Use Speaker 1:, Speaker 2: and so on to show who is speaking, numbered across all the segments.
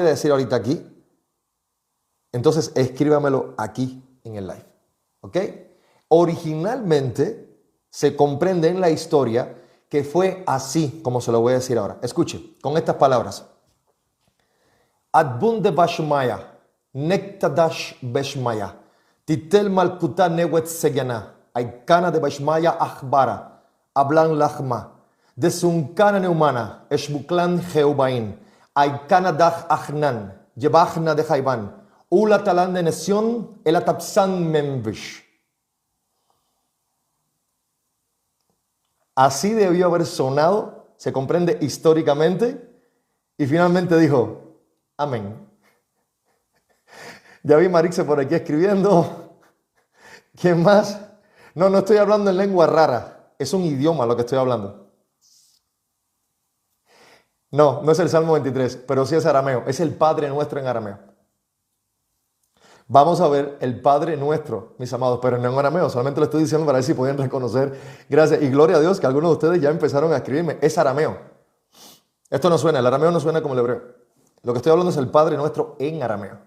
Speaker 1: decir ahorita aquí, entonces escríbamelo aquí en el live. ¿Ok? Originalmente se comprende en la historia que fue así, como se lo voy a decir ahora. Escuche, con estas palabras. Adbunde bashmaya, nektadash beshmaya, titel malkuta newet segana, aikana de bashmaya achbara, hablan lahma, de sunkana neumana, eshbuklan jeubain, aikana dach achnan, yebachna de jaiban, ula talan de nación, el atapsan membish. Así debió haber sonado, se comprende históricamente, y finalmente dijo, amén. Ya vi Marixe por aquí escribiendo. ¿Quién más? No estoy hablando en lengua rara, es un idioma lo que estoy hablando. No es el Salmo 23, pero sí es arameo, es el Padre Nuestro en arameo. Vamos a ver el Padre Nuestro, mis amados, pero no en arameo, solamente lo estoy diciendo para ver si pueden reconocer. Gracias y gloria a Dios que algunos de ustedes ya empezaron a escribirme. Es arameo. Esto no suena, el arameo no suena como el hebreo. Lo que estoy hablando es el Padre Nuestro en arameo.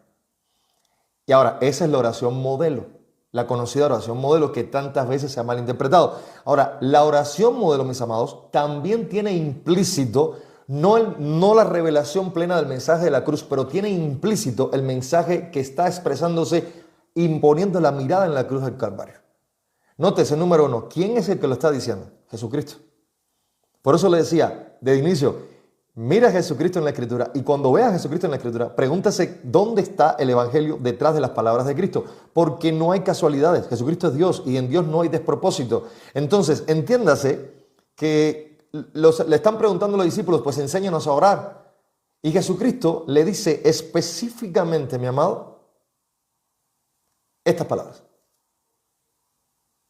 Speaker 1: Y ahora, esa es la oración modelo, la conocida oración modelo que tantas veces se ha malinterpretado. Ahora, la oración modelo, mis amados, también tiene implícito no la revelación plena del mensaje de la cruz, pero tiene implícito el mensaje que está expresándose imponiendo la mirada en la cruz del Calvario. Nótese, número 1, ¿quién es el que lo está diciendo? Jesucristo. Por eso le decía de inicio, mira a Jesucristo en la Escritura y cuando veas a Jesucristo en la Escritura, pregúntase dónde está el Evangelio detrás de las palabras de Cristo, porque no hay casualidades. Jesucristo es Dios y en Dios no hay despropósito. Entonces, entiéndase que le están preguntando a los discípulos, pues enséñanos a orar. Y Jesucristo le dice específicamente, mi amado, estas palabras.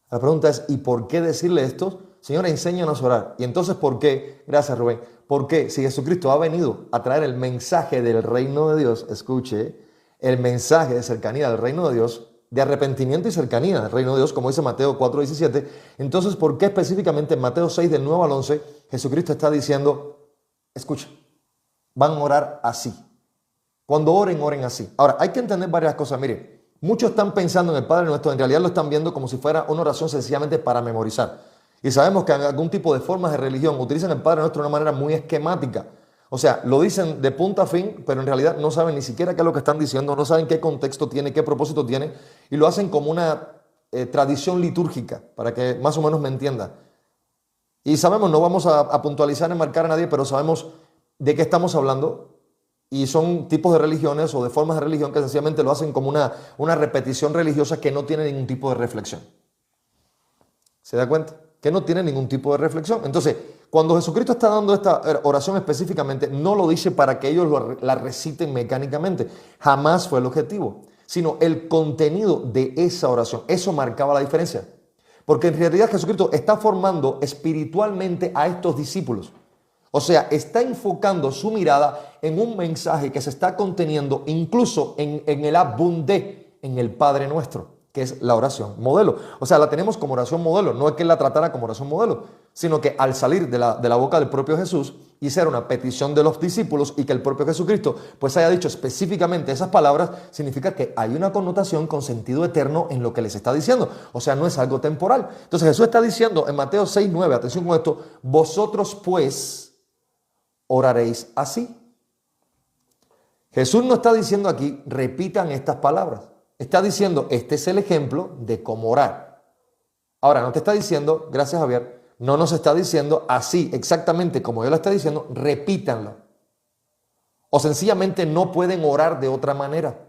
Speaker 1: La pregunta es, ¿y por qué decirle esto? Señor, enséñanos a orar. Y entonces, ¿por qué? Gracias, Rubén. ¿Por qué? Si Jesucristo ha venido a traer el mensaje del reino de Dios, escuche, el mensaje de cercanía del reino de Dios, de arrepentimiento y cercanía del reino de Dios, como dice Mateo 4:17, entonces, ¿por qué específicamente en Mateo 6, del 9 al 11, Jesucristo está diciendo, escucha, van a orar así? Cuando oren, oren así. Ahora, hay que entender varias cosas. Mire, muchos están pensando en el Padre Nuestro, en realidad lo están viendo como si fuera una oración sencillamente para memorizar. Y sabemos que en algún tipo de formas de religión utilizan el Padre Nuestro de una manera muy esquemática. O sea, lo dicen de punta a fin, pero en realidad no saben ni siquiera qué es lo que están diciendo, no saben qué contexto tiene, qué propósito tiene, y lo hacen como una tradición litúrgica, para que más o menos me entiendan. Y sabemos, no vamos a puntualizar, enmarcar a nadie, pero sabemos de qué estamos hablando, y son tipos de religiones o de formas de religión que sencillamente lo hacen como una repetición religiosa que no tiene ningún tipo de reflexión. ¿Se da cuenta? Que no tiene ningún tipo de reflexión. Entonces, cuando Jesucristo está dando esta oración específicamente, no lo dice para que ellos la reciten mecánicamente. Jamás fue el objetivo, sino el contenido de esa oración. Eso marcaba la diferencia. Porque en realidad Jesucristo está formando espiritualmente a estos discípulos. O sea, está enfocando su mirada en un mensaje que se está conteniendo incluso en el abundé, en el Padre Nuestro, que es la oración modelo. O sea, la tenemos como oración modelo. No es que él la tratara como oración modelo, sino que al salir de la boca del propio Jesús y ser una petición de los discípulos y que el propio Jesucristo pues haya dicho específicamente esas palabras, significa que hay una connotación con sentido eterno en lo que les está diciendo. O sea, no es algo temporal. Entonces Jesús está diciendo en Mateo 6:9, atención con esto, vosotros pues oraréis así. Jesús no está diciendo aquí, repitan estas palabras. Está diciendo, este es el ejemplo de cómo orar. Ahora, no te está diciendo, gracias Javier, no nos está diciendo así, exactamente como Él lo está diciendo, repítanlo. O sencillamente no pueden orar de otra manera.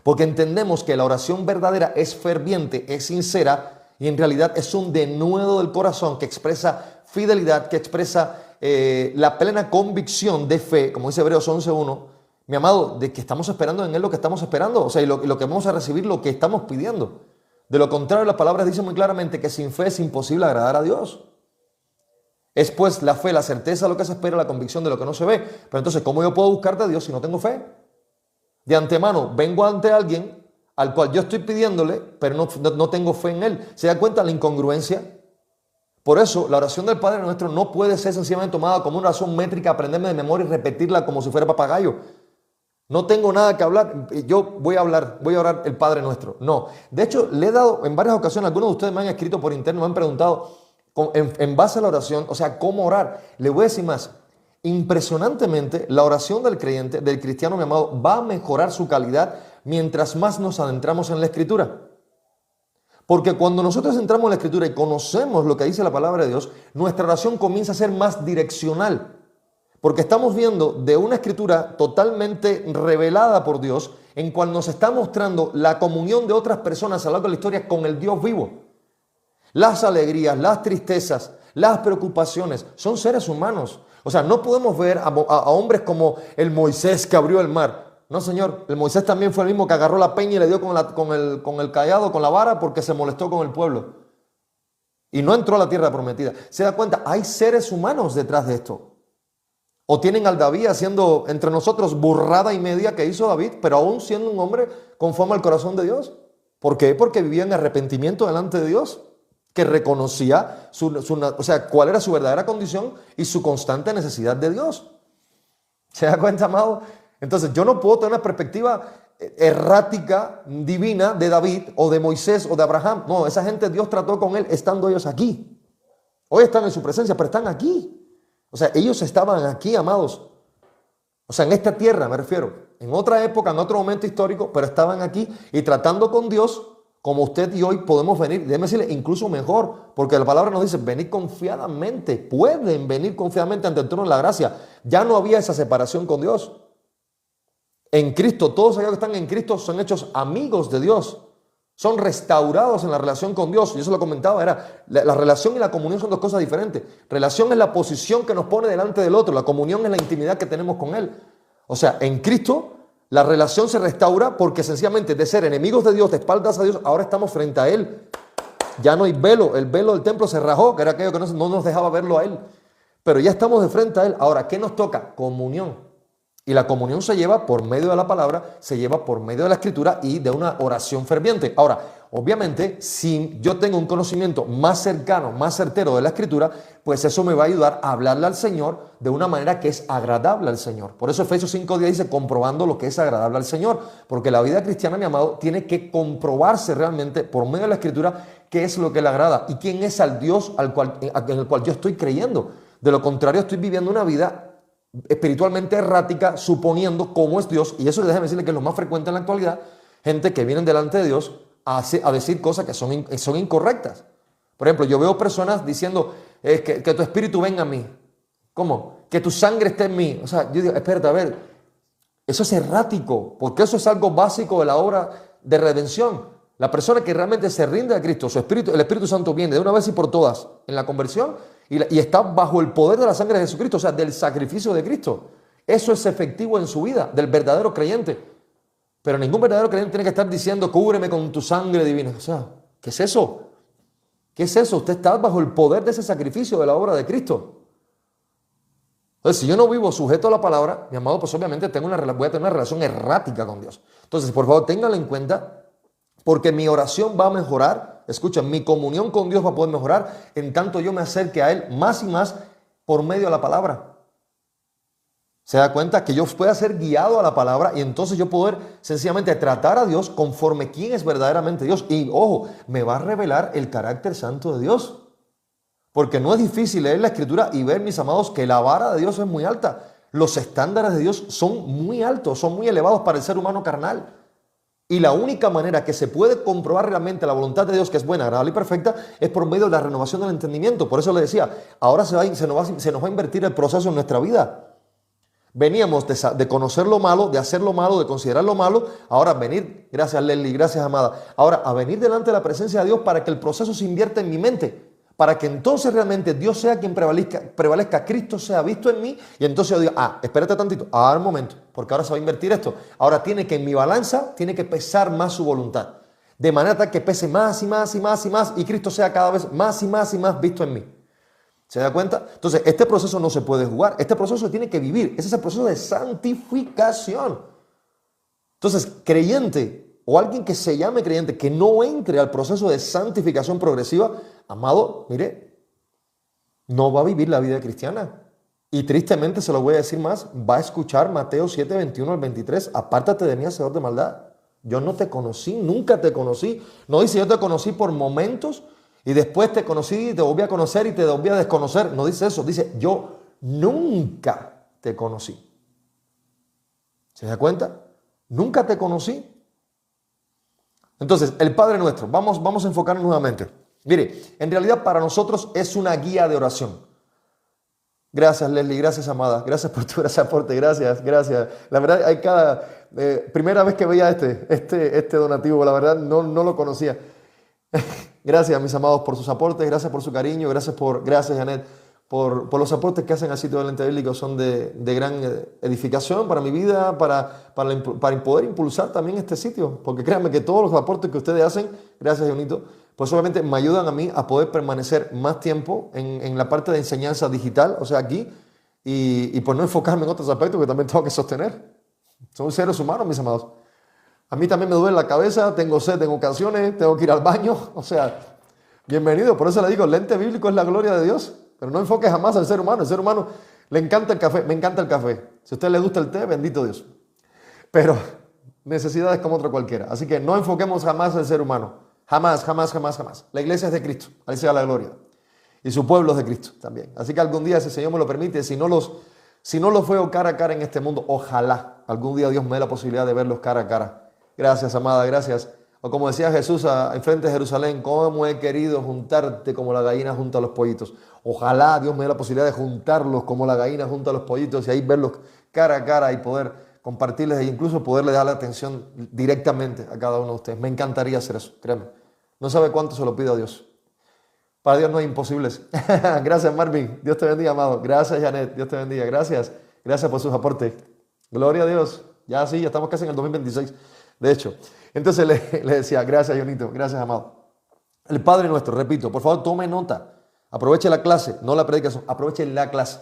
Speaker 1: Porque entendemos que la oración verdadera es ferviente, es sincera y en realidad es un denuedo del corazón que expresa fidelidad, que expresa la plena convicción de fe, como dice Hebreos 11:1, mi amado, de que estamos esperando en Él lo que estamos esperando, o sea, y lo que vamos a recibir, lo que estamos pidiendo. De lo contrario, las palabras dicen muy claramente que sin fe es imposible agradar a Dios. Es pues la fe, la certeza de lo que se espera, la convicción de lo que no se ve. Pero entonces, ¿cómo yo puedo buscar de Dios si no tengo fe? De antemano, vengo ante alguien al cual yo estoy pidiéndole, pero no tengo fe en Él. ¿Se da cuenta la incongruencia? Por eso, la oración del Padre Nuestro no puede ser sencillamente tomada como una oración métrica, aprenderme de memoria y repetirla como si fuera papagayo. No tengo nada que hablar, yo voy a orar el Padre Nuestro. No, de hecho, le he dado en varias ocasiones, algunos de ustedes me han escrito por interno, me han preguntado en base a la oración, o sea, cómo orar. Le voy a decir más, impresionantemente, la oración del creyente, del cristiano, mi amado, va a mejorar su calidad mientras más nos adentramos en la Escritura. Porque cuando nosotros entramos en la Escritura y conocemos lo que dice la palabra de Dios, nuestra oración comienza a ser más direccional. Porque estamos viendo de una Escritura totalmente revelada por Dios, en cual nos está mostrando la comunión de otras personas a lo largo de la historia con el Dios vivo. Las alegrías, las tristezas, las preocupaciones, son seres humanos. O sea, no podemos ver a hombres como el Moisés que abrió el mar. No, señor, el Moisés también fue el mismo que agarró la peña y le dio con el cayado, con la vara, porque se molestó con el pueblo. Y no entró a la tierra prometida. ¿Se da cuenta? Hay seres humanos detrás de esto. O tienen al David haciendo entre nosotros burrada y media que hizo David, pero aún siendo un hombre conforme al corazón de Dios. ¿Por qué? Porque vivía en arrepentimiento delante de Dios, que reconocía cuál era su verdadera condición y su constante necesidad de Dios. ¿Se da cuenta, amado? Entonces yo no puedo tener una perspectiva errática, divina de David o de Moisés o de Abraham. No, esa gente Dios trató con él estando ellos aquí. Hoy están en su presencia, pero están aquí. O sea, ellos estaban aquí, amados. O sea, en esta tierra me refiero. En otra época, en otro momento histórico, pero estaban aquí y tratando con Dios como usted y hoy podemos venir. Déjeme decirle, incluso mejor, porque la palabra nos dice, venid confiadamente. Pueden venir confiadamente ante el trono de la gracia. Ya no había esa separación con Dios. En Cristo, todos aquellos que están en Cristo son hechos amigos de Dios. Son restaurados en la relación con Dios. Y eso lo comentaba, la relación y la comunión son dos cosas diferentes. Relación es la posición que nos pone delante del otro. La comunión es la intimidad que tenemos con Él. O sea, en Cristo la relación se restaura porque sencillamente de ser enemigos de Dios, de espaldas a Dios, ahora estamos frente a Él. Ya no hay velo. El velo del templo se rajó, que era aquello que no nos dejaba verlo a Él. Pero ya estamos de frente a Él. Ahora, ¿qué nos toca? Comunión. Y la comunión se lleva por medio de la palabra, se lleva por medio de la Escritura y de una oración ferviente. Ahora, obviamente, si yo tengo un conocimiento más cercano, más certero de la Escritura, pues eso me va a ayudar a hablarle al Señor de una manera que es agradable al Señor. Por eso Efesios 5:10 dice, comprobando lo que es agradable al Señor. Porque la vida cristiana, mi amado, tiene que comprobarse realmente por medio de la Escritura qué es lo que le agrada y quién es al Dios en el cual yo estoy creyendo. De lo contrario, estoy viviendo una vida espiritualmente errática, suponiendo cómo es Dios, y eso déjeme decirle que es lo más frecuente en la actualidad, gente que vienen delante de Dios a decir cosas que son incorrectas. Por ejemplo, yo veo personas diciendo que tu espíritu venga a mí. ¿Cómo? Que tu sangre esté en mí. O sea, yo digo, espérate, a ver, eso es errático, porque eso es algo básico de la obra de redención. La persona que realmente se rinde a Cristo, el Espíritu Santo viene de una vez y por todas en la conversión y está bajo el poder de la sangre de Jesucristo, o sea, del sacrificio de Cristo. Eso es efectivo en su vida, del verdadero creyente. Pero ningún verdadero creyente tiene que estar diciendo, cúbreme con tu sangre divina. O sea, ¿qué es eso? ¿Qué es eso? Usted está bajo el poder de ese sacrificio de la obra de Cristo. Entonces, si yo no vivo sujeto a la palabra, mi amado, pues obviamente voy a tener una relación errática con Dios. Entonces, por favor, ténganlo en cuenta. Porque mi oración va a mejorar, escucha, mi comunión con Dios va a poder mejorar en tanto yo me acerque a Él más y más por medio de la palabra. Se da cuenta que yo pueda ser guiado a la palabra y entonces yo poder sencillamente tratar a Dios conforme quién es verdaderamente Dios. Y ojo, me va a revelar el carácter santo de Dios. Porque no es difícil leer la Escritura y ver, mis amados, que la vara de Dios es muy alta. Los estándares de Dios son muy altos, son muy elevados para el ser humano carnal. Y la única manera que se puede comprobar realmente la voluntad de Dios, que es buena, agradable y perfecta, es por medio de la renovación del entendimiento. Por eso le decía, ahora se nos va a invertir el proceso en nuestra vida. Veníamos de conocer lo malo, de hacer lo malo, de considerar lo malo. Ahora venir, gracias Leslie, gracias amada, ahora a venir delante de la presencia de Dios para que el proceso se invierta en mi mente. Para que entonces realmente Dios sea quien prevalezca, Cristo sea visto en mí, y entonces yo diga, espérate tantito, ahora un momento, porque ahora se va a invertir esto. Ahora tiene que en mi balanza, tiene que pesar más su voluntad, de manera tal que pese más y más y más y más, y Cristo sea cada vez más y más y más visto en mí. ¿Se da cuenta? Entonces, este proceso no se puede jugar, este proceso se tiene que vivir, ese es el proceso de santificación. Entonces, creyente, o alguien que se llame creyente, que no entre al proceso de santificación progresiva, amado, mire, no va a vivir la vida cristiana. Y tristemente se lo voy a decir más, va a escuchar Mateo 7, 21 al 23, apártate de mí, hacedor de maldad. Yo no te conocí, nunca te conocí. No dice yo te conocí por momentos y después te conocí y te volví a conocer y te volví a desconocer. No dice eso, dice yo nunca te conocí. ¿Se da cuenta? Nunca te conocí. Entonces, el Padre Nuestro, vamos a enfocarnos nuevamente. Mire, en realidad para nosotros es una guía de oración. Gracias, Leslie, gracias, amada, gracias por tu aporte, gracias. La verdad, hay primera vez que veía este donativo, la verdad no lo conocía. Gracias, mis amados, por sus aportes, gracias por su cariño, gracias, Janet, por los aportes que hacen al sitio del Ente Bíblico, son de gran edificación para mi vida, para poder impulsar también este sitio, porque créanme que todos los aportes que ustedes hacen, gracias, Jonito, pues obviamente me ayudan a mí a poder permanecer más tiempo en la parte de enseñanza digital, o sea, aquí, y por no enfocarme en otros aspectos que también tengo que sostener. Son seres humanos, mis amados. A mí también me duele la cabeza, tengo sed en ocasiones, tengo que ir al baño, o sea, bienvenido. Por eso le digo, el Ente Bíblico es la gloria de Dios, pero no enfoque jamás al ser humano. El ser humano le encanta el café, me encanta el café. Si a usted le gusta el té, bendito Dios. Pero necesidades como otro cualquiera. Así que no enfoquemos jamás al ser humano. Jamás. La iglesia es de Cristo, ahí sea la gloria. Y su pueblo es de Cristo también. Así que algún día, si el Señor me lo permite, si no los veo cara a cara en este mundo, ojalá algún día Dios me dé la posibilidad de verlos cara a cara. Gracias, amada, gracias. O como decía Jesús enfrente de Jerusalén, cómo he querido juntarte como la gallina junta a los pollitos. Ojalá Dios me dé la posibilidad de juntarlos como la gallina junta a los pollitos y ahí verlos cara a cara y poder compartirles e incluso poderle dar la atención directamente a cada uno de ustedes. Me encantaría hacer eso, créanme. No sabe cuánto se lo pido a Dios. Para Dios no hay imposibles. Gracias, Marvin. Dios te bendiga, amado. Gracias, Janet. Dios te bendiga. Gracias por sus aportes. Gloria a Dios. Ya estamos casi en el 2026. De hecho, entonces le decía, gracias, Jonito. Gracias, amado. El Padre Nuestro, repito, por favor, tome nota. Aproveche la clase, no la predicación. Aproveche la clase.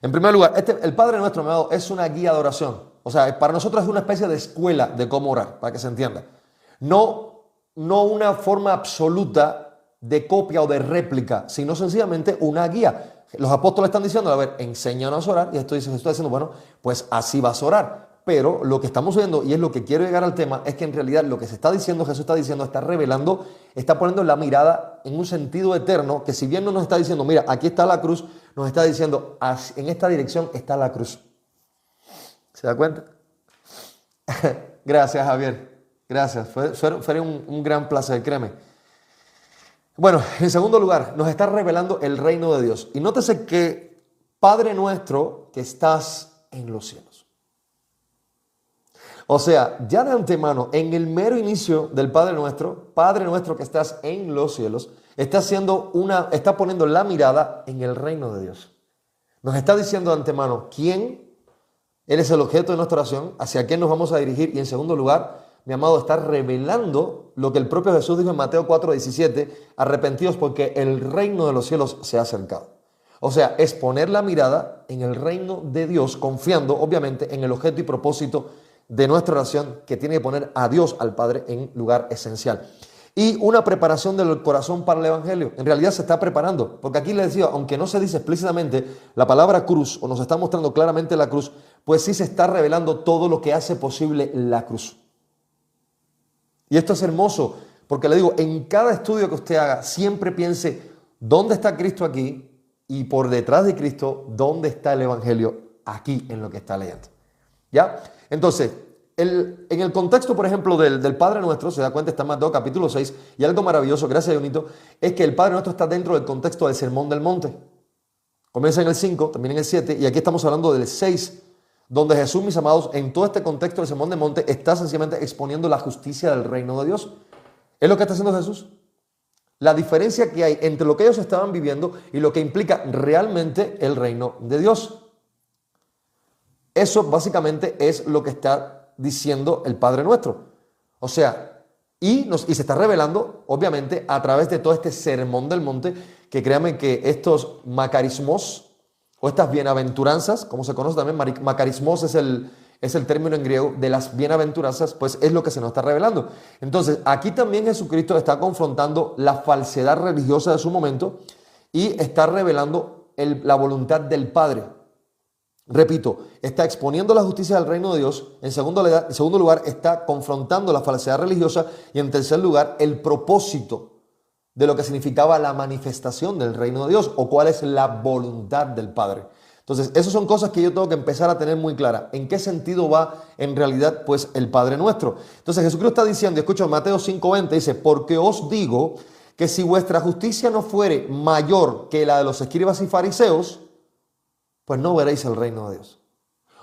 Speaker 1: En primer lugar, el Padre Nuestro, amado, es una guía de oración. O sea, para nosotros es una especie de escuela de cómo orar, para que se entienda. No una forma absoluta de copia o de réplica, sino sencillamente una guía. Los apóstoles están diciendo, a ver, enséñanos a orar, y esto Jesús está diciendo, bueno, pues así vas a orar. Pero lo que estamos viendo, y es lo que quiero llegar al tema, es que en realidad lo que se está diciendo, Jesús está diciendo, está revelando, está poniendo la mirada en un sentido eterno, que si bien no nos está diciendo, mira, aquí está la cruz, nos está diciendo, en esta dirección está la cruz. ¿Se da cuenta? Gracias, Javier. Gracias. Fue un gran placer, créeme. Bueno, en segundo lugar, nos está revelando el reino de Dios. Y nótese que Padre nuestro que estás en los cielos. O sea, ya de antemano, en el mero inicio del Padre nuestro que estás en los cielos, está poniendo la mirada en el reino de Dios. Nos está diciendo de antemano quién, Él es el objeto de nuestra oración, hacia quién nos vamos a dirigir. Y en segundo lugar, mi amado, está revelando lo que el propio Jesús dijo en Mateo 4:17, arrepentidos porque el reino de los cielos se ha acercado. O sea, es poner la mirada en el reino de Dios, confiando obviamente en el objeto y propósito de nuestra oración, que tiene que poner a Dios, al Padre, en lugar esencial. Y una preparación del corazón para el Evangelio. En realidad se está preparando, porque aquí les decía, aunque no se dice explícitamente la palabra cruz, o nos está mostrando claramente la cruz, pues sí se está revelando todo lo que hace posible la cruz. Y esto es hermoso, porque le digo, en cada estudio que usted haga, siempre piense, ¿dónde está Cristo aquí? Y por detrás de Cristo, ¿dónde está el Evangelio? Aquí, en lo que está leyendo. ¿Ya? Entonces, en el contexto, por ejemplo, del Padre Nuestro, se da cuenta, está en Mateo capítulo 6, y algo maravilloso, gracias, Jonito, es que el Padre Nuestro está dentro del contexto del Sermón del Monte. Comienza en el 5, también en el 7, y aquí estamos hablando del 6, donde Jesús, mis amados, en todo este contexto del Sermón del Monte, está sencillamente exponiendo la justicia del reino de Dios. Es lo que está haciendo Jesús. La diferencia que hay entre lo que ellos estaban viviendo y lo que implica realmente el reino de Dios. Eso básicamente es lo que está diciendo el Padre Nuestro. O sea, y se está revelando, obviamente, a través de todo este Sermón del Monte, que créanme que estos macarismos, o estas bienaventuranzas, como se conoce también, macarismos es el término en griego de las bienaventuranzas, pues es lo que se nos está revelando. Entonces, aquí también Jesucristo está confrontando la falsedad religiosa de su momento y está revelando la voluntad del Padre. Repito, está exponiendo la justicia del reino de Dios. En segundo lugar, está confrontando la falsedad religiosa. Y en tercer lugar, el propósito de lo que significaba la manifestación del reino de Dios o cuál es la voluntad del Padre. Entonces, esas son cosas que yo tengo que empezar a tener muy claras. ¿En qué sentido va en realidad pues el Padre Nuestro? Entonces, Jesucristo está diciendo, escucha Mateo 5:20, dice, porque os digo que si vuestra justicia no fuere mayor que la de los escribas y fariseos, pues no veréis el reino de Dios.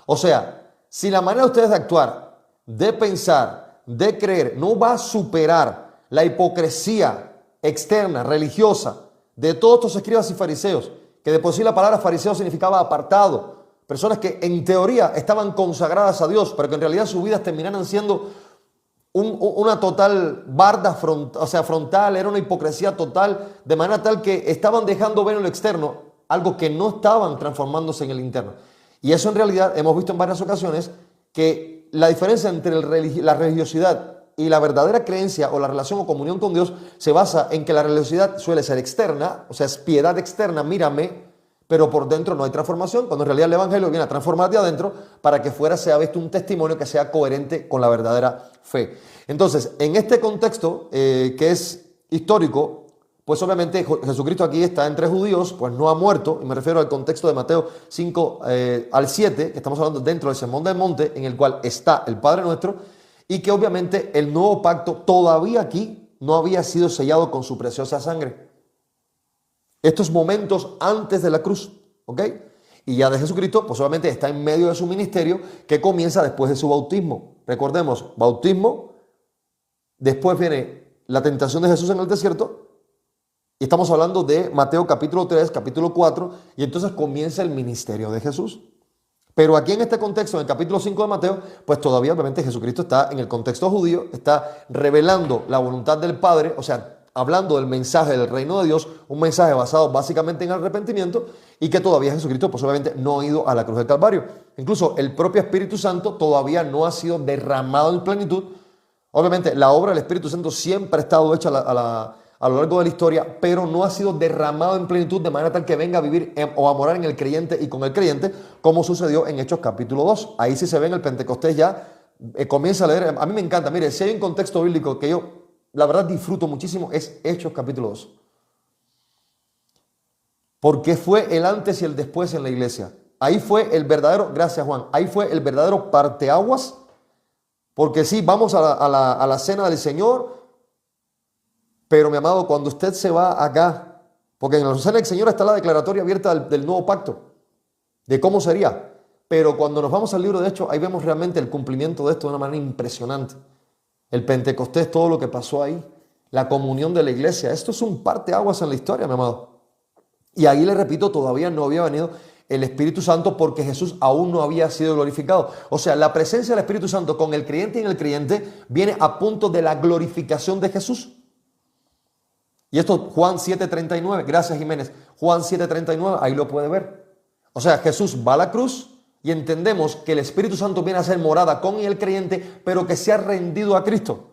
Speaker 1: O sea, si la manera de ustedes de actuar, de pensar, de creer, no va a superar la hipocresía externa, religiosa, de todos estos escribas y fariseos, que de por sí la palabra fariseo significaba apartado, personas que en teoría estaban consagradas a Dios, pero que en realidad sus vidas terminaron siendo una total barda frontal, era una hipocresía total, de manera tal que estaban dejando ver en lo externo algo que no estaban transformándose en el interno. Y eso en realidad hemos visto en varias ocasiones que la diferencia entre la religiosidad y la verdadera creencia o la relación o comunión con Dios se basa en que la religiosidad suele ser externa, o sea, es piedad externa, mírame, pero por dentro no hay transformación, cuando en realidad el Evangelio viene a transformar de adentro para que fuera sea visto un testimonio que sea coherente con la verdadera fe. Entonces, en este contexto que es histórico, pues obviamente Jesucristo aquí está entre judíos, pues no ha muerto, y me refiero al contexto de Mateo 5 al 7, que estamos hablando dentro del Sermón del Monte, en el cual está el Padre Nuestro, y que obviamente el nuevo pacto todavía aquí no había sido sellado con su preciosa sangre. Estos momentos antes de la cruz, ¿ok? Y ya de Jesucristo, pues obviamente está en medio de su ministerio que comienza después de su bautismo. Recordemos, bautismo, después viene la tentación de Jesús en el desierto, y estamos hablando de Mateo capítulo 3, capítulo 4, y entonces comienza el ministerio de Jesús. Pero aquí en este contexto, en el capítulo 5 de Mateo, pues todavía obviamente Jesucristo está en el contexto judío, está revelando la voluntad del Padre, o sea, hablando del mensaje del reino de Dios, un mensaje basado básicamente en arrepentimiento y que todavía Jesucristo pues obviamente no ha ido a la cruz del Calvario. Incluso el propio Espíritu Santo todavía no ha sido derramado en plenitud. Obviamente la obra del Espíritu Santo siempre ha estado hecha a lo largo de la historia, pero no ha sido derramado en plenitud de manera tal que venga a vivir o a morar en el creyente y con el creyente, como sucedió en Hechos capítulo 2. Ahí sí se ve en el Pentecostés ya, comienza a leer, a mí me encanta, mire, si hay un contexto bíblico que yo, la verdad, disfruto muchísimo, es Hechos capítulo 2. Porque fue el antes y el después en la iglesia. Ahí fue el verdadero, gracias Juan, ahí fue el verdadero parteaguas, porque sí, vamos a la cena del Señor, pero mi amado, cuando usted se va acá, porque en la cena del Señor está la declaratoria abierta del nuevo pacto, de cómo sería, pero cuando nos vamos al libro de Hechos, ahí vemos realmente el cumplimiento de esto de una manera impresionante. El Pentecostés, todo lo que pasó ahí, la comunión de la iglesia, esto es un parteaguas en la historia, mi amado. Y ahí le repito, todavía no había venido el Espíritu Santo porque Jesús aún no había sido glorificado. O sea, la presencia del Espíritu Santo con el creyente y en el creyente viene a punto de la glorificación de Jesús. Y esto Juan 7:39, gracias Jiménez, Juan 7:39, ahí lo puede ver. O sea, Jesús va a la cruz y entendemos que el Espíritu Santo viene a ser morada con el creyente, pero que se ha rendido a Cristo.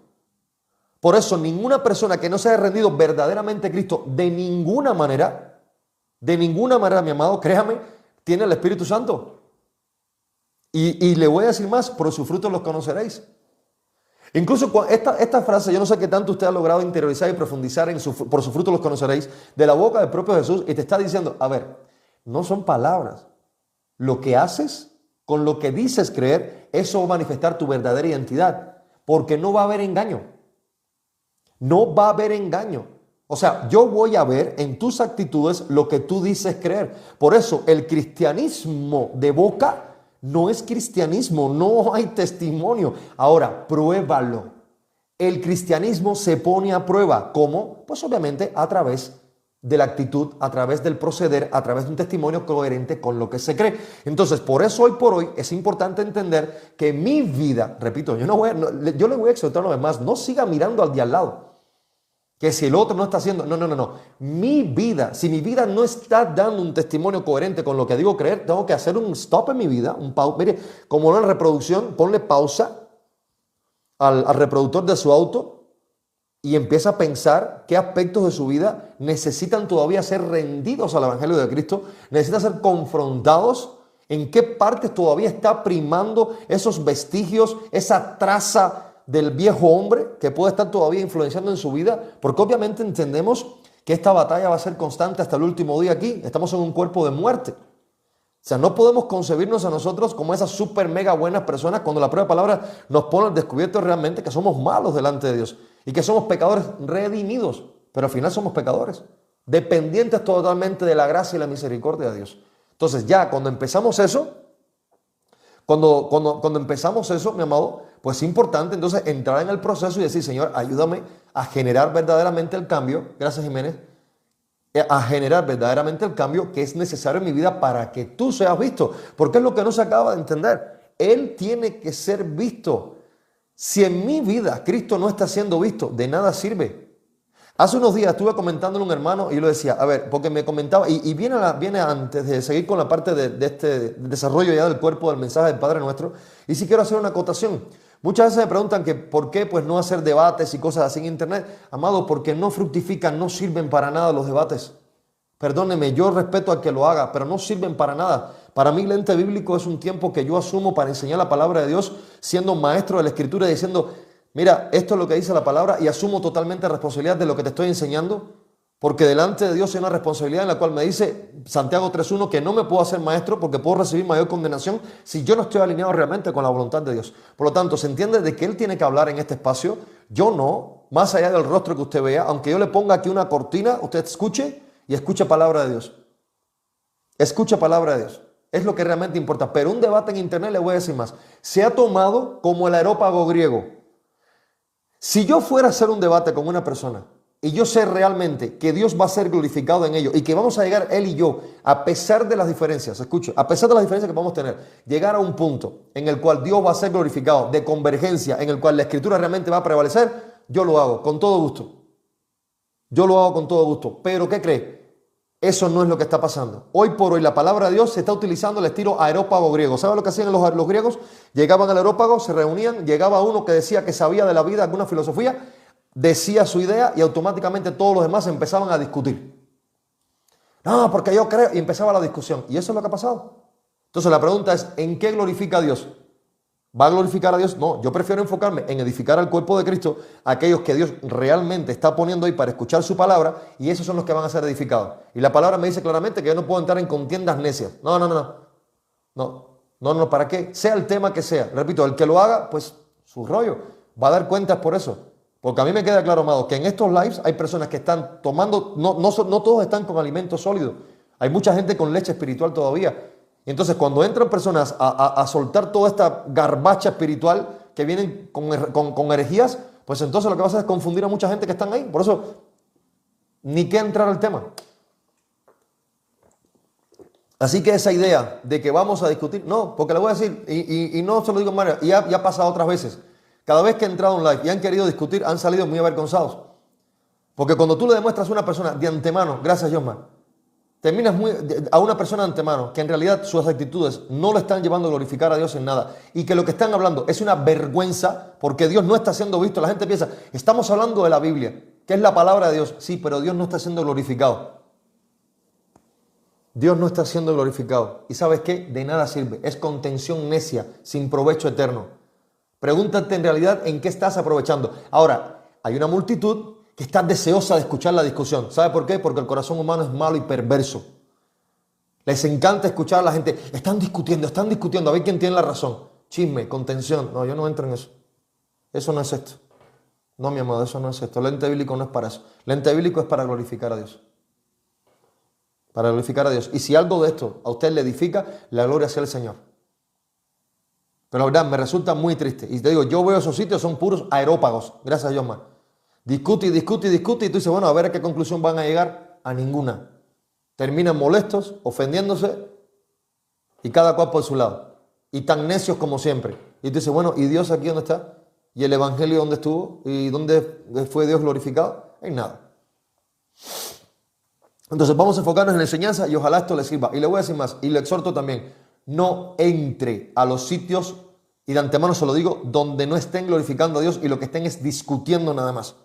Speaker 1: Por eso ninguna persona que no se haya rendido verdaderamente a Cristo, de ninguna manera, mi amado, créame, tiene el Espíritu Santo. Y le voy a decir más, por sus frutos los conoceréis. Incluso esta frase, yo no sé qué tanto usted ha logrado interiorizar y profundizar por su fruto los conoceréis, de la boca del propio Jesús, y te está diciendo, a ver, no son palabras. Lo que haces con lo que dices creer, eso va a manifestar tu verdadera identidad, porque no va a haber engaño. No va a haber engaño. O sea, yo voy a ver en tus actitudes lo que tú dices creer. Por eso el cristianismo de boca no es cristianismo, no hay testimonio. Ahora, pruébalo. El cristianismo se pone a prueba. ¿Cómo? Pues obviamente a través de la actitud, a través del proceder, a través de un testimonio coherente con lo que se cree. Entonces, por eso hoy por hoy es importante entender que mi vida, repito, yo le voy a exhortar una vez más, no siga mirando al de al lado. Que si el otro no está haciendo, no. Mi vida, si mi vida no está dando un testimonio coherente con lo que digo creer, tengo que hacer un stop en mi vida, mire, como una reproducción, ponle pausa al reproductor de su auto y empieza a pensar qué aspectos de su vida necesitan todavía ser rendidos al Evangelio de Cristo, necesitan ser confrontados ¿En qué partes todavía está primando esos vestigios, esa traza del viejo hombre que puede estar todavía influenciando en su vida? Porque obviamente entendemos que esta batalla va a ser constante hasta el último día aquí. Estamos en un cuerpo de muerte. O sea, no podemos concebirnos a nosotros como esas súper mega buenas personas cuando la prueba de palabra nos pone al descubierto realmente que somos malos delante de Dios y que somos pecadores redimidos, pero al final somos pecadores, dependientes totalmente de la gracia y la misericordia de Dios. Entonces ya cuando empezamos eso, cuando empezamos eso, mi amado, pues es importante entonces entrar en el proceso y decir, Señor, ayúdame a generar verdaderamente el cambio, gracias Jiménez, a generar verdaderamente el cambio que es necesario en mi vida para que tú seas visto. Porque es lo que no se acaba de entender. Él tiene que ser visto. Si en mi vida Cristo no está siendo visto, de nada sirve. Hace unos días estuve comentándole a un hermano y yo le decía, a ver, porque me comentaba, y viene antes de seguir con la parte de este desarrollo ya del cuerpo del mensaje del Padre Nuestro, y si quiero hacer una acotación. Muchas veces me preguntan que por qué pues no hacer debates y cosas así en internet. Amado, porque no fructifican, no sirven para nada los debates. Perdóneme, yo respeto al que lo haga, pero no sirven para nada. Para mí, lente bíblico es un tiempo que yo asumo para enseñar la palabra de Dios, siendo maestro de la Escritura y diciendo, mira, esto es lo que dice la palabra y asumo totalmente responsabilidad de lo que te estoy enseñando, porque delante de Dios hay una responsabilidad en la cual me dice Santiago 3.1 que no me puedo hacer maestro porque puedo recibir mayor condenación si yo no estoy alineado realmente con la voluntad de Dios. Por lo tanto, se entiende de que Él tiene que hablar en este espacio, yo no, más allá del rostro que usted vea, aunque yo le ponga aquí una cortina, usted escuche y escuche palabra de Dios. Escucha palabra de Dios. Es lo que realmente importa. Pero un debate en internet, le voy a decir más, se ha tomado como el areópago griego. Si yo fuera a hacer un debate con una persona y yo sé realmente que Dios va a ser glorificado en ello y que vamos a llegar él y yo, a pesar de las diferencias, escucha, a pesar de las diferencias que podemos tener, llegar a un punto en el cual Dios va a ser glorificado, de convergencia, en el cual la Escritura realmente va a prevalecer, yo lo hago con todo gusto. Yo lo hago con todo gusto. Pero ¿qué cree? Eso no es lo que está pasando. Hoy por hoy la palabra de Dios se está utilizando el estilo areópago griego. ¿Sabe lo que hacían los griegos? Llegaban al areópago, se reunían, llegaba uno que decía que sabía de la vida alguna filosofía, decía su idea y automáticamente todos los demás empezaban a discutir. No, porque yo creo, y empezaba la discusión. Y eso es lo que ha pasado. Entonces la pregunta es, ¿en qué glorifica a Dios? ¿Va a glorificar a Dios? No, yo prefiero enfocarme en edificar al cuerpo de Cristo, aquellos que Dios realmente está poniendo ahí para escuchar su palabra, y esos son los que van a ser edificados. Y la palabra me dice claramente que yo no puedo entrar en contiendas necias. No, ¿para qué? Sea el tema que sea. Repito, el que lo haga, pues su rollo. Va a dar cuentas por eso. Porque a mí me queda claro, amado, que en estos lives hay personas que están tomando, no todos están con alimento sólido. Hay mucha gente con leche espiritual todavía. Y entonces cuando entran personas a soltar toda esta garbacha espiritual que vienen con herejías, pues entonces lo que va a hacer es confundir a mucha gente que están ahí. Por eso, ni qué entrar al tema. Así que esa idea de que vamos a discutir, no, porque le voy a decir, y no se lo digo en manera, ya ha pasado otras veces. Cada vez que he entrado en live y han querido discutir, han salido muy avergonzados. Porque cuando tú le demuestras a una persona de antemano, gracias Josmar, terminas a una persona de antemano que en realidad sus actitudes no le están llevando a glorificar a Dios en nada y que lo que están hablando es una vergüenza porque Dios no está siendo visto. La gente piensa, estamos hablando de la Biblia, que es la palabra de Dios. Sí, pero Dios no está siendo glorificado. Dios no está siendo glorificado. ¿Y sabes qué? De nada sirve. Es contención necia, sin provecho eterno. Pregúntate en realidad en qué estás aprovechando. Ahora, hay una multitud que está deseosa de escuchar la discusión. ¿Sabe por qué? Porque el corazón humano es malo y perverso. Les encanta escuchar a la gente. Están discutiendo, a ver quién tiene la razón. Chisme, contención. No, yo no entro en eso. Eso no es esto. No, mi amado, eso no es esto. El lente bíblico no es para eso. El lente bíblico es para glorificar a Dios. Para glorificar a Dios. Y si algo de esto a usted le edifica, la gloria sea el Señor. Pero la verdad, me resulta muy triste. Y te digo, yo veo esos sitios, son puros aerópagos. Gracias a Dios, man. Discute y tú dices, bueno, a ver a qué conclusión van a llegar. A ninguna. Terminan molestos, ofendiéndose y cada cual por su lado. Y tan necios como siempre. Y tú dices, bueno, ¿y Dios aquí dónde está? ¿Y el evangelio dónde estuvo? ¿Y dónde fue Dios glorificado? En nada. Entonces vamos a enfocarnos en la enseñanza y ojalá esto le sirva. Y le voy a decir más, y le exhorto también, no entre a los sitios, y de antemano se lo digo, donde no estén glorificando a Dios y lo que estén es discutiendo nada más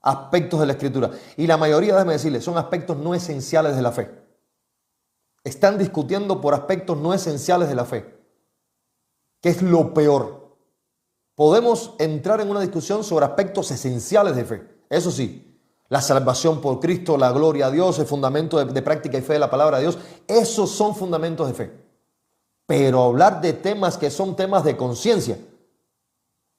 Speaker 1: aspectos de la Escritura. Y la mayoría, déjeme decirle, son aspectos no esenciales de la fe. Están discutiendo por aspectos no esenciales de la fe, que es lo peor. Podemos entrar en una discusión sobre aspectos esenciales de fe. Eso sí, la salvación por Cristo, la gloria a Dios, el fundamento de práctica y fe de la palabra de Dios, esos son fundamentos de fe. Pero hablar de temas que son temas de conciencia,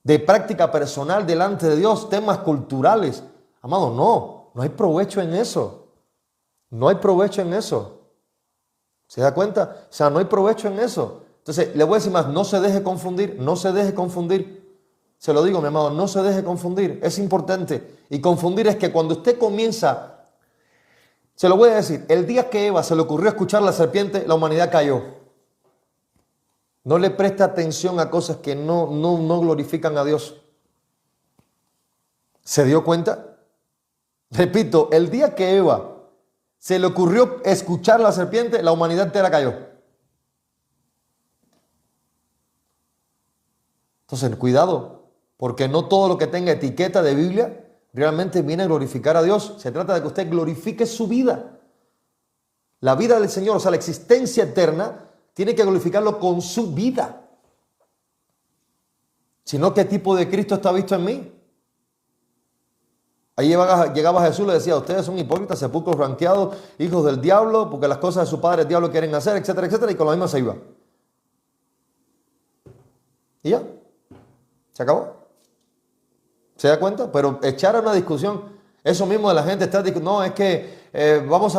Speaker 1: de práctica personal delante de Dios, temas culturales, amado, no hay provecho en eso. No hay provecho en eso. ¿Se da cuenta? O sea, no hay provecho en eso. Entonces, le voy a decir más, no se deje confundir, no se deje confundir. Se lo digo, mi amado, no se deje confundir. Es importante. Y confundir es que cuando usted comienza, se lo voy a decir, el día que Eva se le ocurrió escuchar a la serpiente, la humanidad cayó. No le presta atención a cosas que no glorifican a Dios. ¿Se dio cuenta? Repito, el día que Eva se le ocurrió escuchar a la serpiente, la humanidad entera cayó. Entonces, cuidado, porque no todo lo que tenga etiqueta de Biblia realmente viene a glorificar a Dios. Se trata de que usted glorifique su vida. La vida del Señor, o sea, la existencia eterna, tiene que glorificarlo con su vida. Si no, ¿qué tipo de Cristo está visto en mí? Ahí llegaba Jesús y le decía, ustedes son hipócritas, sepulcros blanqueados, hijos del diablo, porque las cosas de su padre el diablo quieren hacer, etcétera, etcétera, y con lo mismo se iba. Y ya, se acabó. ¿Se da cuenta? Pero echar a una discusión, eso mismo de la gente está diciendo, no, es que vamos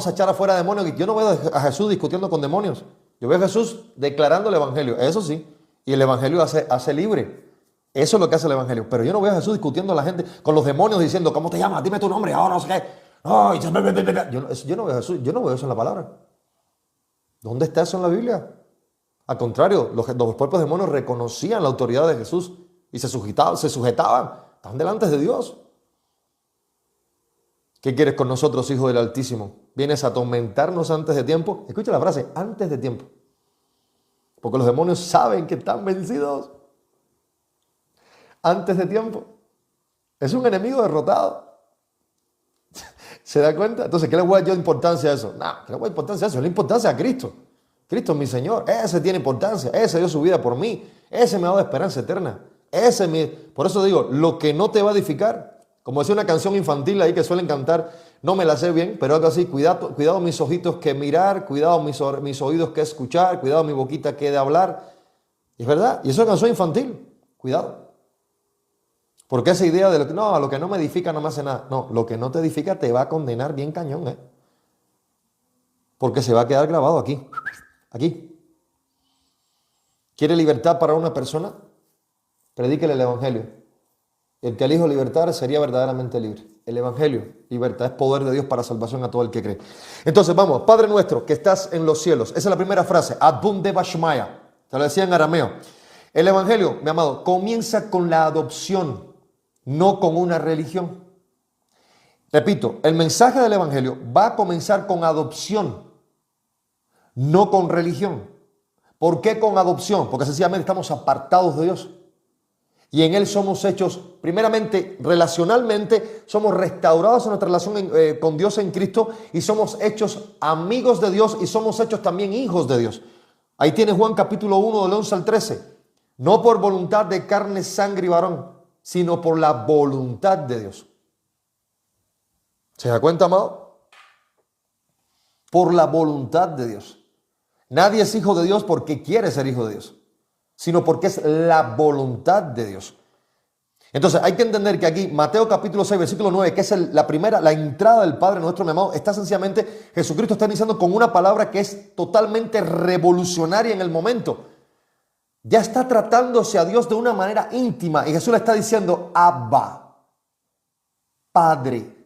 Speaker 1: a echar afuera demonios. Yo no veo a Jesús discutiendo con demonios. Yo veo a Jesús declarando el evangelio, eso sí, y el evangelio hace libre. Eso es lo que hace el evangelio. Pero yo no veo a Jesús discutiendo a la gente con los demonios diciendo, ¿cómo te llamas? Dime tu nombre, ahora no sé qué. Ay, yo no veo a Jesús, yo no veo eso en la palabra. ¿Dónde está eso en la Biblia? Al contrario, los propios demonios reconocían la autoridad de Jesús y se sujetaban, estaban delante de Dios. ¿Qué quieres con nosotros, hijo del Altísimo? ¿Vienes a atormentarnos antes de tiempo? Escucha la frase, antes de tiempo. Porque los demonios saben que están vencidos. Antes de tiempo. Es un enemigo derrotado. ¿Se da cuenta? Entonces, ¿qué le voy a dar importancia a eso? No, ¿qué le voy a dar importancia a eso? Le importancia a Cristo. Cristo es mi Señor. Ese tiene importancia. Ese dio su vida por mí. Ese me ha dado esperanza eterna. Por eso digo, lo que no te va a edificar, como decía una canción infantil ahí que suelen cantar, no me la sé bien, pero algo así, cuidado mis ojitos que mirar, cuidado mis oídos que escuchar, cuidado mi boquita que de hablar. Y es verdad, y eso es una canción infantil. Cuidado. Porque esa idea de lo que no me edifica no me hace nada. No, lo que no te edifica te va a condenar bien cañón, ¿eh? Porque se va a quedar grabado aquí. Aquí. ¿Quiere libertad para una persona? Predíquele el evangelio. El que elijo libertad sería verdaderamente libre. El evangelio, libertad, es poder de Dios para salvación a todo el que cree. Entonces vamos, Padre nuestro que estás en los cielos. Esa es la primera frase. Adbun de Bashmaya. Te lo decía en arameo. El evangelio, mi amado, comienza con la adopción, no con una religión. Repito, el mensaje del evangelio va a comenzar con adopción, no con religión. ¿Por qué con adopción? Porque sencillamente estamos apartados de Dios. Y en Él somos hechos, primeramente, relacionalmente, somos restaurados en nuestra relación con Dios en Cristo y somos hechos amigos de Dios y somos hechos también hijos de Dios. Ahí tiene Juan capítulo 1 del 11 al 13. No por voluntad de carne, sangre y varón, sino por la voluntad de Dios. ¿Se da cuenta, amado? Por la voluntad de Dios. Nadie es hijo de Dios porque quiere ser hijo de Dios, sino porque es la voluntad de Dios. Entonces hay que entender que aquí Mateo capítulo 6 versículo 9, que es la entrada del Padre nuestro, mi amado, está sencillamente, Jesucristo está iniciando con una palabra que es totalmente revolucionaria en el momento. Ya está tratándose a Dios de una manera íntima y Jesús le está diciendo, Abba, Padre,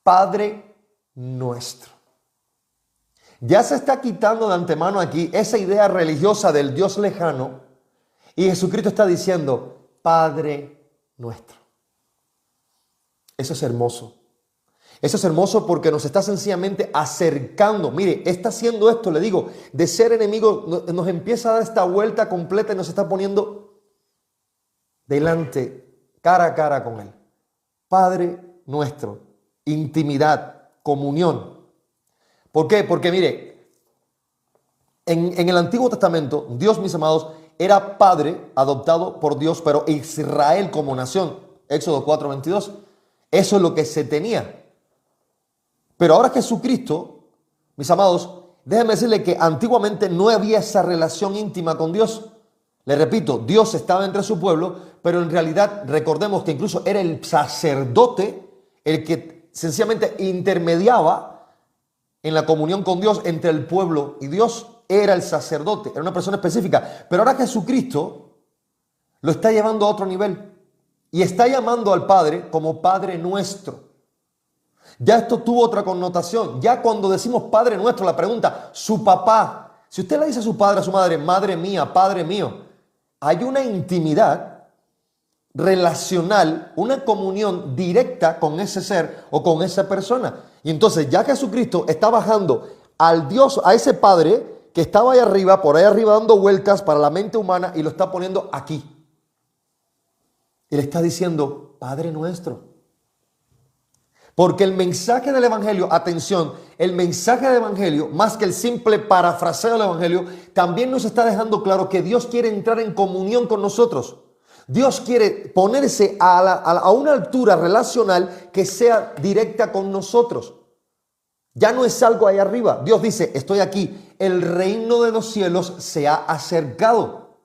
Speaker 1: Padre nuestro. Ya se está quitando de antemano aquí esa idea religiosa del Dios lejano y Jesucristo está diciendo, Padre nuestro. Eso es hermoso. Eso es hermoso porque nos está sencillamente acercando. Mire, está haciendo esto, le digo, de ser enemigo, nos empieza a dar esta vuelta completa y nos está poniendo delante, cara a cara con Él. Padre nuestro, intimidad, comunión. ¿Por qué? Porque mire, en el Antiguo Testamento, Dios, mis amados, era padre adoptado por Dios, pero Israel como nación. Éxodo 4:22. Eso es lo que se tenía. Pero ahora Jesucristo, mis amados, déjenme decirle que antiguamente no había esa relación íntima con Dios. Le repito, Dios estaba entre su pueblo, pero en realidad recordemos que incluso era el sacerdote el que sencillamente intermediaba en la comunión con Dios entre el pueblo y Dios. Era el sacerdote, era una persona específica. Pero ahora Jesucristo lo está llevando a otro nivel y está llamando al Padre como Padre nuestro. Ya esto tuvo otra connotación. Ya cuando decimos Padre nuestro, la pregunta, su papá, si usted le dice a su padre, a su madre, madre mía, padre mío, hay una intimidad relacional, una comunión directa con ese ser o con esa persona. Y entonces ya Jesucristo está bajando al Dios, a ese Padre que estaba ahí arriba, por ahí arriba dando vueltas para la mente humana y lo está poniendo aquí. Y le está diciendo, Padre nuestro. Porque el mensaje del Evangelio, atención, el mensaje del Evangelio, más que el simple parafraseo del Evangelio, también nos está dejando claro que Dios quiere entrar en comunión con nosotros. Dios quiere ponerse a una altura relacional que sea directa con nosotros. Ya no es algo ahí arriba. Dios dice, estoy aquí. El reino de los cielos se ha acercado.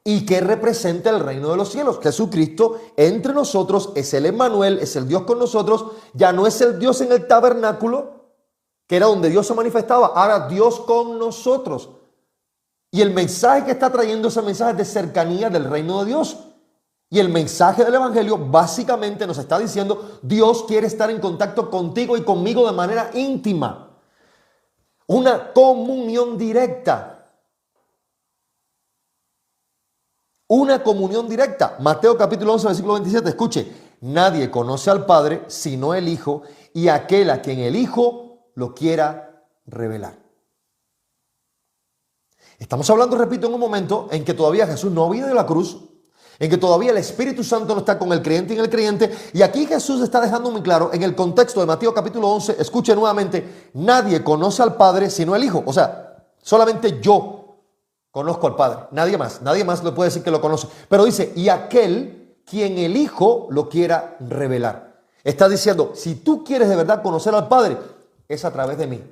Speaker 1: ¿Y qué representa el reino de los cielos? Jesucristo entre nosotros es el Emmanuel, es el Dios con nosotros. Ya no es el Dios en el tabernáculo, que era donde Dios se manifestaba. Ahora Dios con nosotros. Y el mensaje que está trayendo ese mensaje de cercanía del reino de Dios. Y el mensaje del Evangelio básicamente nos está diciendo, Dios quiere estar en contacto contigo y conmigo de manera íntima. Una comunión directa. Una comunión directa. Mateo capítulo 11, versículo 27. Escuche, nadie conoce al Padre sino el Hijo y aquel a quien el Hijo lo quiera revelar. Estamos hablando, repito, en un momento en que todavía Jesús no viene de la cruz, en que todavía el Espíritu Santo no está con el creyente y en el creyente. Y aquí Jesús está dejando muy claro en el contexto de Mateo capítulo 11, escuche nuevamente, nadie conoce al Padre sino el Hijo. O sea, solamente yo conozco al Padre, nadie más le puede decir que lo conoce. Pero dice, y aquel quien el Hijo lo quiera revelar. Está diciendo, si tú quieres de verdad conocer al Padre, es a través de mí.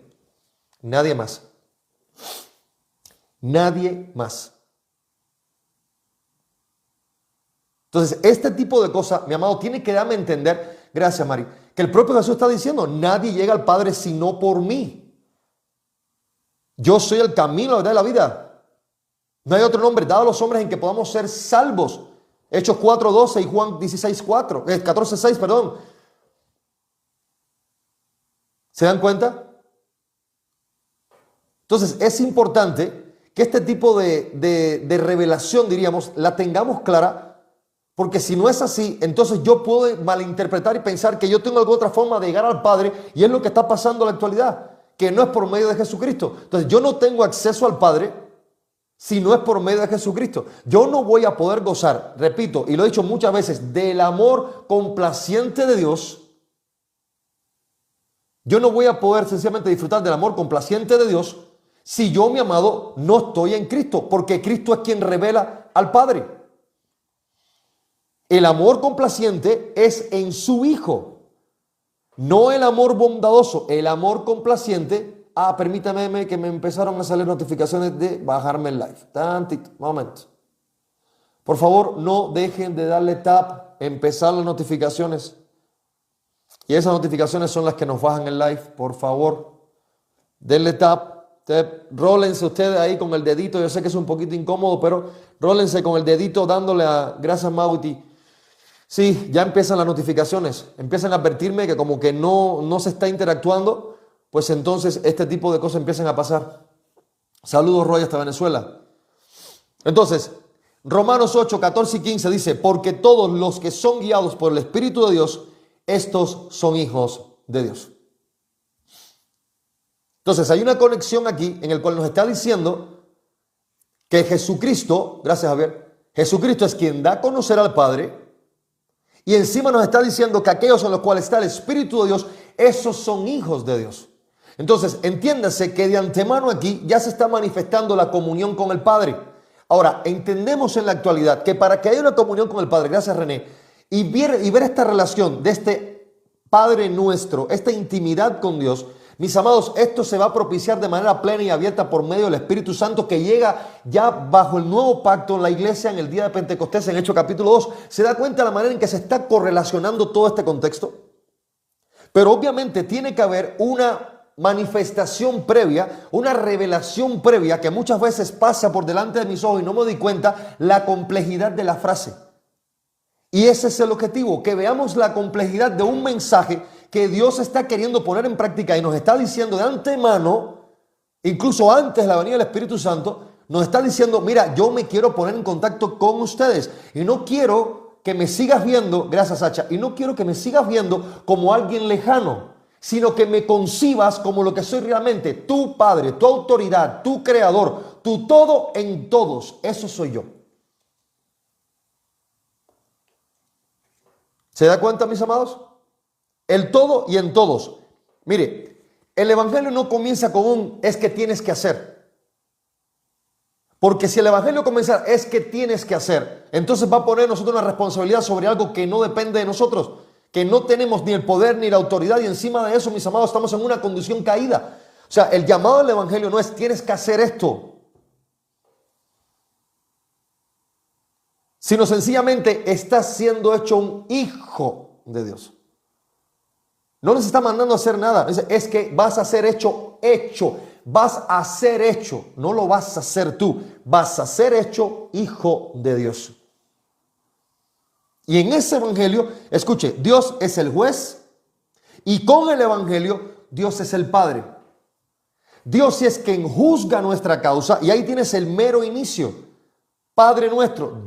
Speaker 1: Nadie más. Nadie más. Entonces, este tipo de cosas, mi amado, tiene que darme a entender, gracias Mari, que el propio Jesús está diciendo, nadie llega al Padre sino por mí. Yo soy el camino, la verdad y la vida. No hay otro nombre dado a los hombres en que podamos ser salvos. Hechos 4:12 y Juan 14:6, perdón. ¿Se dan cuenta? Entonces, es importante que este tipo de revelación, diríamos, la tengamos clara, porque si no es así, entonces yo puedo malinterpretar y pensar que yo tengo alguna otra forma de llegar al Padre, y es lo que está pasando en la actualidad, que no es por medio de Jesucristo. Entonces, yo no tengo acceso al Padre si no es por medio de Jesucristo. Yo no voy a poder gozar, repito, y lo he dicho muchas veces, del amor complaciente de Dios. Yo no voy a poder sencillamente disfrutar del amor complaciente de Dios si yo, mi amado, no estoy en Cristo, porque Cristo es quien revela al Padre. El amor complaciente es en su Hijo, no el amor bondadoso, el amor complaciente. Permítame que me empezaron a salir notificaciones de bajarme el live. Tantito, momento. Por favor, no dejen de darle tap, empezar las notificaciones. Y esas notificaciones son las que nos bajan el live. Por favor, denle tap. Rólense ustedes ahí con el dedito. Yo sé que es un poquito incómodo, pero rólense con el dedito dándole a gracias Mauti. Sí, ya empiezan las notificaciones. Empiezan a advertirme que como que no se está interactuando. Pues entonces este tipo de cosas empiezan a pasar. Saludos, Roy, hasta Venezuela. Entonces, Romanos 8, 14 y 15 dice, porque todos los que son guiados por el Espíritu de Dios, estos son hijos de Dios. Entonces, hay una conexión aquí en el cual nos está diciendo que Jesucristo, gracias Javier, Jesucristo es quien da a conocer al Padre, y encima nos está diciendo que aquellos en los cuales está el Espíritu de Dios, esos son hijos de Dios. Entonces, entiéndase que de antemano aquí ya se está manifestando la comunión con el Padre. Ahora, entendemos en la actualidad que para que haya una comunión con el Padre, gracias René, y ver esta relación de este Padre nuestro, esta intimidad con Dios, mis amados, esto se va a propiciar de manera plena y abierta por medio del Espíritu Santo que llega ya bajo el nuevo pacto en la iglesia en el día de Pentecostés, en Hechos capítulo 2. ¿Se da cuenta de la manera en que se está correlacionando todo este contexto? Pero obviamente tiene que haber una manifestación previa, una revelación previa que muchas veces pasa por delante de mis ojos y no me doy cuenta la complejidad de la frase. Y ese es el objetivo, que veamos la complejidad de un mensaje que Dios está queriendo poner en práctica y nos está diciendo de antemano, incluso antes de la venida del Espíritu Santo, nos está diciendo, mira, yo me quiero poner en contacto con ustedes y no quiero que me sigas viendo, gracias Sacha, y no quiero que me sigas viendo como alguien lejano, sino que me concibas como lo que soy realmente, tu Padre, tu autoridad, tu Creador, tu todo en todos, eso soy yo. ¿Se da cuenta, mis amados? El todo y en todos. Mire, el evangelio no comienza con un es que tienes que hacer. Porque si el evangelio comienza es que tienes que hacer, entonces va a poner nosotros una responsabilidad sobre algo que no depende de nosotros, que no tenemos ni el poder ni la autoridad, y encima de eso, mis amados, estamos en una condición caída. O sea, el llamado del evangelio no es tienes que hacer esto, sino sencillamente estás siendo hecho un hijo de Dios. No nos está mandando a hacer nada. Es que vas a ser hecho. Vas a ser hecho. No lo vas a hacer tú. Vas a ser hecho hijo de Dios. Y en ese evangelio, escuche, Dios es el juez y con el evangelio Dios es el Padre. Dios es quien juzga nuestra causa y ahí tienes el mero inicio. Padre nuestro,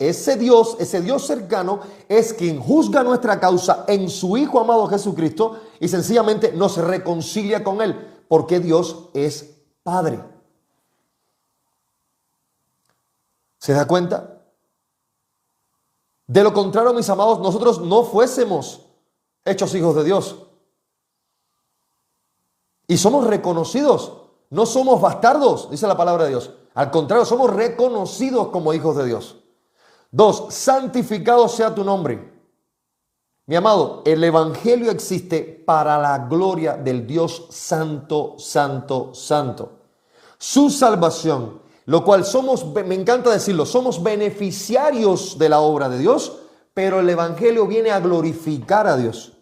Speaker 1: ese Dios cercano es quien juzga nuestra causa en su Hijo amado Jesucristo y sencillamente nos reconcilia con Él, porque Dios es Padre. ¿Se da cuenta? De lo contrario, mis amados, nosotros no fuésemos hechos hijos de Dios. Y somos reconocidos, no somos bastardos, dice la palabra de Dios. Al contrario, somos reconocidos como hijos de Dios. 2, santificado sea tu nombre. Mi amado, el evangelio existe para la gloria del Dios santo, santo, santo. Su salvación, lo cual somos, me encanta decirlo, somos beneficiarios de la obra de Dios, pero el evangelio viene a glorificar a Dios.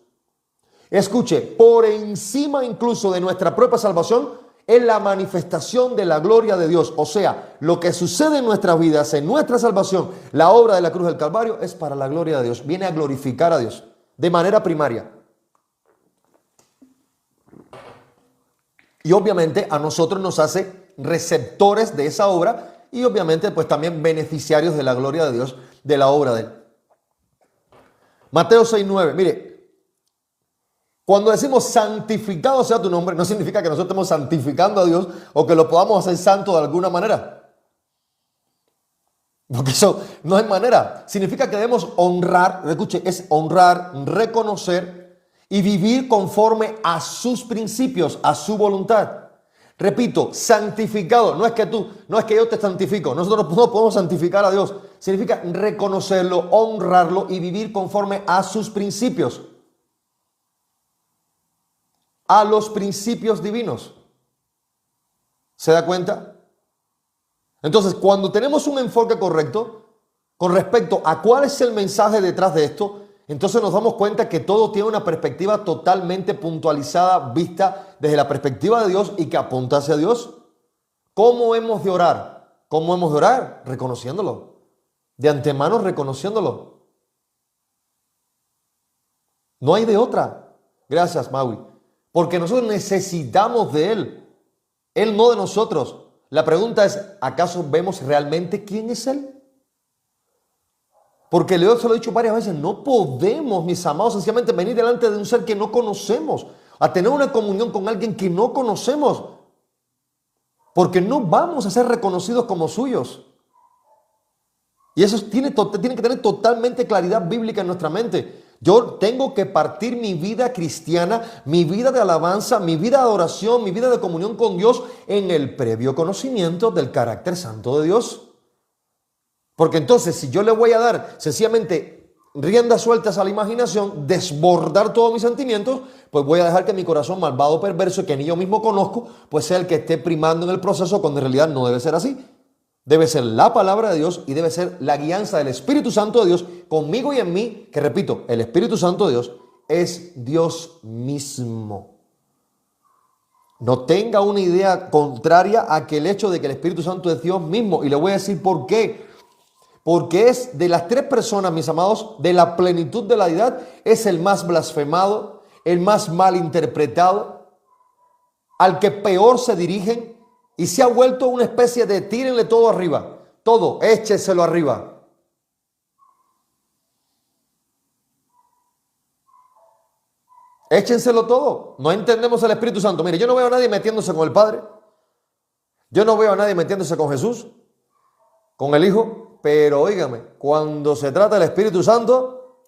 Speaker 1: Escuche, por encima incluso de nuestra propia salvación, es la manifestación de la gloria de Dios. O sea, lo que sucede en nuestras vidas, en nuestra salvación, la obra de la cruz del Calvario, es para la gloria de Dios. Viene a glorificar a Dios de manera primaria. Y obviamente a nosotros nos hace receptores de esa obra y obviamente pues también beneficiarios de la gloria de Dios, de la obra de Él. Mateo 6:9, mire. Cuando decimos santificado sea tu nombre, no significa que nosotros estemos santificando a Dios o que lo podamos hacer santo de alguna manera. Porque eso no es manera. Significa que debemos honrar, escuche, es honrar, reconocer y vivir conforme a sus principios, a su voluntad. Repito, santificado, no es que yo te santifico, nosotros no podemos santificar a Dios. Significa reconocerlo, honrarlo y vivir conforme a sus principios. A los principios divinos. ¿Se da cuenta? Entonces, cuando tenemos un enfoque correcto con respecto a cuál es el mensaje detrás de esto, entonces nos damos cuenta que todo tiene una perspectiva totalmente puntualizada, vista desde la perspectiva de Dios y que apunta hacia Dios. ¿Cómo hemos de orar? ¿Cómo hemos de orar? Reconociéndolo. De antemano reconociéndolo. No hay de otra. Gracias, Maui. Porque nosotros necesitamos de Él. Él no de nosotros. La pregunta es, ¿acaso vemos realmente quién es Él? Porque Leo se lo he dicho varias veces, no podemos, mis amados, sencillamente venir delante de un ser que no conocemos, a tener una comunión con alguien que no conocemos. Porque no vamos a ser reconocidos como suyos. Y eso tiene que tener totalmente claridad bíblica en nuestra mente. Yo tengo que partir mi vida cristiana, mi vida de alabanza, mi vida de adoración, mi vida de comunión con Dios en el previo conocimiento del carácter santo de Dios. Porque entonces, si yo le voy a dar sencillamente riendas sueltas a la imaginación, desbordar todos mis sentimientos, pues voy a dejar que mi corazón malvado, perverso, que ni yo mismo conozco, pues sea el que esté primando en el proceso, cuando en realidad no debe ser así. Debe ser la palabra de Dios y debe ser la guianza del Espíritu Santo de Dios conmigo y en mí, que repito, el Espíritu Santo de Dios es Dios mismo. No tenga una idea contraria a que el hecho de que el Espíritu Santo es Dios mismo. Y le voy a decir por qué. Porque es de las tres personas, mis amados, de la plenitud de la deidad, es el más blasfemado, el más mal interpretado, al que peor se dirigen. Y se ha vuelto una especie de tírenle todo arriba. Todo, écheselo arriba. Échenselo todo. No entendemos el Espíritu Santo. Mire, yo no veo a nadie metiéndose con el Padre. Yo no veo a nadie metiéndose con Jesús, con el Hijo. Pero óigame, cuando se trata del Espíritu Santo,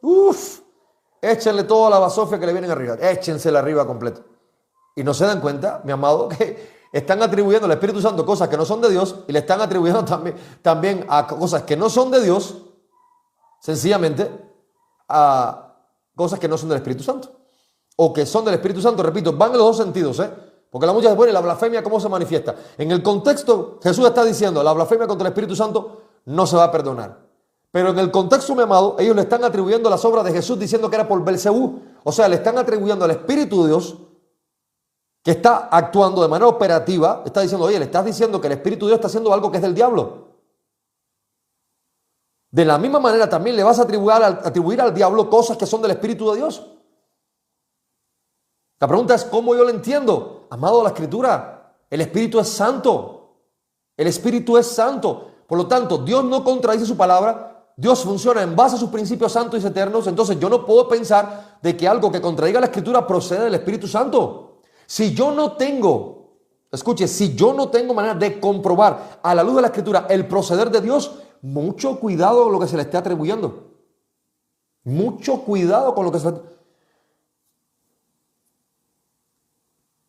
Speaker 1: échenle toda la basofia que le vienen arriba. Échensela arriba completo. Y no se dan cuenta, mi amado, que están atribuyendo al Espíritu Santo cosas que no son de Dios y le están atribuyendo también a cosas que no son de Dios, sencillamente a cosas que no son del Espíritu Santo. O que son del Espíritu Santo, repito, van en los dos sentidos, porque la mucha bueno, la blasfemia, ¿cómo se manifiesta? En el contexto, Jesús está diciendo, la blasfemia contra el Espíritu Santo no se va a perdonar. Pero en el contexto, mi amado, ellos le están atribuyendo las obras de Jesús diciendo que era por Belcebú. O sea, le están atribuyendo al Espíritu de Dios, que está actuando de manera operativa, está diciendo, oye, le estás diciendo que el Espíritu de Dios está haciendo algo que es del diablo. De la misma manera también le vas a atribuir al diablo cosas que son del Espíritu de Dios. La pregunta es, ¿cómo yo lo entiendo? Amado, la Escritura, el Espíritu es santo. El Espíritu es santo. Por lo tanto, Dios no contradice su palabra. Dios funciona en base a sus principios santos y eternos. Entonces yo no puedo pensar de que algo que contradiga la Escritura procede del Espíritu Santo. Si yo no tengo, escuche, si yo no tengo manera de comprobar a la luz de la Escritura el proceder de Dios, mucho cuidado con lo que se le esté atribuyendo. Mucho cuidado con lo que se le...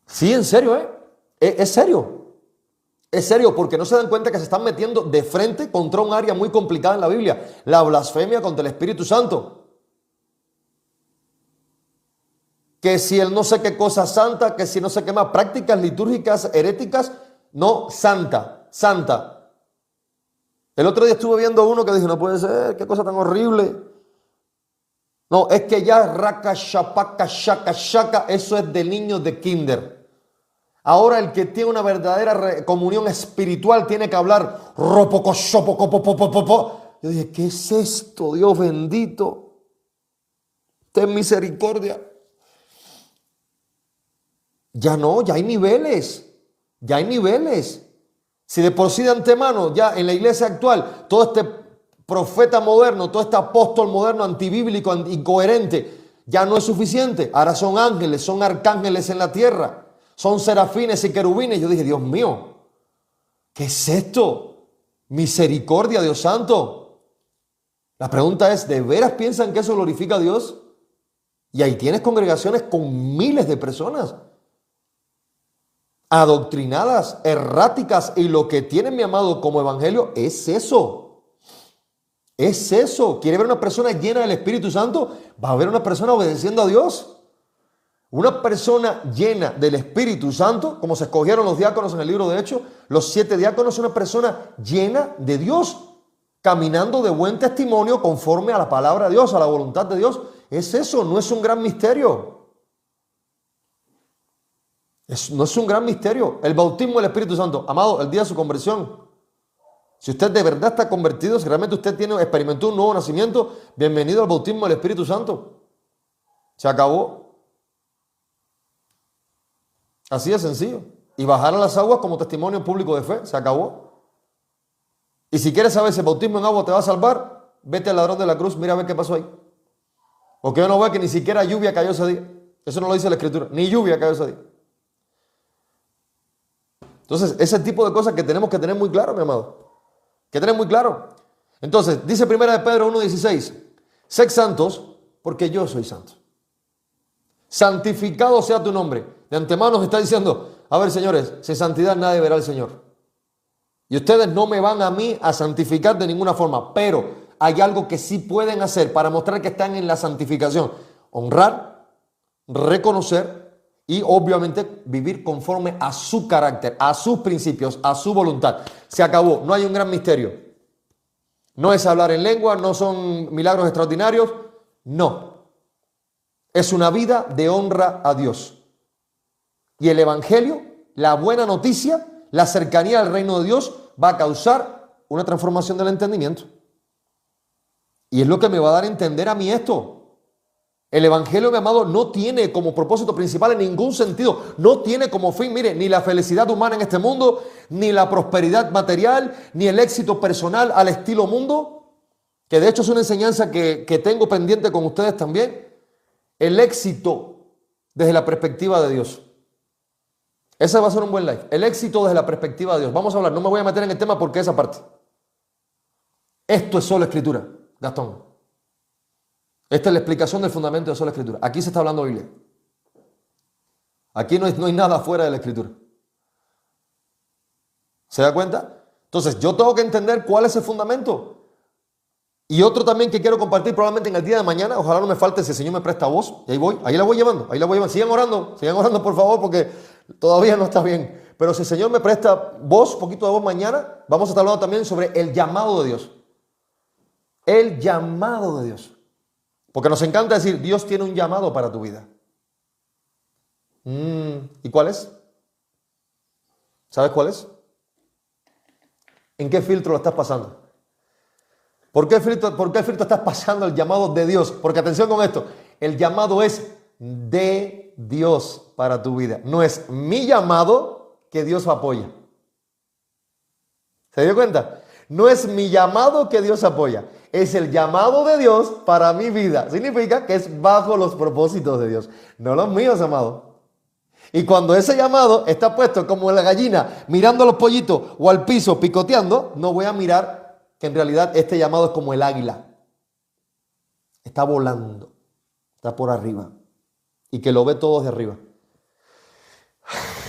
Speaker 1: Sí, en serio, es serio. Es serio, porque no se dan cuenta que se están metiendo de frente contra un área muy complicada en la Biblia, la blasfemia contra el Espíritu Santo. Que si el no sé qué cosa santa, que si no sé qué más, prácticas litúrgicas heréticas, no, santa, santa. El otro día estuve viendo uno que dije, no puede ser, qué cosa tan horrible. No, es que ya raca, shapaca, shaka, shaka, eso es de niños de kinder. Ahora el que tiene una verdadera comunión espiritual tiene que hablar ropoco, shopoco, popopopopo. Yo dije, ¿qué es esto, Dios bendito? Ten misericordia. Ya no, ya hay niveles, ya hay niveles. Si de por sí de antemano, ya en la iglesia actual, todo este profeta moderno, todo este apóstol moderno antibíblico, incoherente, ya no es suficiente. Ahora son ángeles, son arcángeles en la tierra, son serafines y querubines. Yo dije, Dios mío, ¿qué es esto? Misericordia, Dios santo. La pregunta es, ¿de veras piensan que eso glorifica a Dios? Y ahí tienes congregaciones con miles de personas adoctrinadas, erráticas, y lo que tiene, mi amado, como evangelio es eso. Es eso. ¿Quiere ver una persona llena del Espíritu Santo? Va a ver una persona obedeciendo a Dios. Una persona llena del Espíritu Santo, como se escogieron los diáconos en el libro de Hechos, los 7 diáconos, una persona llena de Dios, caminando de buen testimonio conforme a la palabra de Dios, a la voluntad de Dios. Es eso, no es un gran misterio. No es un gran misterio. El bautismo del Espíritu Santo, amado, el día de su conversión. Si usted de verdad está convertido, si realmente usted experimentó un nuevo nacimiento, bienvenido al bautismo del Espíritu Santo. Se acabó. Así de sencillo. Y bajar a las aguas como testimonio público de fe. Se acabó. Y si quieres saber si el bautismo en agua te va a salvar, vete al ladrón de la cruz, mira a ver qué pasó ahí. Porque yo no veo que ni siquiera lluvia cayó ese día. Eso no lo dice la Escritura. Ni lluvia cayó ese día. Entonces, ese tipo de cosas que tenemos que tener muy claro, mi amado. Que tener muy claro. Entonces, dice 1 de Pedro 1:16. Sed santos, porque yo soy santo. Santificado sea tu nombre. De antemano nos está diciendo, a ver, señores, sin santidad nadie verá al Señor. Y ustedes no me van a mí a santificar de ninguna forma, pero hay algo que sí pueden hacer para mostrar que están en la santificación. Honrar, reconocer y obviamente vivir conforme a su carácter, a sus principios, a su voluntad. Se acabó, no hay un gran misterio. No es hablar en lengua, no son milagros extraordinarios, no. Es una vida de honra a Dios. Y el Evangelio, la buena noticia, la cercanía al reino de Dios va a causar una transformación del entendimiento. Y es lo que me va a dar a entender a mí esto. El Evangelio, mi amado, no tiene como propósito principal en ningún sentido, no tiene como fin, mire, ni la felicidad humana en este mundo, ni la prosperidad material, ni el éxito personal al estilo mundo, que de hecho es una enseñanza que tengo pendiente con ustedes también. El éxito desde la perspectiva de Dios. Ese va a ser un buen live. El éxito desde la perspectiva de Dios. Vamos a hablar, no me voy a meter en el tema porque esa parte. Esto es solo escritura, Gastón. Esta es la explicación del fundamento de sola escritura. Aquí se está hablando Biblia. Aquí no hay nada fuera de la escritura. ¿Se da cuenta? Entonces yo tengo que entender cuál es el fundamento. Y otro también que quiero compartir probablemente en el día de mañana. Ojalá no me falte si el Señor me presta voz. Y ahí la voy llevando. Sigan orando por favor porque todavía no está bien. Pero si el Señor me presta voz, poquito de voz mañana, vamos a estar hablando también sobre el llamado de Dios. El llamado de Dios. Porque nos encanta decir, Dios tiene un llamado para tu vida. ¿Y cuál es? ¿Sabes cuál es? ¿En qué filtro lo estás pasando? ¿Por qué filtro estás pasando el llamado de Dios? Porque atención con esto, el llamado es de Dios para tu vida. No es mi llamado que Dios apoya. ¿Se dio cuenta? No es mi llamado que Dios apoya. Es el llamado de Dios para mi vida. Significa que es bajo los propósitos de Dios, no los míos, amado. Y cuando ese llamado está puesto como la gallina mirando a los pollitos o al piso picoteando, no voy a mirar que en realidad este llamado es como el águila. Está volando, está por arriba y que lo ve todo de arriba.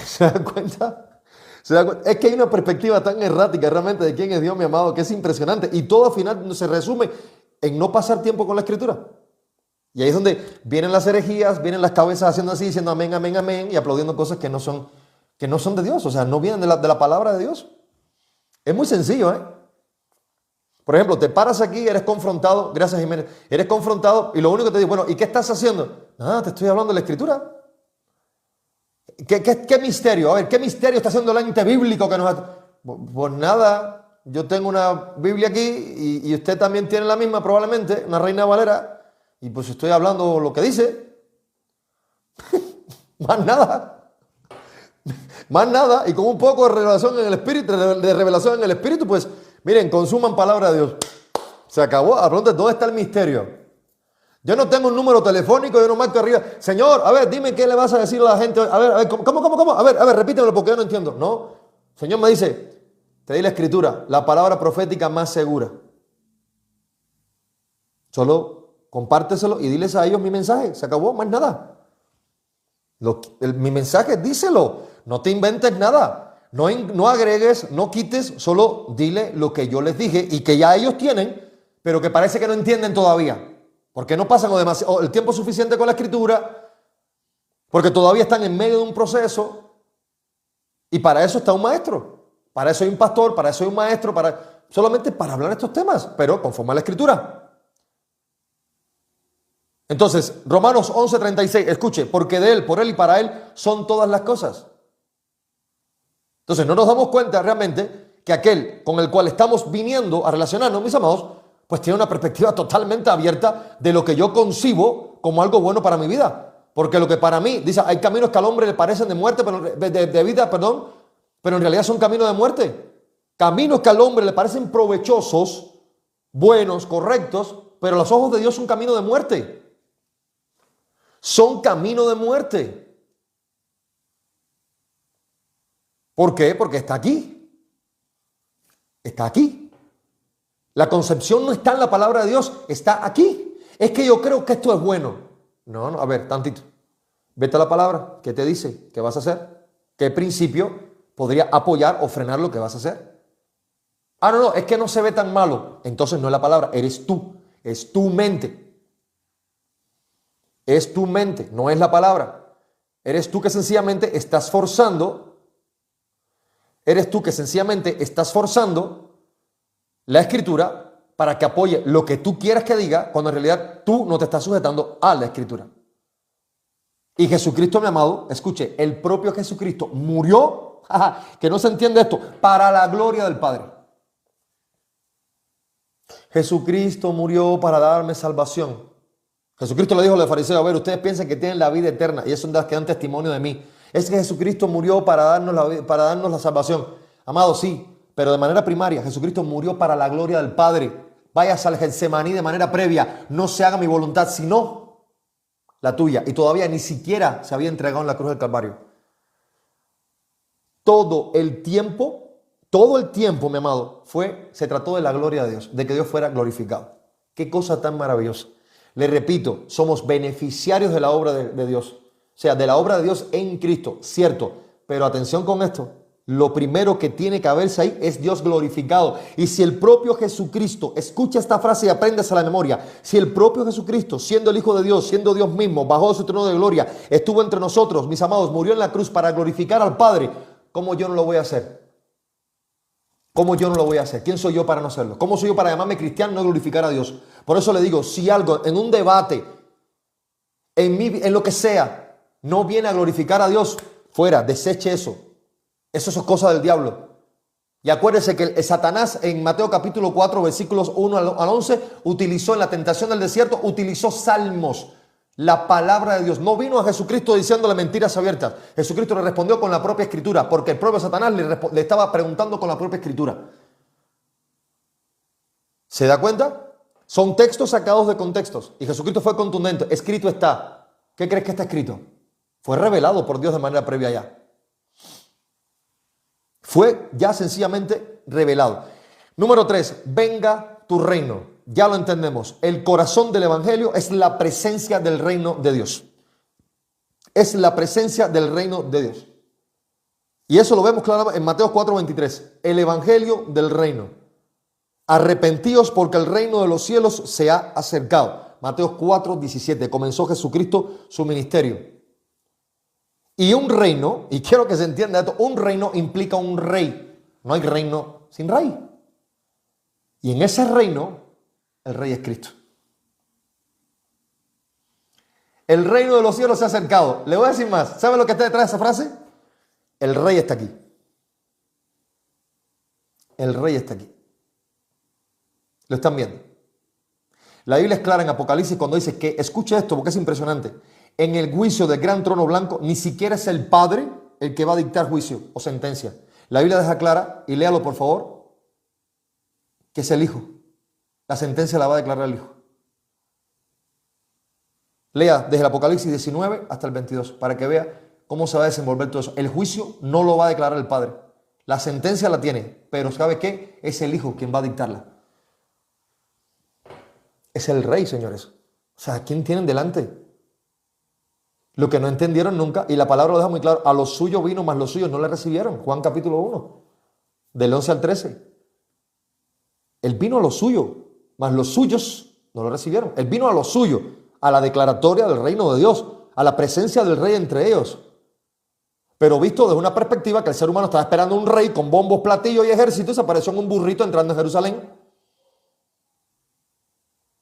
Speaker 1: ¿Se dan cuenta? Es que hay una perspectiva tan errática realmente de quién es Dios, mi amado, que es impresionante. Y todo al final se resume en no pasar tiempo con la Escritura. Y ahí es donde vienen las herejías, vienen las cabezas haciendo así, diciendo amén, amén, amén, y aplaudiendo cosas que no son de Dios. O sea, no vienen de la palabra de Dios. Es muy sencillo, ¿eh? Por ejemplo, te paras aquí, eres confrontado, gracias Jiménez, eres confrontado y lo único que te digo, bueno, ¿y qué estás haciendo? Te estoy hablando de la Escritura. ¿Qué misterio? A ver, ¿qué misterio está haciendo el ente bíblico que nos ha... Pues nada, yo tengo una Biblia aquí y usted también tiene la misma probablemente, una Reina Valera, y pues estoy hablando lo que dice. Más nada. Más nada, y con un poco de revelación en el Espíritu, pues miren, consuman palabra de Dios. Se acabó. A pronto, ¿dónde está el misterio? Yo no tengo un número telefónico, yo no marco arriba. Señor, a ver, dime qué le vas a decir a la gente. A ver, ¿cómo? A ver, repítemelo porque yo no entiendo. No, Señor me dice, te di la Escritura, la palabra profética más segura. Solo compárteselo y diles a ellos mi mensaje. Se acabó, más nada. Mi mensaje, díselo. No te inventes nada. No agregues, no quites, solo dile lo que yo les dije y que ya ellos tienen, pero que parece que no entienden todavía. Porque no pasan el tiempo suficiente con la Escritura, porque todavía están en medio de un proceso, y para eso está un maestro, para eso hay un pastor, para eso hay un maestro, solamente para hablar de estos temas, pero conforme a la Escritura. Entonces, Romanos 11:36, escuche, porque de Él, por Él y para Él son todas las cosas. Entonces, no nos damos cuenta realmente que aquel con el cual estamos viniendo a relacionarnos, mis amados, pues tiene una perspectiva totalmente abierta de lo que yo concibo como algo bueno para mi vida. Porque lo que para mí, dice, hay caminos que al hombre le parecen de muerte, de vida, pero en realidad son caminos de muerte. Caminos que al hombre le parecen provechosos, buenos, correctos, pero a los ojos de Dios son caminos de muerte. Son caminos de muerte. ¿Por qué? Porque está aquí. Está aquí. La concepción no está en la palabra de Dios, está aquí. Es que yo creo que esto es bueno. No, a ver, tantito. Vete a la palabra. ¿Qué te dice? ¿Qué vas a hacer? ¿Qué principio podría apoyar o frenar lo que vas a hacer? No, es que no se ve tan malo. Entonces no es la palabra, eres tú. Es tu mente. Es tu mente, no es la palabra. Eres tú que sencillamente estás forzando. Eres tú que sencillamente estás forzando la escritura para que apoye lo que tú quieras que diga, cuando en realidad tú no te estás sujetando a la escritura. Y Jesucristo, mi amado, escuche, el propio Jesucristo murió, que no se entiende esto, para la gloria del Padre. Jesucristo murió para darme salvación. Jesucristo le dijo a los fariseos, a ver, ustedes piensan que tienen la vida eterna y eso es que dan testimonio de mí. Es que Jesucristo murió para darnos la salvación. Amado, sí, pero de manera primaria, Jesucristo murió para la gloria del Padre. Vayas al Getsemaní de manera previa, no se haga mi voluntad, sino la tuya. Y todavía ni siquiera se había entregado en la cruz del Calvario. Todo el tiempo, mi amado, se trató de la gloria de Dios, de que Dios fuera glorificado. Qué cosa tan maravillosa. Le repito, somos beneficiarios de la obra de Dios. O sea, de la obra de Dios en Cristo, cierto. Pero atención con esto. Lo primero que tiene que haberse ahí es Dios glorificado. Y si el propio Jesucristo, escucha esta frase y apréndase a la memoria. Si el propio Jesucristo, siendo el Hijo de Dios, siendo Dios mismo, bajó de su trono de gloria, estuvo entre nosotros, mis amados, murió en la cruz para glorificar al Padre, ¿cómo yo no lo voy a hacer? ¿Cómo yo no lo voy a hacer? ¿Quién soy yo para no hacerlo? ¿Cómo soy yo para llamarme cristiano y no glorificar a Dios? Por eso le digo, si algo en un debate, en lo que sea, no viene a glorificar a Dios, fuera, deseche eso. Eso es cosa del diablo. Y acuérdese que el Satanás en Mateo capítulo 4, versículos 1 al 11, utilizó en la tentación del desierto, utilizó salmos, la palabra de Dios. No vino a Jesucristo diciéndole mentiras abiertas. Jesucristo le respondió con la propia escritura, porque el propio Satanás le estaba preguntando con la propia escritura. ¿Se da cuenta? Son textos sacados de contextos. Y Jesucristo fue contundente. Escrito está. ¿Qué crees que está escrito? Fue revelado por Dios de manera previa ya. Fue ya sencillamente revelado. Número 3, venga tu reino. Ya lo entendemos. El corazón del evangelio es la presencia del reino de Dios. Es la presencia del reino de Dios. Y eso lo vemos claramente en Mateo 4:23. El evangelio del reino. Arrepentíos porque el reino de los cielos se ha acercado. Mateo 4:17. Comenzó Jesucristo su ministerio. Y un reino, y quiero que se entienda esto, un reino implica un rey. No hay reino sin rey. Y en ese reino, el rey es Cristo. El reino de los cielos se ha acercado. Le voy a decir más. ¿Saben lo que está detrás de esa frase? El rey está aquí. El rey está aquí. ¿Lo están viendo? La Biblia es clara en Apocalipsis cuando dice que, escuche esto porque es impresionante, en el juicio del gran trono blanco, ni siquiera es el Padre el que va a dictar juicio o sentencia. La Biblia deja clara, y léalo por favor, que es el Hijo. La sentencia la va a declarar el Hijo. Lea desde el Apocalipsis 19 hasta el 22 para que vea cómo se va a desenvolver todo eso. El juicio no lo va a declarar el Padre. La sentencia la tiene, pero ¿sabe qué? Es el Hijo quien va a dictarla. Es el Rey, señores. O sea, ¿quién tienen delante? Lo que no entendieron nunca, y la palabra lo deja muy claro, a los suyos vino, mas los suyos no le recibieron. Juan capítulo 1, del 11 al 13. Él vino a lo suyo, mas los suyos no lo recibieron. Él vino a lo suyo, a la declaratoria del reino de Dios, a la presencia del rey entre ellos. Pero visto desde una perspectiva que el ser humano estaba esperando un rey con bombos, platillos y ejércitos, se apareció en un burrito entrando en Jerusalén.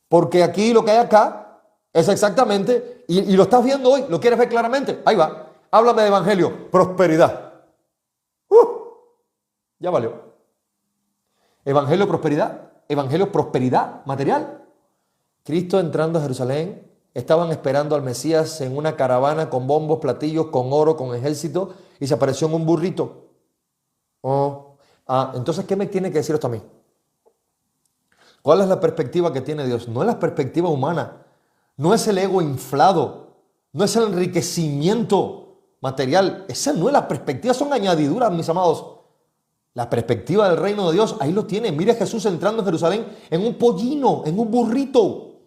Speaker 1: Porque aquí lo que hay acá es exactamente, y lo estás viendo hoy, lo quieres ver claramente, ahí va, háblame de evangelio, prosperidad. Ya valió. Evangelio, prosperidad material. Cristo entrando a Jerusalén, estaban esperando al Mesías en una caravana con bombos, platillos, con oro, con ejército, y se apareció en un burrito. Entonces, ¿qué me tiene que decir esto a mí? ¿Cuál es la perspectiva que tiene Dios? No es la perspectiva humana. No es el ego inflado, no es el enriquecimiento material. Esa no es la perspectiva, son añadiduras, mis amados. La perspectiva del reino de Dios, ahí lo tiene. Mire a Jesús entrando en Jerusalén en un pollino, en un burrito.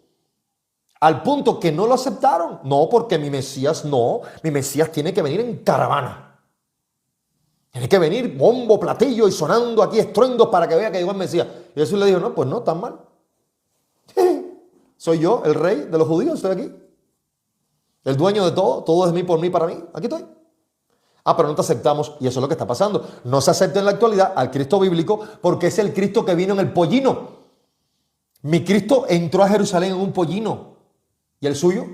Speaker 1: Al punto que no lo aceptaron. No, porque mi Mesías tiene que venir en caravana. Tiene que venir bombo, platillo y sonando aquí estruendos para que vea que llegó el Mesías. Y Jesús le dijo, no, pues no, tan mal. Soy yo, el rey de los judíos, estoy aquí. El dueño de todo, todo es mí, por mí, para mí. Aquí estoy. Ah, pero no te aceptamos. Y eso es lo que está pasando. No se acepta en la actualidad al Cristo bíblico porque es el Cristo que vino en el pollino. Mi Cristo entró a Jerusalén en un pollino. ¿Y el suyo?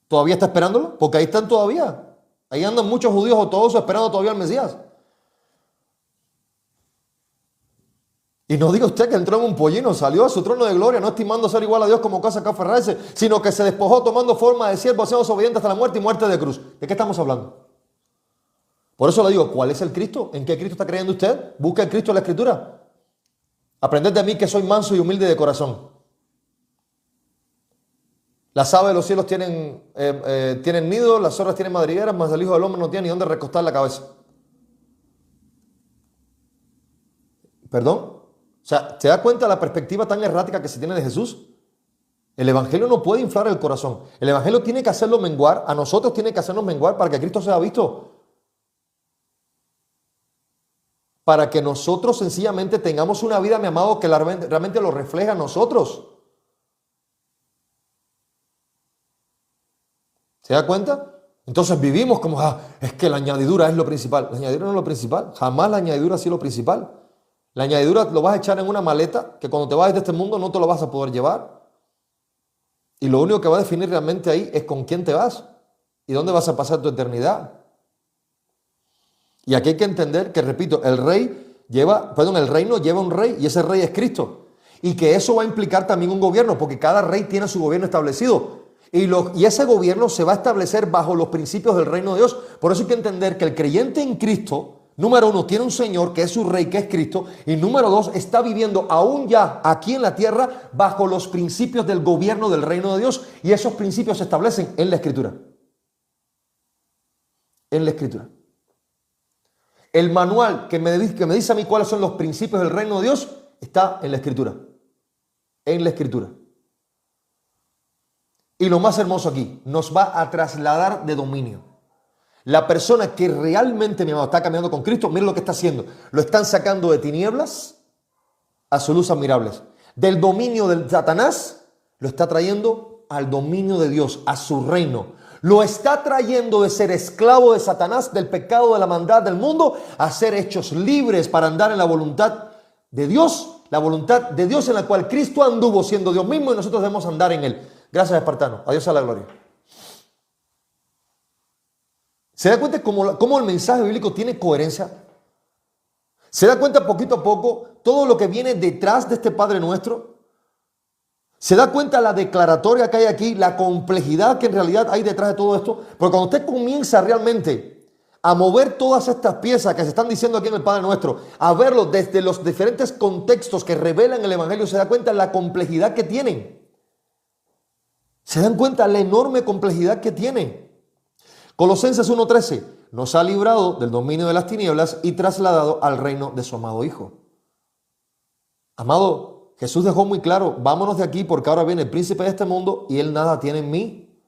Speaker 1: ¿Todavía está esperándolo? Porque ahí están todavía. Ahí andan muchos judíos ortodoxos esperando todavía al Mesías. Y no diga usted que entró en un pollino, salió a su trono de gloria, no estimando ser igual a Dios como cosa que aferrarse, sino que se despojó tomando forma de siervo, siendo obediente hasta la muerte y muerte de cruz. ¿De qué estamos hablando? Por eso le digo, ¿cuál es el Cristo? ¿En qué Cristo está creyendo usted? Busca el Cristo en la Escritura. Aprended de mí que soy manso y humilde de corazón. Las aves de los cielos tienen nido, las zorras tienen madrigueras, mas el Hijo del Hombre no tiene ni dónde recostar la cabeza. ¿Perdón? O sea, ¿te das cuenta de la perspectiva tan errática que se tiene de Jesús? El Evangelio no puede inflar el corazón. El Evangelio tiene que hacerlo menguar, a nosotros tiene que hacernos menguar para que Cristo sea visto. Para que nosotros sencillamente tengamos una vida, mi amado, que realmente lo refleja a nosotros. ¿Se da cuenta? Entonces vivimos como, es que la añadidura es lo principal. La añadidura no es lo principal. Jamás la añadidura ha sido lo principal. La añadidura lo vas a echar en una maleta que cuando te vayas de este mundo no te lo vas a poder llevar. Y lo único que va a definir realmente ahí es con quién te vas y dónde vas a pasar tu eternidad. Y aquí hay que entender que, repito, el reino lleva un rey y ese rey es Cristo. Y que eso va a implicar también un gobierno, porque cada rey tiene su gobierno establecido. Y ese gobierno se va a establecer bajo los principios del reino de Dios. Por eso hay que entender que el creyente en Cristo, número uno, tiene un Señor que es su rey, que es Cristo. Y número dos, está viviendo aún ya aquí en la tierra bajo los principios del gobierno del reino de Dios. Y esos principios se establecen en la Escritura. En la Escritura. El manual que me dice a mí cuáles son los principios del reino de Dios está en la Escritura. En la Escritura. Y lo más hermoso aquí, nos va a trasladar de dominio. La persona que realmente, mi amado, está caminando con Cristo, mire lo que está haciendo. Lo están sacando de tinieblas a su luz admirables. Del dominio del Satanás, lo está trayendo al dominio de Dios, a su reino. Lo está trayendo de ser esclavo de Satanás, del pecado, de la maldad del mundo, a ser hechos libres para andar en la voluntad de Dios. La voluntad de Dios en la cual Cristo anduvo siendo Dios mismo y nosotros debemos andar en Él. Gracias, espartano. A Dios a la gloria. ¿Se da cuenta cómo el mensaje bíblico tiene coherencia? ¿Se da cuenta poquito a poco todo lo que viene detrás de este Padre Nuestro? ¿Se da cuenta la declaratoria que hay aquí, la complejidad que en realidad hay detrás de todo esto? Porque cuando usted comienza realmente a mover todas estas piezas que se están diciendo aquí en el Padre Nuestro, a verlo desde los diferentes contextos que revelan el Evangelio, se da cuenta la complejidad que tienen. ¿Se dan cuenta la enorme complejidad que tiene? Colosenses 1:13 nos ha librado del dominio de las tinieblas y trasladado al reino de su amado Hijo. Amado, Jesús dejó muy claro, vámonos de aquí porque ahora viene el príncipe de este mundo y él nada tiene en mí.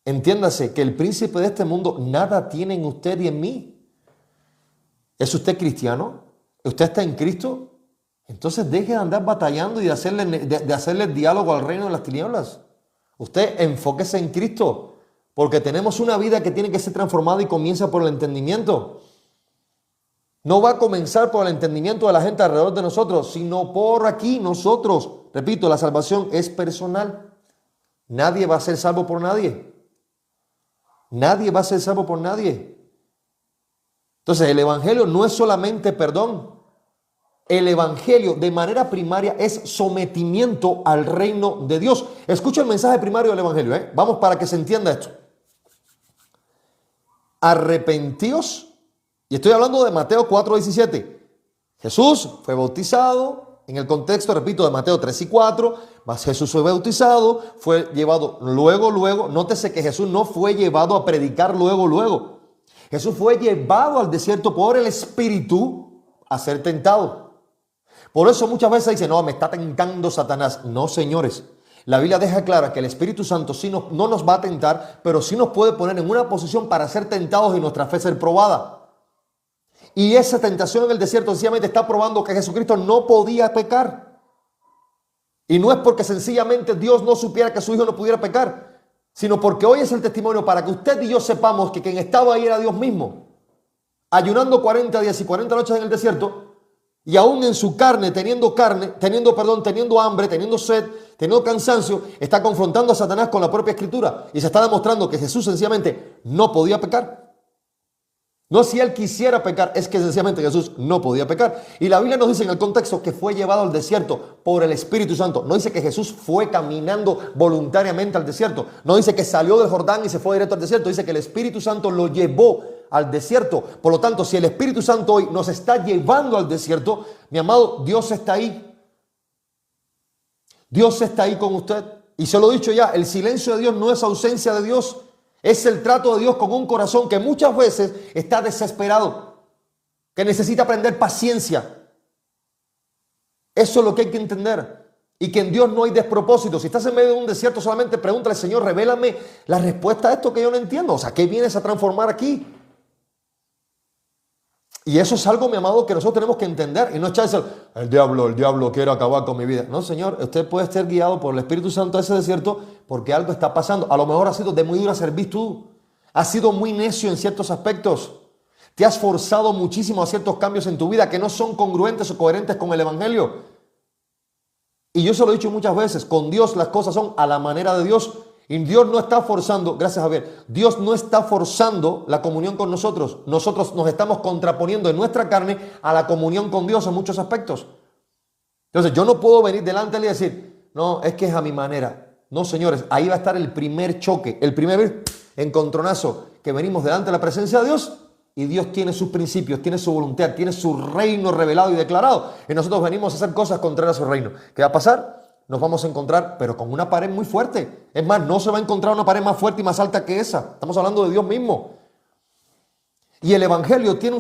Speaker 1: Entiéndase que el príncipe de este mundo nada tiene en usted y en mí. ¿Es usted cristiano? ¿Usted está en Cristo? Entonces deje de andar batallando y de hacerle diálogo al reino de las tinieblas. Usted enfóquese en Cristo, porque tenemos una vida que tiene que ser transformada y comienza por el entendimiento. No va a comenzar por el entendimiento de la gente alrededor de nosotros, sino por aquí nosotros. Repito, la salvación es personal. Nadie va a ser salvo por nadie. Nadie va a ser salvo por nadie. Entonces, el Evangelio no es solamente perdón. El Evangelio de manera primaria es sometimiento al reino de Dios. Escucha el mensaje primario del Evangelio. Vamos para que se entienda esto. Arrepentíos. Y estoy hablando de Mateo 4:17. Jesús fue bautizado. En el contexto, repito, de Mateo 3 y 4. Mas Jesús fue bautizado. Fue llevado luego. Nótese que Jesús no fue llevado a predicar luego. Jesús fue llevado al desierto por el Espíritu a ser tentado. Por eso muchas veces dicen, no, me está tentando Satanás. No, señores. La Biblia deja clara que el Espíritu Santo sí no nos va a tentar, pero sí nos puede poner en una posición para ser tentados y nuestra fe ser probada. Y esa tentación en el desierto sencillamente está probando que Jesucristo no podía pecar. Y no es porque sencillamente Dios no supiera que su Hijo no pudiera pecar, sino porque hoy es el testimonio para que usted y yo sepamos que quien estaba ahí era Dios mismo. Ayunando 40 días y 40 noches en el desierto, y aún en su teniendo hambre, teniendo sed, teniendo cansancio, está confrontando a Satanás con la propia Escritura y se está demostrando que Jesús sencillamente no podía pecar. No si él quisiera pecar, es que sencillamente Jesús no podía pecar. Y la Biblia nos dice en el contexto que fue llevado al desierto por el Espíritu Santo. No dice que Jesús fue caminando voluntariamente al desierto. No dice que salió del Jordán y se fue directo al desierto. Dice que el Espíritu Santo lo llevó al desierto. Por lo tanto, si el Espíritu Santo hoy nos está llevando al desierto, mi amado, Dios está ahí. Dios está ahí con usted. Y se lo he dicho ya, el silencio de Dios no es ausencia de Dios. Es el trato de Dios con un corazón que muchas veces está desesperado, que necesita aprender paciencia. Eso es lo que hay que entender. Y que en Dios no hay despropósito. Si estás en medio de un desierto, solamente pregúntale, Señor, revélame la respuesta a esto que yo no entiendo. O sea, ¿qué vienes a transformar aquí? Y eso es algo, mi amado, que nosotros tenemos que entender. Y no echarse el diablo quiere acabar con mi vida. No, Señor, usted puede ser guiado por el Espíritu Santo a ese desierto porque algo está pasando. A lo mejor has sido de muy dura cerviz tú. Has sido muy necio en ciertos aspectos. Te has forzado muchísimo a ciertos cambios en tu vida que no son congruentes o coherentes con el Evangelio. Y yo se lo he dicho muchas veces, con Dios las cosas son a la manera de Dios. Y Dios no está forzando, gracias Javier, Dios no está forzando la comunión con nosotros. Nosotros nos estamos contraponiendo en nuestra carne a la comunión con Dios en muchos aspectos. Entonces yo no puedo venir delante de él y decir, no, es que es a mi manera. No, señores, ahí va a estar el primer choque, el primer encontronazo, que venimos delante de la presencia de Dios y Dios tiene sus principios, tiene su voluntad, tiene su reino revelado y declarado. Y nosotros venimos a hacer cosas contrarias a su reino. ¿Qué va a pasar? Nos vamos a encontrar, pero con una pared muy fuerte. Es más, no se va a encontrar una pared más fuerte y más alta que esa. Estamos hablando de Dios mismo. Y el Evangelio tiene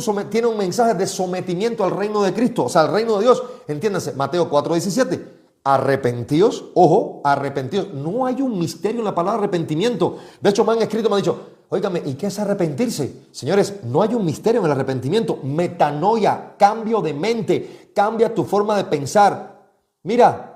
Speaker 1: un mensaje de sometimiento al reino de Cristo, o sea, al reino de Dios. Entiéndase, Mateo 4:17. Arrepentíos, ojo, arrepentíos. No hay un misterio en la palabra arrepentimiento. De hecho, me han escrito, me han dicho, óigame, ¿y qué es arrepentirse? Señores, no hay un misterio en el arrepentimiento. Metanoia, cambio de mente, cambia tu forma de pensar. Mira,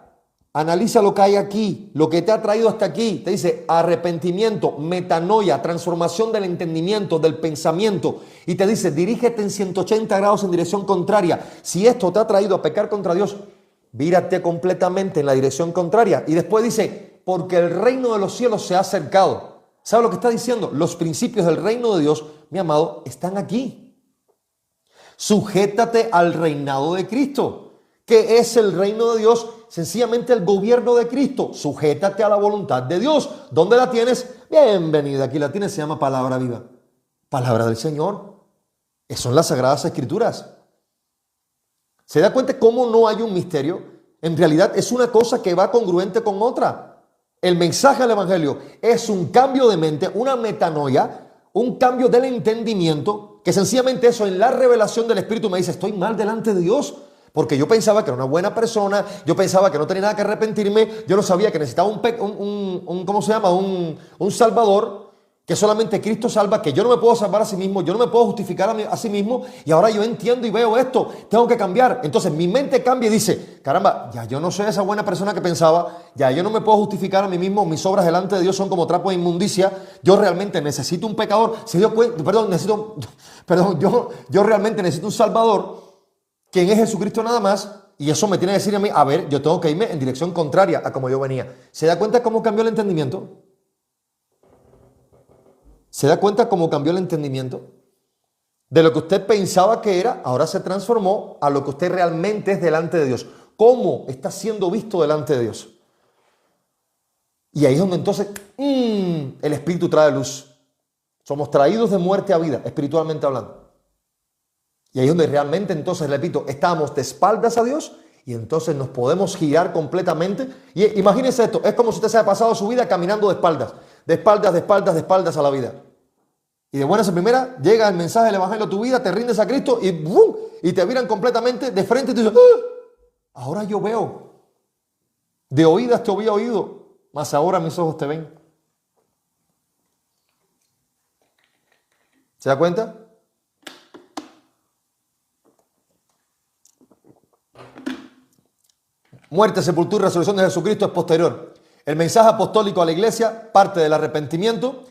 Speaker 1: analiza lo que hay aquí, lo que te ha traído hasta aquí. Te dice arrepentimiento, metanoia, transformación del entendimiento, del pensamiento. Y te dice, dirígete en 180 grados en dirección contraria. Si esto te ha traído a pecar contra Dios, vírate completamente en la dirección contraria. Y después dice, porque el reino de los cielos se ha acercado. ¿Sabe lo que está diciendo? Los principios del reino de Dios, mi amado, están aquí. Sujétate al reinado de Cristo. ¿Qué es el reino de Dios? Sencillamente el gobierno de Cristo. Sujétate a la voluntad de Dios. ¿Dónde la tienes? Bienvenida. Aquí la tienes, se llama palabra viva. Palabra del Señor. Esas son las Sagradas Escrituras. ¿Se da cuenta cómo no hay un misterio? En realidad es una cosa que va congruente con otra. El mensaje del Evangelio es un cambio de mente, una metanoia, un cambio del entendimiento, que sencillamente eso en la revelación del Espíritu me dice, estoy mal delante de Dios. Porque yo pensaba que era una buena persona, yo pensaba que no tenía nada que arrepentirme, yo no sabía que necesitaba un salvador, que solamente Cristo salva, que yo no me puedo salvar a sí mismo, yo no me puedo justificar a sí mismo, y ahora yo entiendo y veo esto, tengo que cambiar. Entonces mi mente cambia y dice, caramba, ya yo no soy esa buena persona que pensaba, ya yo no me puedo justificar a mí mismo, mis obras delante de Dios son como trapos de inmundicia, yo realmente necesito un pecador, yo realmente necesito un salvador, quien es Jesucristo nada más, y eso me tiene que decir a mí, a ver, yo tengo que irme en dirección contraria a como yo venía. ¿Se da cuenta cómo cambió el entendimiento? ¿Se da cuenta cómo cambió el entendimiento? De lo que usted pensaba que era, ahora se transformó a lo que usted realmente es delante de Dios. ¿Cómo está siendo visto delante de Dios? Y ahí es donde entonces el Espíritu trae luz. Somos traídos de muerte a vida, espiritualmente hablando. Y ahí es donde realmente, entonces, repito, estamos de espaldas a Dios y entonces nos podemos girar completamente. Y imagínense esto, es como si usted se haya pasado su vida caminando de espaldas a la vida. Y de buenas a primera llega el mensaje del Evangelio a tu vida, te rindes a Cristo y ¡bum! Y te viran completamente de frente y te dicen, ¡ah! Ahora yo veo. De oídas te había oído. mas ahora mis ojos te ven. ¿Se da cuenta? Muerte, sepultura y resurrección de Jesucristo es posterior. El mensaje apostólico a la iglesia parte del arrepentimiento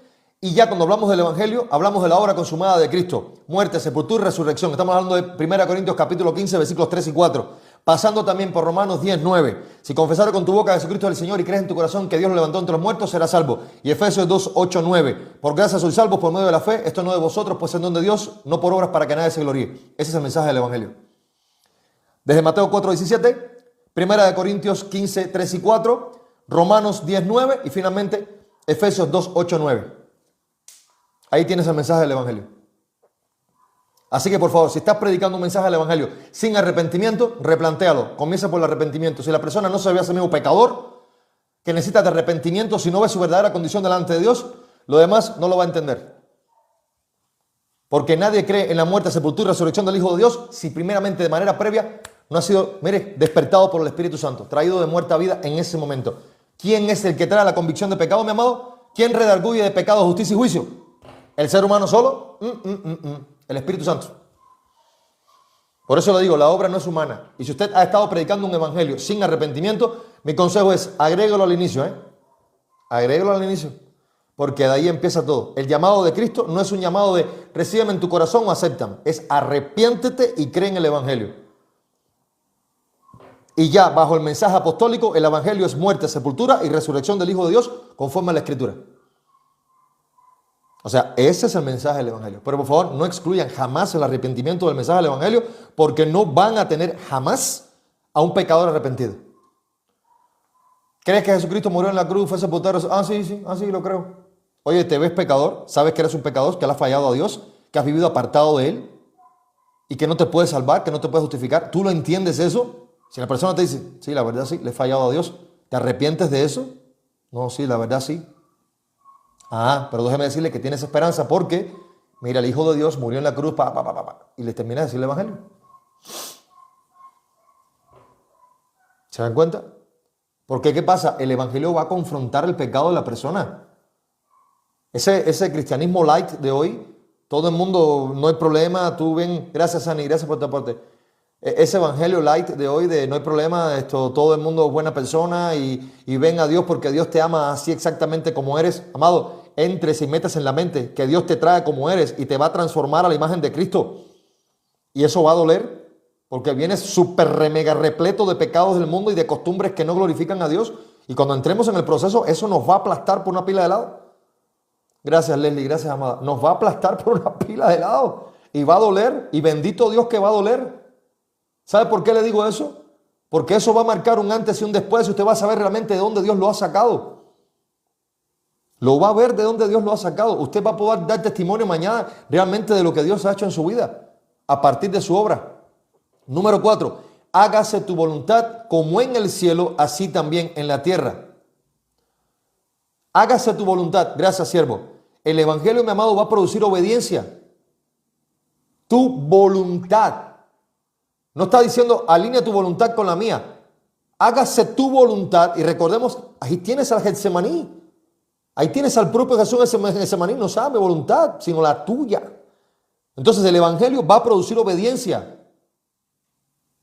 Speaker 1: y ya cuando hablamos del evangelio, hablamos de la obra consumada de Cristo. Muerte, sepultura y resurrección. Estamos hablando de 1 Corintios capítulo 15, versículos 3 y 4. Pasando también por Romanos 10, 9. Si confesares con tu boca que Jesucristo es el Señor y crees en tu corazón que Dios lo levantó entre los muertos, serás salvo. Y Efesios 2, 8, 9. Por gracia sois salvos por medio de la fe. Esto no de vosotros, pues es don de Dios, no por obras para que nadie se gloríe. Ese es el mensaje del evangelio. Desde Mateo 4, 17. 1 Corintios 15, 3 y 4, Romanos 10, 9 y finalmente Efesios 2, 8, 9. Ahí tienes el mensaje del evangelio. Así que por favor, si estás predicando un mensaje del evangelio sin arrepentimiento, replantéalo. Comienza por el arrepentimiento. Si la persona no se ve a sí mismo pecador, que necesita de arrepentimiento, si no ve su verdadera condición delante de Dios, lo demás no lo va a entender. Porque nadie cree en la muerte, sepultura y resurrección del Hijo de Dios si primeramente de manera previa no ha sido, mire, despertado por el Espíritu Santo, traído de muerte a vida en ese momento. ¿Quién es el que trae la convicción de pecado, mi amado? ¿Quién redarguye de pecado, justicia y juicio? ¿El ser humano solo? El Espíritu Santo. Por eso le digo, la obra no es humana. Y si usted ha estado predicando un evangelio sin arrepentimiento, mi consejo es, agrégalo al inicio, Agrégalo al inicio. Porque de ahí empieza todo. El llamado de Cristo no es un llamado de recíbeme en tu corazón o acéptame. Es arrepiéntete y cree en el evangelio. Y ya bajo el mensaje apostólico, el evangelio es muerte, sepultura y resurrección del Hijo de Dios conforme a la Escritura. O sea, ese es el mensaje del evangelio. Pero por favor, no excluyan jamás el arrepentimiento del mensaje del evangelio porque no van a tener jamás a un pecador arrepentido. ¿Crees que Jesucristo murió en la cruz, fue sepultado? Sí, lo creo. Oye, ¿te ves pecador? ¿Sabes que eres un pecador, que le has fallado a Dios, que has vivido apartado de Él y que no te puede salvar, que no te puede justificar? ¿Tú lo entiendes eso? Si la persona te dice, sí, la verdad sí, le he fallado a Dios, ¿te arrepientes de eso? No, sí, la verdad sí. Pero déjeme decirle que tienes esperanza porque, mira, el Hijo de Dios murió en la cruz, y le termina de decir el evangelio. ¿Se dan cuenta? Porque, ¿qué pasa? El evangelio va a confrontar el pecado de la persona. Ese cristianismo light de hoy, todo el mundo, no hay problema, tú ven, gracias Ani, gracias por tu aporte. Ese evangelio light de hoy de no hay problema, todo el mundo es buena persona y ven a Dios porque Dios te ama así exactamente como eres. Amado, entres y metas en la mente que Dios te trae como eres y te va a transformar a la imagen de Cristo. Y eso va a doler porque vienes súper mega repleto de pecados del mundo y de costumbres que no glorifican a Dios. Y cuando entremos en el proceso, eso nos va a aplastar por una pila de helado. Gracias Leslie, gracias amada. Nos va a aplastar por una pila de helado y va a doler y bendito Dios que va a doler. ¿Sabe por qué le digo eso? Porque eso va a marcar un antes y un después y usted va a saber realmente de dónde Dios lo ha sacado. Lo va a ver de dónde Dios lo ha sacado. Usted va a poder dar testimonio mañana realmente de lo que Dios ha hecho en su vida a partir de su obra. Número 4. Hágase tu voluntad como en el cielo, así también en la tierra. Hágase tu voluntad. Gracias, siervo. El evangelio, mi amado, va a producir obediencia. Tu voluntad. No está diciendo alinea tu voluntad con la mía. Hágase tu voluntad. Y recordemos, ahí tienes al Getsemaní. Ahí tienes al propio Jesús en Getsemaní. No sabe voluntad, sino la tuya. Entonces el evangelio va a producir obediencia.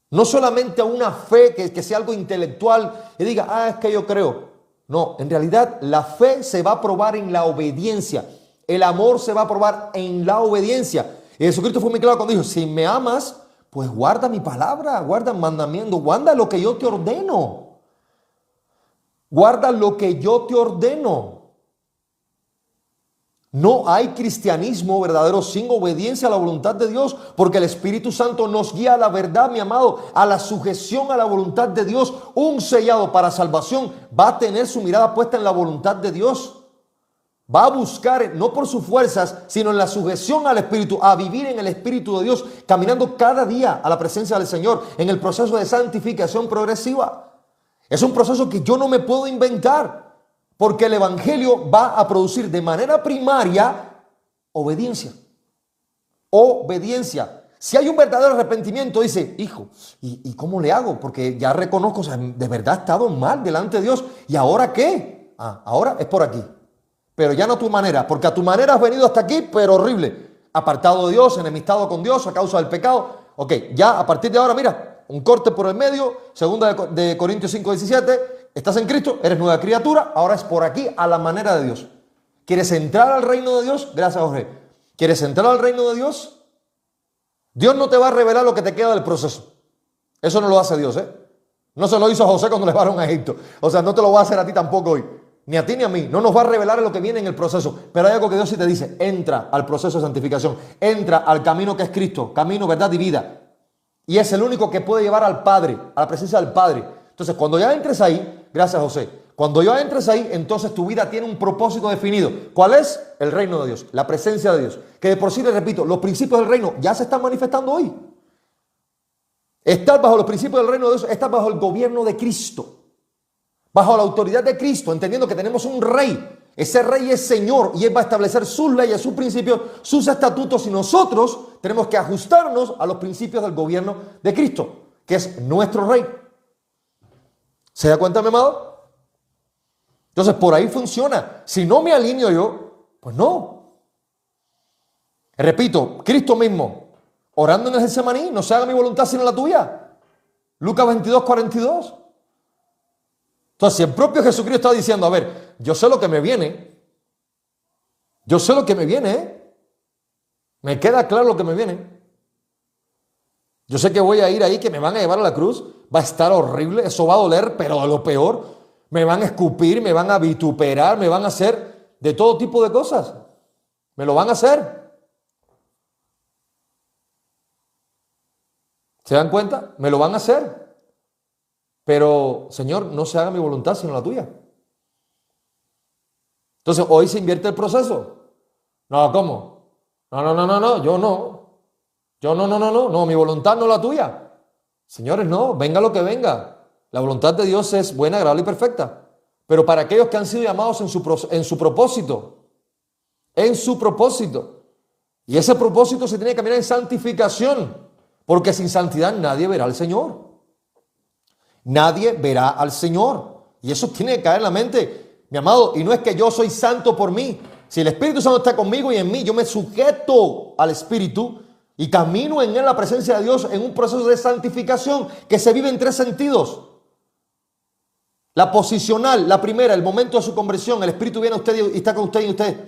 Speaker 1: No solamente a una fe que sea algo intelectual y diga, es que yo creo. No, en realidad la fe se va a probar en la obediencia. El amor se va a probar en la obediencia. Y Jesucristo fue muy claro cuando dijo, si me amas, pues guarda mi palabra, guarda el mandamiento, guarda lo que yo te ordeno. Guarda lo que yo te ordeno. No hay cristianismo verdadero sin obediencia a la voluntad de Dios, porque el Espíritu Santo nos guía a la verdad, mi amado, a la sujeción a la voluntad de Dios. Un sellado para salvación va a tener su mirada puesta en la voluntad de Dios. Va a buscar, no por sus fuerzas, sino en la sujeción al Espíritu, a vivir en el Espíritu de Dios, caminando cada día a la presencia del Señor, en el proceso de santificación progresiva. Es un proceso que yo no me puedo inventar, porque el Evangelio va a producir de manera primaria obediencia. Obediencia. Si hay un verdadero arrepentimiento, dice, hijo, ¿y cómo le hago? Porque ya reconozco, o sea, de verdad he estado mal delante de Dios. ¿Y ahora qué? Ahora es por aquí. Pero ya no a tu manera, porque a tu manera has venido hasta aquí, pero horrible. Apartado de Dios, enemistado con Dios a causa del pecado. Ok, ya a partir de ahora, mira, un corte por el medio, segunda de Corintios 5:17, estás en Cristo, eres nueva criatura, ahora es por aquí a la manera de Dios. ¿Quieres entrar al reino de Dios? Gracias, Jorge. ¿Quieres entrar al reino de Dios? Dios no te va a revelar lo que te queda del proceso. Eso no lo hace Dios, ¿eh? No se lo hizo a José cuando le llevaron a Egipto. O sea, no te lo va a hacer a ti tampoco hoy. Ni a ti ni a mí. No nos va a revelar lo que viene en el proceso. Pero hay algo que Dios sí te dice. Entra al proceso de santificación. Entra al camino que es Cristo. Camino, verdad y vida. Y es el único que puede llevar al Padre, a la presencia del Padre. Entonces, cuando ya entres ahí, gracias José, cuando ya entres ahí, entonces tu vida tiene un propósito definido. ¿Cuál es? El reino de Dios, la presencia de Dios. Que de por sí, les repito, los principios del reino ya se están manifestando hoy. Estar bajo los principios del reino de Dios, estar bajo el gobierno de Cristo. Bajo la autoridad de Cristo, entendiendo que tenemos un rey. Ese rey es Señor y Él va a establecer sus leyes, sus principios, sus estatutos, y nosotros tenemos que ajustarnos a los principios del gobierno de Cristo, que es nuestro rey. ¿Se da cuenta, mi amado? Entonces, por ahí funciona. Si no me alineo yo, pues no. Repito, Cristo mismo, orando en el Getsemaní, no se haga mi voluntad sino la tuya. Lucas 22:42. Entonces, si el propio Jesucristo está diciendo, a ver, yo sé lo que me viene. Yo sé lo que me viene, ¿eh? Me queda claro lo que me viene. Yo sé que voy a ir ahí, que me van a llevar a la cruz. Va a estar horrible, eso va a doler, pero a lo peor. Me van a escupir, me van a vituperar, me van a hacer de todo tipo de cosas. Me lo van a hacer. ¿Se dan cuenta? Me lo van a hacer. Pero, Señor, no se haga mi voluntad sino la tuya. Entonces, hoy se invierte el proceso. No, ¿cómo? No, yo no. No, mi voluntad no la tuya. Señores, no, venga lo que venga. La voluntad de Dios es buena, agradable y perfecta. Pero para aquellos que han sido llamados en su propósito. En su propósito. Y ese propósito se tiene que caminar en santificación. Porque sin santidad nadie verá al Señor. Nadie verá al Señor. Y eso tiene que caer en la mente, mi amado. Y no es que yo soy santo por mí. Si el Espíritu Santo está conmigo y en mí, yo me sujeto al Espíritu y camino en él, la presencia de Dios, en un proceso de santificación que se vive en tres sentidos. La posicional, la primera, el momento de su conversión. El Espíritu viene a usted y está con usted y usted.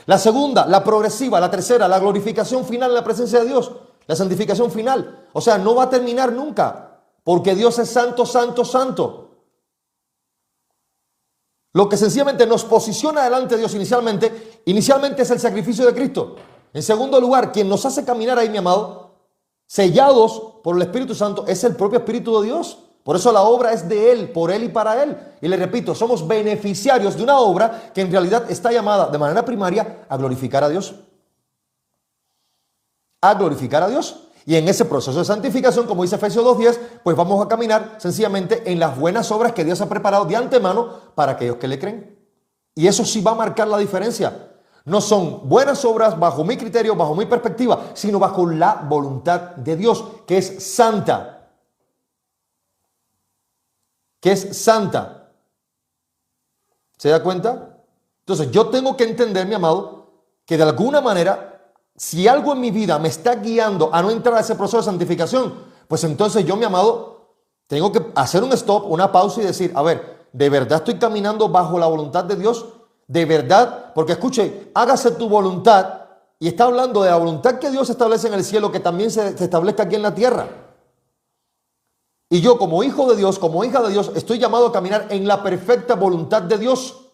Speaker 1: La segunda, la progresiva. La tercera, la glorificación final en la presencia de Dios. La santificación final. O sea, no va a terminar nunca. Porque Dios es santo, santo, santo. Lo que sencillamente nos posiciona delante de Dios inicialmente es el sacrificio de Cristo. En segundo lugar, quien nos hace caminar ahí, mi amado, sellados por el Espíritu Santo, es el propio Espíritu de Dios. Por eso la obra es de Él, por Él y para Él. Y le repito, somos beneficiarios de una obra que en realidad está llamada de manera primaria a glorificar a Dios. A glorificar a Dios. Y en ese proceso de santificación, como dice Efesios 2:10, pues vamos a caminar sencillamente en las buenas obras que Dios ha preparado de antemano para aquellos que le creen. Y eso sí va a marcar la diferencia. No son buenas obras bajo mi criterio, bajo mi perspectiva, sino bajo la voluntad de Dios, que es santa. Que es santa. ¿Se da cuenta? Entonces yo tengo que entender, mi amado, que de alguna manera, si algo en mi vida me está guiando a no entrar a ese proceso de santificación, pues entonces yo, mi amado, tengo que hacer un stop, una pausa y decir, a ver, ¿de verdad estoy caminando bajo la voluntad de Dios? ¿De verdad? Porque escuche, hágase tu voluntad, y está hablando de la voluntad que Dios establece en el cielo, que también se establezca aquí en la tierra. Y yo, como hijo de Dios, como hija de Dios, estoy llamado a caminar en la perfecta voluntad de Dios.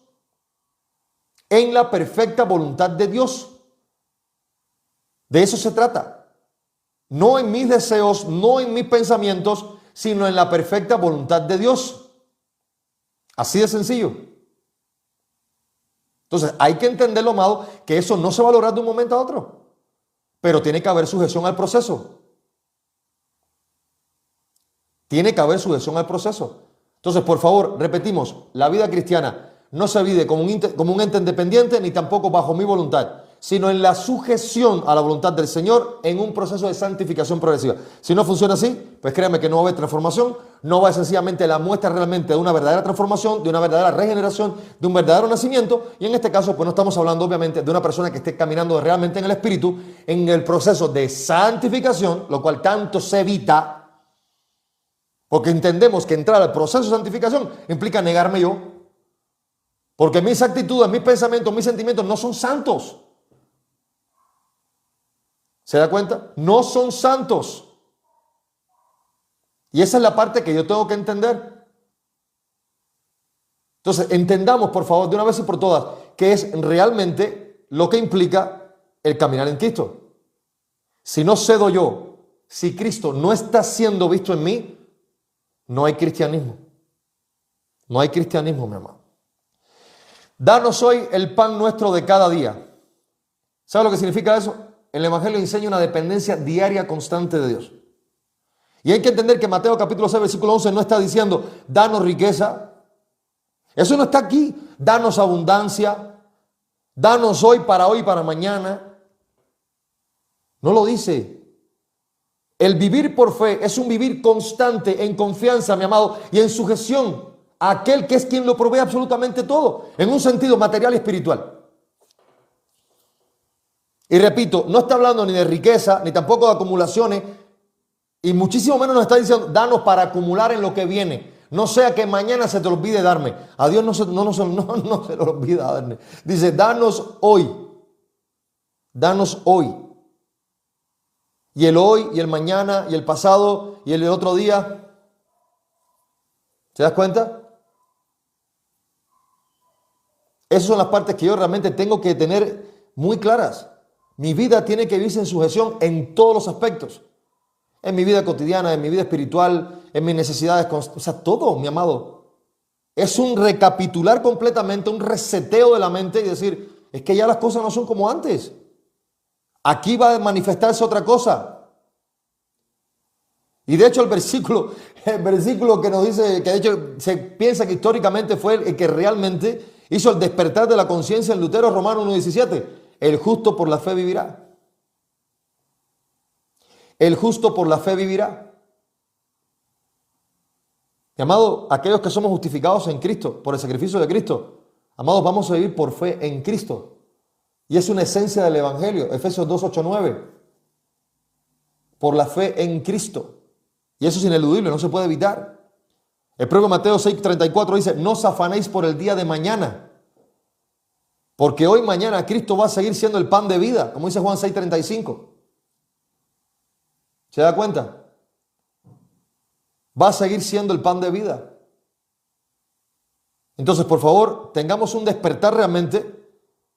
Speaker 1: En la perfecta voluntad de Dios. De eso se trata. No en mis deseos, no en mis pensamientos, sino en la perfecta voluntad de Dios. Así de sencillo. Entonces hay que entenderlo, amado, que eso no se va a lograr de un momento a otro. Pero tiene que haber sujeción al proceso. Tiene que haber sujeción al proceso. Entonces, por favor, repetimos, la vida cristiana no se vive como un ente independiente ni tampoco bajo mi voluntad, sino en la sujeción a la voluntad del Señor en un proceso de santificación progresiva. Si no funciona así, pues créanme que no va a haber transformación, no va a ser sencillamente la muestra realmente de una verdadera transformación, de una verdadera regeneración, de un verdadero nacimiento, y en este caso pues no estamos hablando obviamente de una persona que esté caminando realmente en el Espíritu, en el proceso de santificación, lo cual tanto se evita, porque entendemos que entrar al proceso de santificación implica negarme yo, porque mis actitudes, mis pensamientos, mis sentimientos no son santos. ¿Se da cuenta? No son santos. Y esa es la parte que yo tengo que entender. Entonces, entendamos, por favor, de una vez y por todas, qué es realmente lo que implica el caminar en Cristo. Si no cedo yo, si Cristo no está siendo visto en mí, no hay cristianismo. No hay cristianismo, mi amado. Danos hoy el pan nuestro de cada día. ¿Sabe lo que significa eso? El Evangelio enseña una dependencia diaria constante de Dios. Y hay que entender que Mateo capítulo 6, versículo 11 no está diciendo, danos riqueza. Eso no está aquí. Danos abundancia. Danos hoy y para mañana. No lo dice. El vivir por fe es un vivir constante en confianza, mi amado, y en sujeción a aquel que es quien lo provee absolutamente todo, en un sentido material y espiritual. Y repito, no está hablando ni de riqueza, ni tampoco de acumulaciones, y muchísimo menos nos está diciendo, danos para acumular en lo que viene. No sea que mañana se te olvide darme. A Dios no se le olvida darme. Dice, danos hoy. Danos hoy. Y el hoy, y el mañana, y el pasado, y el otro día. ¿Se das cuenta? Esas son las partes que yo realmente tengo que tener muy claras. Mi vida tiene que vivirse en sujeción en todos los aspectos. En mi vida cotidiana, en mi vida espiritual, en mis necesidades, o sea, todo, mi amado. Es un recapitular completamente, un reseteo de la mente y decir, es que ya las cosas no son como antes. Aquí va a manifestarse otra cosa. Y de hecho el versículo que nos dice, que de hecho se piensa que históricamente fue el que realmente hizo el despertar de la conciencia en Lutero, Romano 1:17. El justo por la fe vivirá. El justo por la fe vivirá. Mi amado, aquellos que somos justificados en Cristo, por el sacrificio de Cristo, amados, vamos a vivir por fe en Cristo. Y es una esencia del Evangelio, Efesios 2, 8, 9. Por la fe en Cristo. Y eso es ineludible, no se puede evitar. El propio Mateo 6, 34 dice, no os afanéis por el día de mañana. Porque hoy, mañana, Cristo va a seguir siendo el pan de vida, como dice Juan 6, 35. ¿Se da cuenta? Va a seguir siendo el pan de vida. Entonces, por favor, tengamos un despertar realmente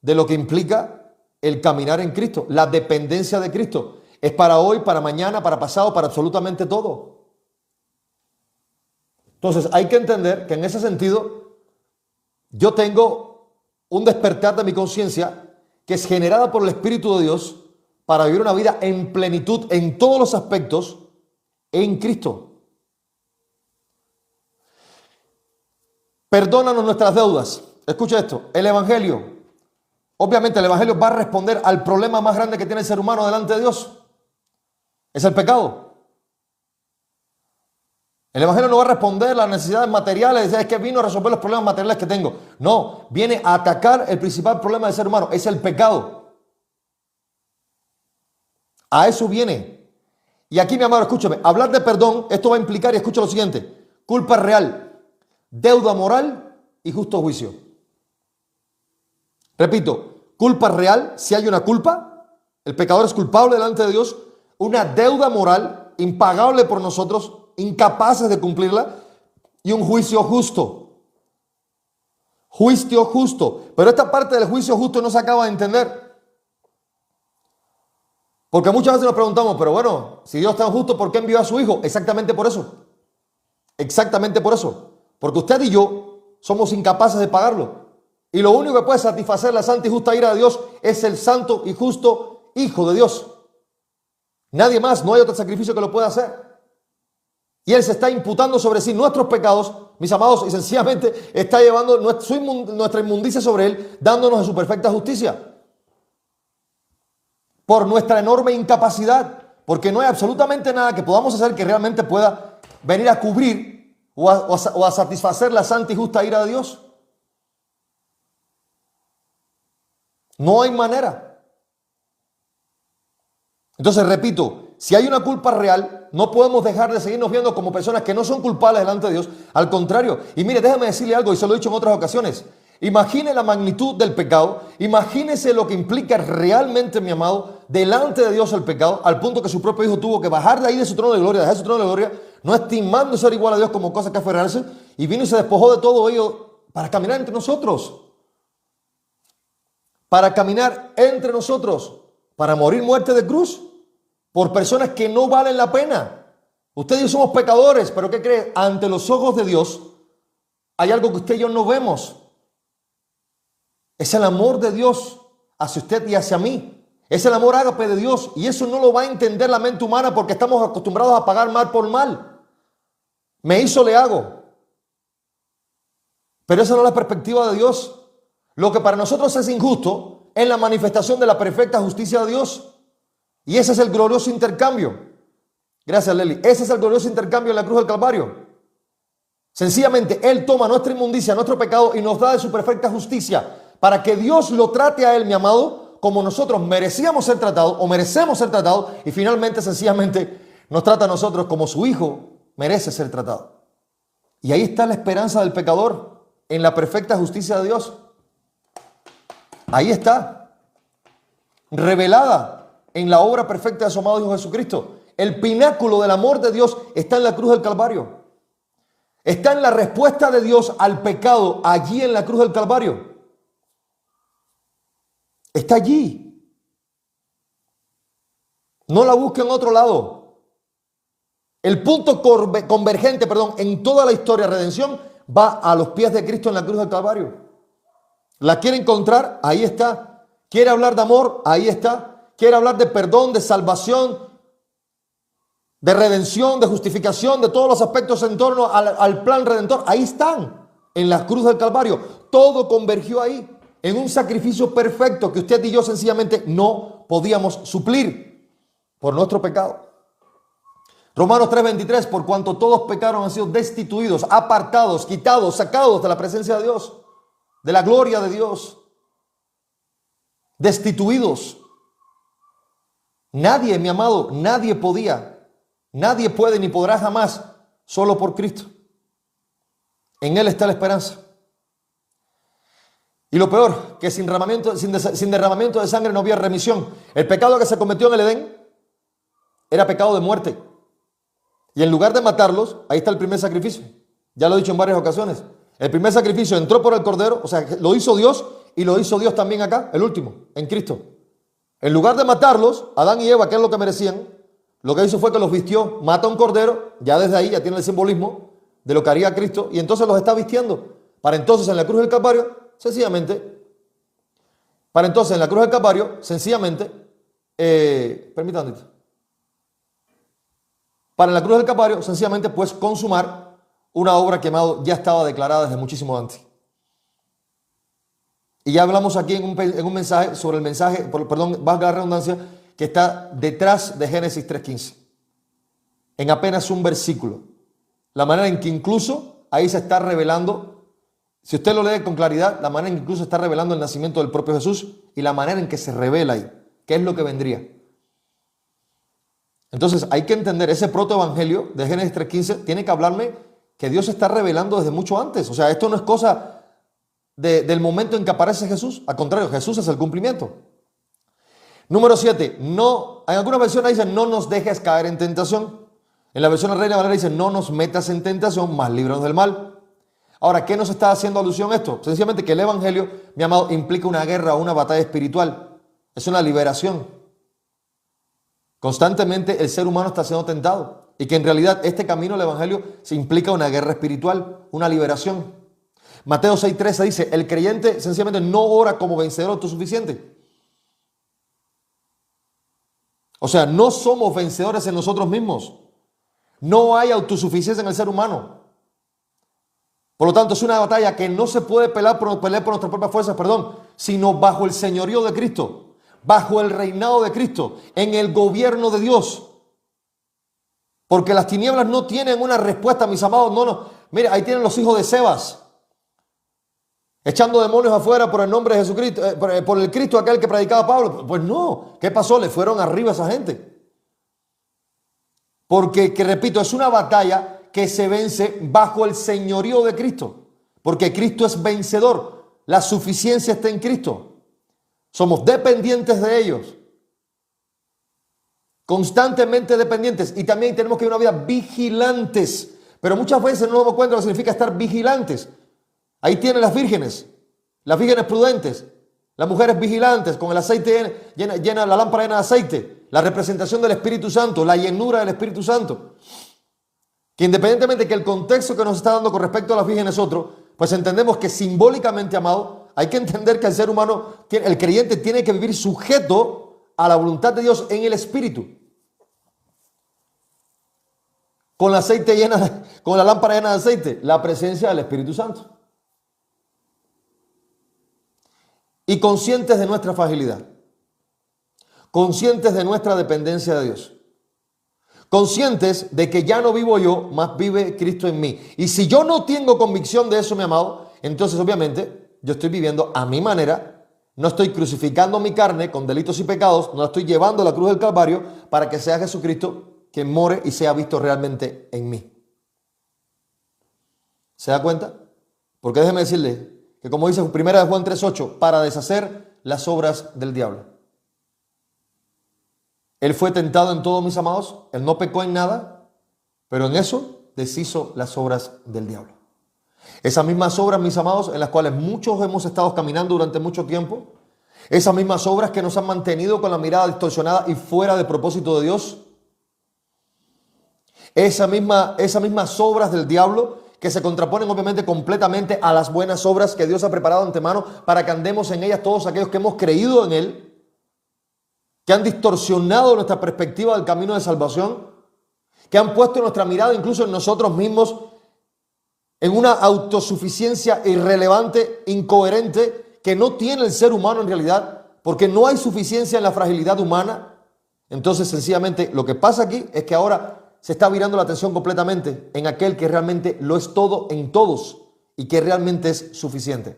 Speaker 1: de lo que implica el caminar en Cristo, la dependencia de Cristo. Es para hoy, para mañana, para pasado, para absolutamente todo. Entonces, hay que entender que en ese sentido, yo tengo un despertar de mi conciencia que es generada por el Espíritu de Dios para vivir una vida en plenitud en todos los aspectos en Cristo. Perdónanos nuestras deudas. Escucha esto, el Evangelio, obviamente el Evangelio va a responder al problema más grande que tiene el ser humano delante de Dios. Es el pecado. El Evangelio no va a responder las necesidades materiales, es que vino a resolver los problemas materiales que tengo. No, viene a atacar el principal problema del ser humano, es el pecado. A eso viene. Y aquí, mi amado, escúchame, hablar de perdón, esto va a implicar, y escucha lo siguiente, culpa real, deuda moral y justo juicio. Repito, culpa real, si hay una culpa, el pecador es culpable delante de Dios, una deuda moral impagable por nosotros, incapaces de cumplirla, y un juicio justo. Juicio justo. Pero esta parte del juicio justo no se acaba de entender. Porque muchas veces nos preguntamos, pero bueno, si Dios es tan justo, ¿por qué envió a su Hijo? Exactamente por eso. Exactamente por eso. Porque usted y yo somos incapaces de pagarlo. Y lo único que puede satisfacer la santa y justa ira de Dios es el santo y justo Hijo de Dios. Nadie más, no hay otro sacrificio que lo pueda hacer. Y Él se está imputando sobre sí nuestros pecados, mis amados, y sencillamente está llevando nuestra inmundicia sobre Él, dándonos de su perfecta justicia. por nuestra enorme incapacidad, porque no hay absolutamente nada que podamos hacer que realmente pueda venir a cubrir o a satisfacer la santa y justa ira de Dios. No hay manera. Entonces, repito, si hay una culpa real, no podemos dejar de seguirnos viendo como personas que no son culpables delante de Dios. Al contrario, y mire, déjame decirle algo, y se lo he dicho en otras ocasiones. Imagine la magnitud del pecado, imagínese lo que implica realmente, mi amado, delante de Dios el pecado, al punto que su propio Hijo tuvo que bajar de ahí de su trono de gloria, dejar su trono de gloria, no estimando ser igual a Dios como cosa que aferrarse, y vino y se despojó de todo ello para caminar entre nosotros. Para caminar entre nosotros, para morir muerte de cruz, por personas que no valen la pena. Usted y yo somos pecadores, pero ¿qué cree? Ante los ojos de Dios hay algo que usted y yo no vemos. Es el amor de Dios hacia usted y hacia mí. Es el amor ágape de Dios, y eso no lo va a entender la mente humana porque estamos acostumbrados a pagar mal por mal. Me hizo, le hago. Pero esa no es la perspectiva de Dios. Lo que para nosotros es injusto es la manifestación de la perfecta justicia de Dios. Y ese es el glorioso intercambio. Gracias, Leli. Ese es el glorioso intercambio en la cruz del Calvario. Sencillamente, Él toma nuestra inmundicia, nuestro pecado, y nos da de su perfecta justicia para que Dios lo trate a Él, mi amado, como nosotros merecíamos ser tratados o merecemos ser tratados, y finalmente, sencillamente, nos trata a nosotros como su Hijo merece ser tratado. Y ahí está la esperanza del pecador, en la perfecta justicia de Dios. Ahí está, revelada en la obra perfecta de su amado Hijo Jesucristo. El pináculo del amor de Dios está en la cruz del Calvario. Está en la respuesta de Dios al pecado, allí en la cruz del Calvario. Está allí. No la busque en otro lado. El punto convergente, en toda la historia de redención va a los pies de Cristo en la cruz del Calvario. ¿La quiere encontrar? Ahí está. ¿Quiere hablar de amor? Ahí está. ¿Quiere hablar de perdón, de salvación, de redención, de justificación, de todos los aspectos en torno al plan redentor? Ahí están, en la cruz del Calvario. Todo convergió ahí, en un sacrificio perfecto que usted y yo sencillamente no podíamos suplir por nuestro pecado. Romanos 3:23, por cuanto todos pecaron, han sido destituidos, apartados, quitados, sacados de la presencia de Dios, de la gloria de Dios, destituidos. Nadie, mi amado, nadie podía, nadie puede ni podrá jamás, solo por Cristo. En Él está la esperanza. Y lo peor, que sin derramamiento de sangre no había remisión. El pecado que se cometió en el Edén era pecado de muerte. Y en lugar de matarlos, ahí está el primer sacrificio. Ya lo he dicho en varias ocasiones. El primer sacrificio entró por el Cordero, o sea, lo hizo Dios, y lo hizo Dios también acá, el último, en Cristo. En lugar de matarlos, Adán y Eva, que es lo que merecían, lo que hizo fue que los vistió, mata a un cordero, ya desde ahí ya tiene el simbolismo de lo que haría Cristo, y entonces los está vistiendo. Para entonces en la cruz del Calvario, sencillamente, permítanme, para en la cruz del Calvario, sencillamente, pues consumar una obra que ya estaba declarada desde muchísimo antes. Y ya hablamos aquí en un mensaje sobre el mensaje, valga la redundancia, que está detrás de Génesis 3:15. En apenas un versículo. La manera en que incluso ahí se está revelando, si usted lo lee con claridad, la manera en que incluso está revelando el nacimiento del propio Jesús y la manera en que se revela ahí, qué es lo que vendría. Entonces hay que entender ese protoevangelio de Génesis 3:15, tiene que hablarme que Dios se está revelando desde mucho antes. O sea, esto no es cosa del momento en que aparece Jesús. Al contrario, Jesús es el cumplimiento. Número 7, no, en algunas versiones dicen no nos dejes caer en tentación. En la versión de Reina Valera dice no nos metas en tentación, mas líbranos del mal. Ahora, ¿qué nos está haciendo alusión esto? Sencillamente que el evangelio, mi amado, implica una guerra o una batalla espiritual. Es una liberación. Constantemente el ser humano está siendo tentado. Y que en realidad este camino del evangelio se implica una guerra espiritual, una liberación. Mateo 6:13 dice, el creyente sencillamente no ora como vencedor autosuficiente. O sea, no somos vencedores en nosotros mismos. No hay autosuficiencia en el ser humano. Por lo tanto, es una batalla que no se puede pelear por nuestras propias fuerzas, sino bajo el señorío de Cristo. bajo el reinado de Cristo, en el gobierno de Dios. Porque las tinieblas no tienen una respuesta, mis amados. No. Mire, ahí tienen los hijos de Sebas, echando demonios afuera por el nombre de Jesucristo, por el Cristo aquel que predicaba Pablo. Pues no, ¿qué pasó? Le fueron arriba a esa gente. Porque, que repito, es una batalla que se vence bajo el señorío de Cristo. Porque Cristo es vencedor. La suficiencia está en Cristo. Somos dependientes de ellos. Constantemente dependientes. Y también tenemos que vivir una vida vigilantes. Pero muchas veces no nos damos cuenta de lo que significa estar vigilantes. Ahí tienen las vírgenes prudentes, las mujeres vigilantes, con el aceite llena la lámpara llena de aceite, la representación del Espíritu Santo, la llenura del Espíritu Santo. Que independientemente de que el contexto que nos está dando con respecto a las vírgenes es otro, pues entendemos que simbólicamente, amado, hay que entender que el ser humano, el creyente, tiene que vivir sujeto a la voluntad de Dios en el Espíritu. Con el aceite con la lámpara llena de aceite, la presencia del Espíritu Santo. Y conscientes de nuestra fragilidad, conscientes de nuestra dependencia de Dios, conscientes de que ya no vivo yo, más vive Cristo en mí. Y si yo no tengo convicción de eso, mi amado, entonces obviamente yo estoy viviendo a mi manera, no estoy crucificando mi carne con delitos y pecados, no la estoy llevando a la cruz del Calvario para que sea Jesucristo quien more y sea visto realmente en mí. ¿Se da cuenta? Porque déjeme decirle que, como dice 1 Juan 3:8, para deshacer las obras del diablo. Él fue tentado en todo, mis amados, él no pecó en nada, pero en eso deshizo las obras del diablo. Esas mismas obras, mis amados, en las cuales muchos hemos estado caminando durante mucho tiempo, esas mismas obras que nos han mantenido con la mirada distorsionada y fuera de propósito de Dios, esas mismas obras del diablo que se contraponen obviamente completamente a las buenas obras que Dios ha preparado de antemano para que andemos en ellas todos aquellos que hemos creído en Él, que han distorsionado nuestra perspectiva del camino de salvación, que han puesto nuestra mirada incluso en nosotros mismos, en una autosuficiencia irrelevante, incoherente, que no tiene el ser humano en realidad, porque no hay suficiencia en la fragilidad humana. Entonces, sencillamente, lo que pasa aquí es que ahora se está virando la atención completamente en aquel que realmente lo es todo en todos y que realmente es suficiente.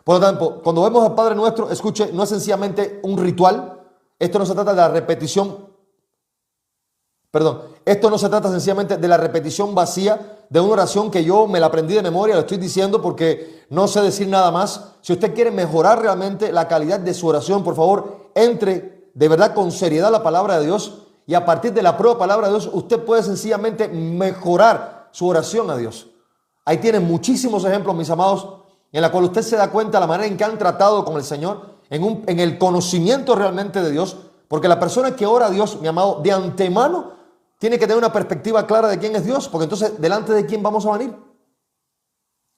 Speaker 1: Por lo tanto, cuando vemos al Padre Nuestro, escuche, no es sencillamente un ritual. Esto no se trata de la repetición. Esto no se trata sencillamente de la repetición vacía de una oración que yo me la aprendí de memoria, lo estoy diciendo porque no sé decir nada más. Si usted quiere mejorar realmente la calidad de su oración, por favor, entre de verdad con seriedad a la palabra de Dios. Y a partir de la prueba palabra de Dios, usted puede sencillamente mejorar su oración a Dios. Ahí tienen muchísimos ejemplos, mis amados, en la cual usted se da cuenta de la manera en que han tratado con el Señor, en el conocimiento realmente de Dios. Porque la persona que ora a Dios, mi amado, de antemano, tiene que tener una perspectiva clara de quién es Dios. Porque entonces, ¿delante de quién vamos a venir?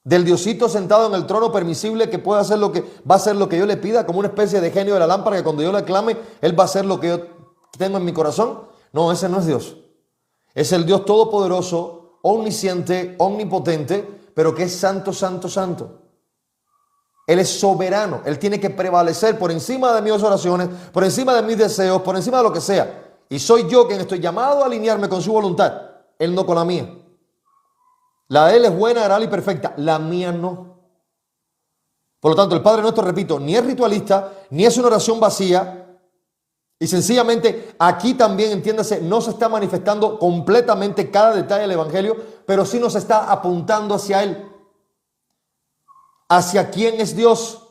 Speaker 1: Del Diosito sentado en el trono permisible que puede hacer va a hacer lo que yo le pida, como una especie de genio de la lámpara que cuando yo le clame, Él va a hacer lo que yo tengo en mi corazón. No, ese no es Dios. Es el Dios todopoderoso, omnisciente, omnipotente, pero que es santo, santo, santo. Él es soberano. Él tiene que prevalecer por encima de mis oraciones, por encima de mis deseos, por encima de lo que sea. Y soy yo quien estoy llamado a alinearme con su voluntad. Él no con la mía. La de Él es buena, agradable y perfecta. La mía no. Por lo tanto, el Padre Nuestro, repito, ni es ritualista, ni es una oración vacía. Y sencillamente aquí también, entiéndase, no se está manifestando completamente cada detalle del Evangelio, pero sí nos está apuntando hacia Él. Hacia quién es Dios,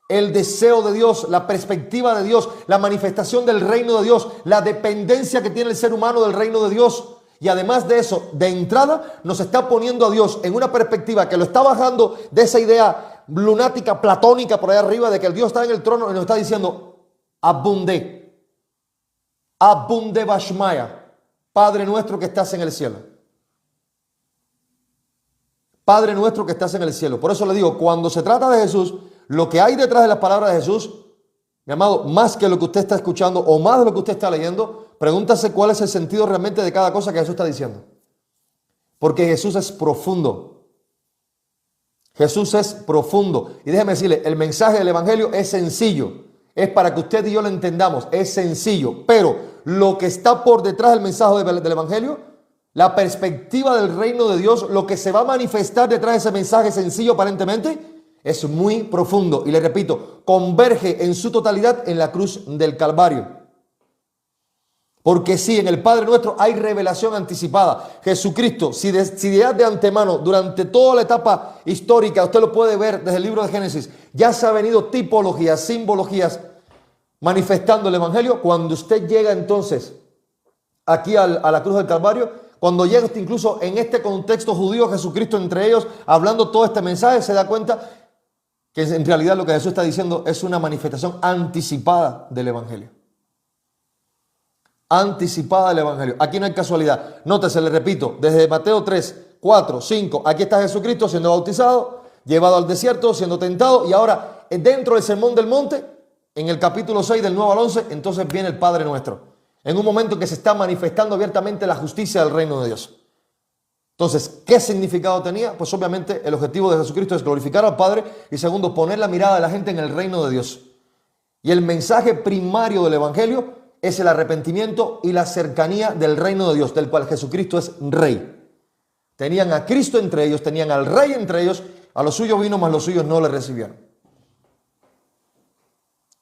Speaker 1: el deseo de Dios, la perspectiva de Dios, la manifestación del reino de Dios, la dependencia que tiene el ser humano del reino de Dios. Y además de eso, de entrada, nos está poniendo a Dios en una perspectiva que lo está bajando de esa idea lunática, platónica por allá arriba, de que el Dios está en el trono y nos está diciendo, abundé. Abunde Bashmaya, Padre nuestro que estás en el cielo. Padre nuestro que estás en el cielo. Por eso le digo, cuando se trata de Jesús, lo que hay detrás de las palabras de Jesús, mi amado, más que lo que usted está escuchando o más de lo que usted está leyendo, pregúntase cuál es el sentido realmente de cada cosa que Jesús está diciendo. Porque Jesús es profundo. Jesús es profundo. Y déjeme decirle, el mensaje del Evangelio es sencillo. es para que usted y yo lo entendamos. Es sencillo, pero lo que está por detrás del mensaje del Evangelio, la perspectiva del reino de Dios, lo que se va a manifestar detrás de ese mensaje sencillo aparentemente, es muy profundo. Y le repito, converge en su totalidad en la cruz del Calvario. Porque sí, en el Padre Nuestro hay revelación anticipada. Jesucristo, si ya de antemano, durante toda la etapa histórica, usted lo puede ver desde el libro de Génesis, ya se ha venido tipologías, simbologías, manifestando el Evangelio. Cuando usted llega entonces aquí a la cruz del Calvario, cuando llega incluso en este contexto judío, Jesucristo entre ellos, hablando todo este mensaje, se da cuenta que en realidad lo que Jesús está diciendo es una manifestación anticipada del Evangelio. Anticipada del Evangelio. Aquí no hay casualidad. Nótese, le repito, desde Mateo 3, 4, 5, aquí está Jesucristo siendo bautizado, llevado al desierto, siendo tentado, y ahora dentro del Sermón del Monte, en el capítulo 6 del 9 al 11, entonces viene el Padre Nuestro. En un momento en que se está manifestando abiertamente la justicia del reino de Dios. Entonces, ¿qué significado tenía? Pues obviamente el objetivo de Jesucristo es glorificar al Padre y segundo, poner la mirada de la gente en el reino de Dios. Y el mensaje primario del Evangelio es el arrepentimiento y la cercanía del reino de Dios, del cual Jesucristo es rey. Tenían a Cristo entre ellos, tenían al rey entre ellos, a los suyos vino, mas los suyos no le recibieron.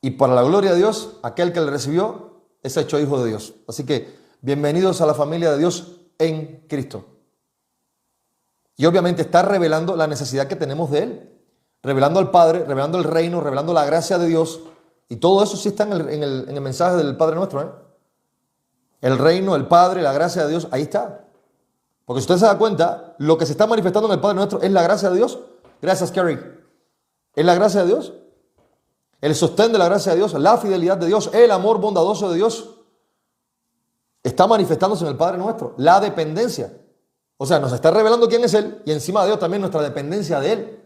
Speaker 1: Y para la gloria de Dios, aquel que le recibió es hecho hijo de Dios. Así que bienvenidos a la familia de Dios en Cristo. Y obviamente está revelando la necesidad que tenemos de Él, revelando al Padre, revelando el reino, revelando la gracia de Dios. Y todo eso sí está en el mensaje del Padre Nuestro, ¿eh? El reino, el Padre, la gracia de Dios, ahí está. Porque si usted se da cuenta, lo que se está manifestando en el Padre Nuestro es la gracia de Dios. Gracias, Kerry. Es la gracia de Dios. El sostén de la gracia de Dios, la fidelidad de Dios, el amor bondadoso de Dios. Está manifestándose en el Padre Nuestro. La dependencia. O sea, nos está revelando quién es Él y encima de Dios también nuestra dependencia de Él.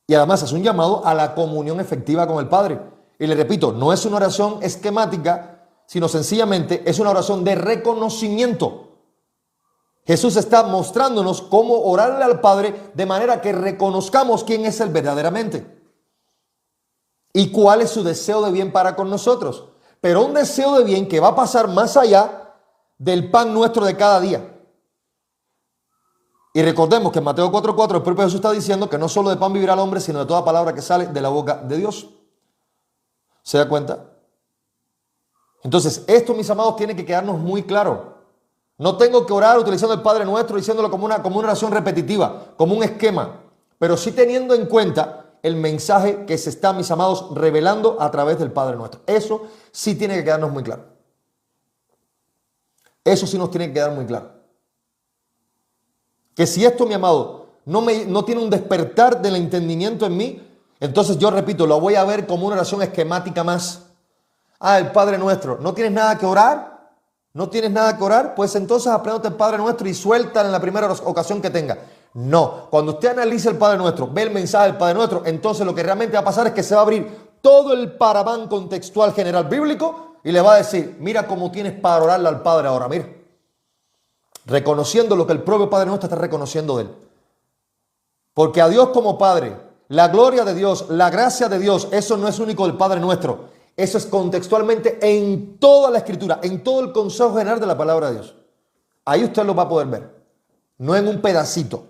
Speaker 1: Y además es un llamado a la comunión efectiva con el Padre. Y le repito, no es una oración esquemática, sino sencillamente es una oración de reconocimiento. Jesús está mostrándonos cómo orarle al Padre de manera que reconozcamos quién es Él verdaderamente. Y cuál es su deseo de bien para con nosotros. Pero un deseo de bien que va a pasar más allá del pan nuestro de cada día. Y recordemos que en Mateo 4:4 el propio Jesús está diciendo que no solo de pan vivirá el hombre, sino de toda palabra que sale de la boca de Dios. ¿Se da cuenta? Entonces, esto, mis amados, tiene que quedarnos muy claro. No tengo que orar utilizando el Padre Nuestro, diciéndolo como una oración repetitiva, como un esquema, pero sí teniendo en cuenta el mensaje que se está, mis amados, revelando a través del Padre Nuestro. Eso sí tiene que quedarnos muy claro. Eso sí nos tiene que quedar muy claro. Que si esto, mi amado, no tiene un despertar del entendimiento en mí, entonces yo repito, lo voy a ver como una oración esquemática más. Ah, el Padre Nuestro. ¿No tienes nada que orar? ¿No tienes nada que orar? Pues entonces apréndete el Padre Nuestro y suéltalo en la primera ocasión que tenga. No, cuando usted analice el Padre Nuestro, ve el mensaje del Padre Nuestro, entonces lo que realmente va a pasar es que se va a abrir todo el paraván contextual general bíblico y le va a decir, mira cómo tienes para orarle al Padre ahora, mira. Reconociendo lo que el propio Padre Nuestro está reconociendo de Él. Porque a Dios como Padre, la gloria de Dios, la gracia de Dios, eso no es único del Padre Nuestro. Eso es contextualmente en toda la Escritura, en todo el consejo general de la palabra de Dios. Ahí usted lo va a poder ver. No en un pedacito.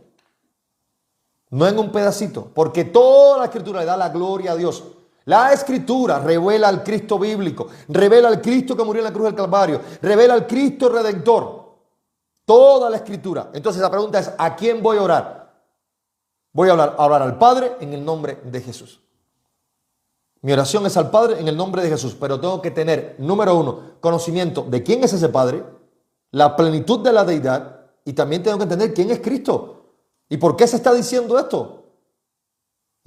Speaker 1: No en un pedacito. Porque toda la Escritura le da la gloria a Dios. La Escritura revela al Cristo bíblico. Revela al Cristo que murió en la cruz del Calvario. Revela al Cristo Redentor. Toda la Escritura. Entonces la pregunta es, ¿a quién voy a orar? Voy a orar al Padre en el nombre de Jesús. Mi oración es al Padre en el nombre de Jesús, pero tengo que tener, número uno, conocimiento de quién es ese Padre, la plenitud de la deidad, y también tengo que entender quién es Cristo. ¿Y por qué se está diciendo esto?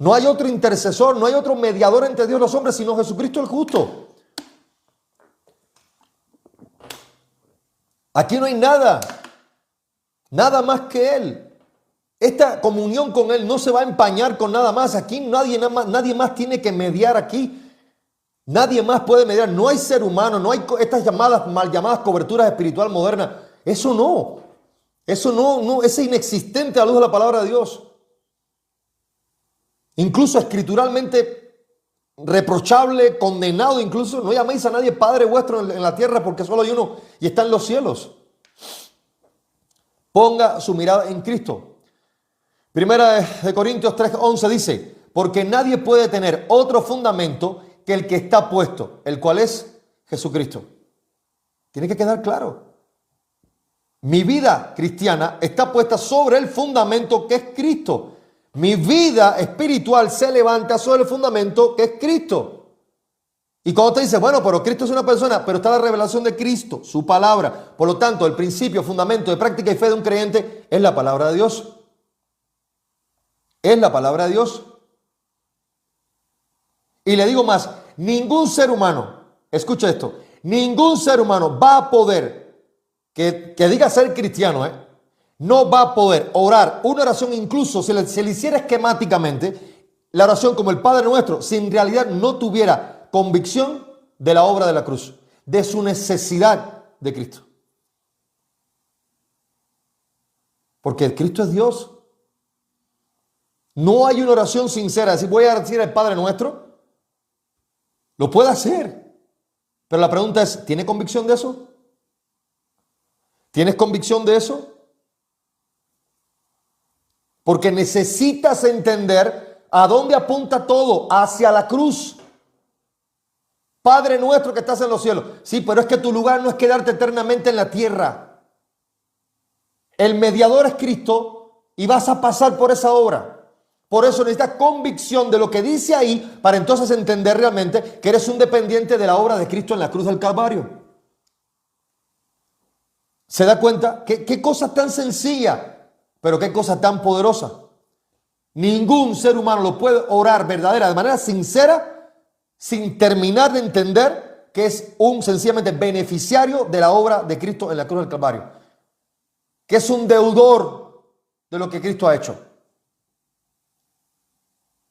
Speaker 1: No hay otro intercesor, no hay otro mediador entre Dios y los hombres, sino Jesucristo el justo. Aquí no hay nada más que Él. Esta comunión con Él no se va a empañar con nada más. Aquí nadie más tiene que mediar aquí. Nadie más puede mediar. No hay ser humano, no hay estas mal llamadas coberturas espiritual modernas. Eso no, es inexistente a la luz de la palabra de Dios. Incluso escrituralmente reprochable, condenado incluso. No llaméis a nadie Padre vuestro en la tierra porque solo hay uno y está en los cielos. Ponga su mirada en Cristo. Primera de Corintios 3:11 dice, porque nadie puede tener otro fundamento que el que está puesto, el cual es Jesucristo. Tiene que quedar claro. Mi vida cristiana está puesta sobre el fundamento que es Cristo. Mi vida espiritual se levanta sobre el fundamento que es Cristo. Y cuando te dice, bueno, pero Cristo es una persona, pero está la revelación de Cristo, su palabra. Por lo tanto, el principio, fundamento de práctica y fe de un creyente es la palabra de Dios. Es la palabra de Dios. Y le digo más, ningún ser humano, escucha esto, ningún ser humano va a poder, que diga ser cristiano, no va a poder orar una oración, incluso si se le hiciera esquemáticamente, la oración como el Padre Nuestro, si en realidad no tuviera convicción de la obra de la cruz, de su necesidad de Cristo. Porque Cristo es Dios. No hay una oración sincera, decir voy a decir el Padre Nuestro. Lo puede hacer. Pero la pregunta es, ¿tiene convicción de eso? ¿Tienes convicción de eso? Porque necesitas entender a dónde apunta todo, hacia la cruz. Padre nuestro que estás en los cielos. Sí, pero es que tu lugar no es quedarte eternamente en la tierra. El mediador es Cristo y vas a pasar por esa obra. Por eso necesitas convicción de lo que dice ahí para entonces entender realmente que eres un dependiente de la obra de Cristo en la cruz del Calvario. ¿Se da cuenta? ¿Qué cosa tan sencilla, pero qué cosa tan poderosa? Ningún ser humano lo puede orar verdadera, de manera sincera, sin terminar de entender que es un sencillamente beneficiario de la obra de Cristo en la cruz del Calvario. Que es un deudor de lo que Cristo ha hecho.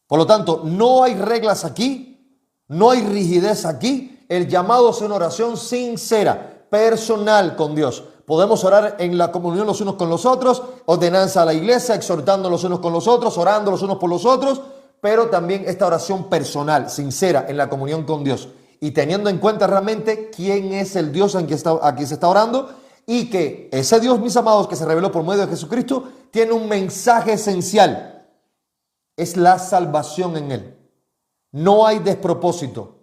Speaker 1: Por lo tanto, no hay reglas aquí, no hay rigidez aquí. El llamado es una oración sincera, personal con Dios. Podemos orar en la comunión los unos con los otros, ordenanza a la iglesia, exhortando los unos con los otros, orando los unos por los otros, pero también esta oración personal, sincera, en la comunión con Dios. Y teniendo en cuenta realmente quién es el Dios a quien se está orando y que ese Dios, mis amados, que se reveló por medio de Jesucristo, tiene un mensaje esencial. Es la salvación en Él. No hay despropósito.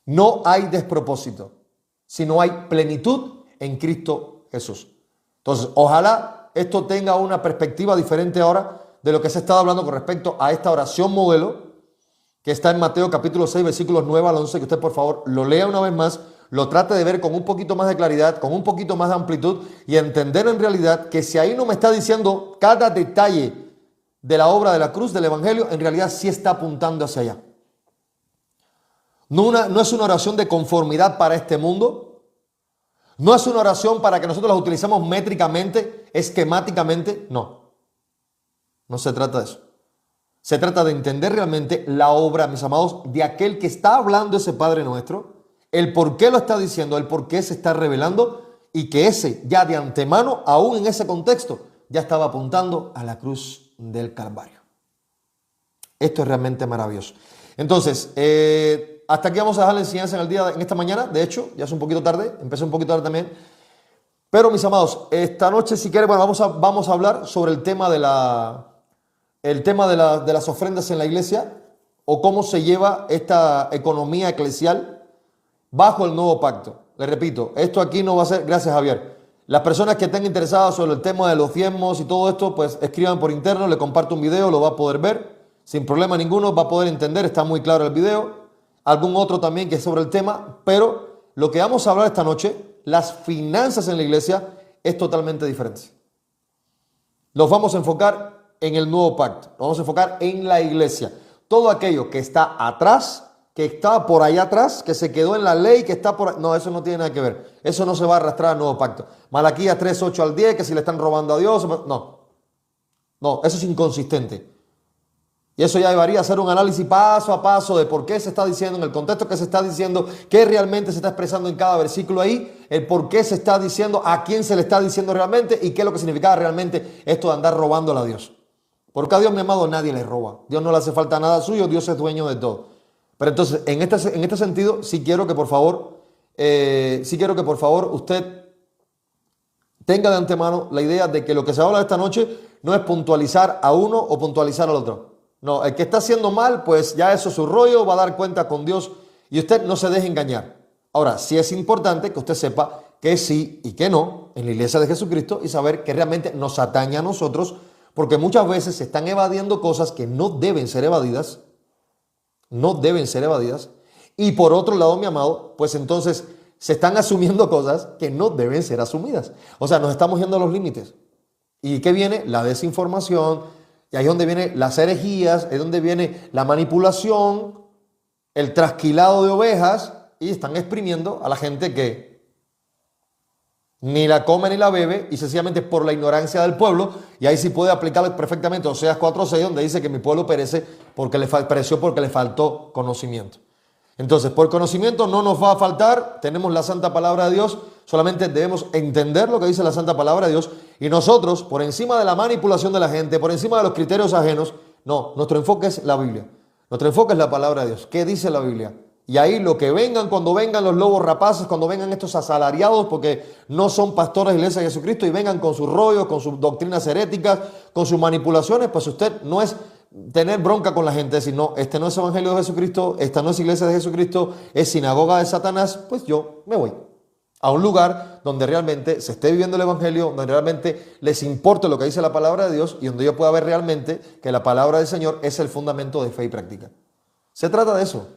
Speaker 1: No hay despropósito, sino hay plenitud en Cristo Jesús. Entonces, ojalá esto tenga una perspectiva diferente ahora de lo que se está hablando con respecto a esta oración modelo que está en Mateo capítulo 6, versículos 9 al 11, que usted por favor lo lea una vez más, lo trate de ver con un poquito más de claridad, con un poquito más de amplitud y entender en realidad que si ahí no me está diciendo cada detalle de la obra de la cruz, del evangelio, en realidad sí está apuntando hacia allá. No es una oración de conformidad para este mundo, no es una oración para que nosotros la utilicemos métricamente, esquemáticamente, no se trata de eso. Se trata de entender realmente la obra, mis amados, de aquel que está hablando ese Padre Nuestro, el por qué lo está diciendo, el por qué se está revelando y que ese ya de antemano, aún en ese contexto, ya estaba apuntando a la cruz del Calvario. Esto es realmente maravilloso. Entonces, hasta aquí vamos a dejar la enseñanza en esta mañana. De hecho, ya es un poquito tarde, empecé un poquito tarde también. Pero mis amados, esta noche si quieren, bueno, vamos a hablar sobre el tema de las ofrendas en la iglesia o cómo se lleva esta economía eclesial bajo el nuevo pacto. Les repito, esto aquí no va a ser, gracias Javier. Las personas que estén interesadas sobre el tema de los diezmos y todo esto, pues escriban por interno, le comparto un video, lo va a poder ver sin problema ninguno, va a poder entender, está muy claro el video. Algún otro también que es sobre el tema, pero lo que vamos a hablar esta noche, las finanzas en la iglesia, es totalmente diferente. Los vamos a enfocar en el nuevo pacto, nos vamos a enfocar en la iglesia. Todo aquello que está atrás, que está por allá atrás, que se quedó en la ley, que está por... No, eso no tiene nada que ver. Eso no se va a arrastrar al nuevo pacto. Malaquías 3, 8 al 10, que si le están robando a Dios... No, eso es inconsistente. Y eso ya llevaría a hacer un análisis paso a paso de por qué se está diciendo, en el contexto que se está diciendo, qué realmente se está expresando en cada versículo ahí, el por qué se está diciendo, a quién se le está diciendo realmente y qué es lo que significaba realmente esto de andar robándole a Dios. Porque a Dios, mi amado, nadie le roba. Dios no le hace falta nada suyo, Dios es dueño de todo. Pero entonces, en este sentido, sí quiero que por favor usted tenga de antemano la idea de que lo que se habla esta noche no es puntualizar a uno o puntualizar al otro. No, el que está haciendo mal, pues ya eso es su rollo, va a dar cuenta con Dios y usted no se deje engañar. Ahora, sí es importante que usted sepa que sí y que no en la iglesia de Jesucristo y saber que realmente nos atañe a nosotros, porque muchas veces se están evadiendo cosas que no deben ser evadidas, y por otro lado, mi amado, pues entonces se están asumiendo cosas que no deben ser asumidas. O sea, nos estamos yendo a los límites. ¿Y qué viene? La desinformación, y ahí es donde vienen las herejías, es donde viene la manipulación, el trasquilado de ovejas, y están exprimiendo a la gente que ni la come ni la bebe, y sencillamente por la ignorancia del pueblo, y ahí sí puede aplicar perfectamente Oseas 4:6, donde dice que mi pueblo pereció porque le faltó conocimiento. Entonces, por conocimiento no nos va a faltar, tenemos la santa palabra de Dios, solamente debemos entender lo que dice la santa palabra de Dios, y nosotros, por encima de la manipulación de la gente, por encima de los criterios ajenos, no, nuestro enfoque es la Biblia, nuestro enfoque es la palabra de Dios. ¿Qué dice la Biblia? Y ahí lo que vengan, cuando vengan los lobos rapaces, cuando vengan estos asalariados, porque no son pastores de la iglesia de Jesucristo, y vengan con sus rollos, con sus doctrinas heréticas, con sus manipulaciones, pues usted no es tener bronca con la gente, decir, no, este no es evangelio de Jesucristo, esta no es iglesia de Jesucristo, es sinagoga de Satanás, pues yo me voy a un lugar donde realmente se esté viviendo el evangelio, donde realmente les importe lo que dice la palabra de Dios y donde yo pueda ver realmente que la palabra del Señor es el fundamento de fe y práctica. Se trata de eso.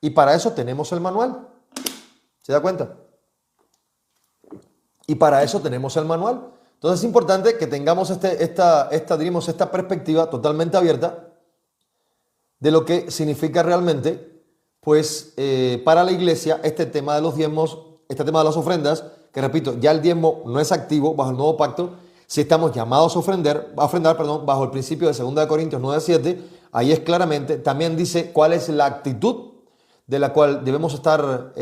Speaker 1: Y para eso tenemos el manual. ¿Se da cuenta? Y para eso tenemos el manual. Entonces es importante que tengamos esta perspectiva totalmente abierta de lo que significa realmente, pues, para la iglesia este tema de los diezmos, este tema de las ofrendas, que repito, ya el diezmo no es activo bajo el nuevo pacto, si estamos llamados a ofrendar, bajo el principio de 2 Corintios 9:7, ahí es claramente, también dice cuál es la actitud de la cual debemos estar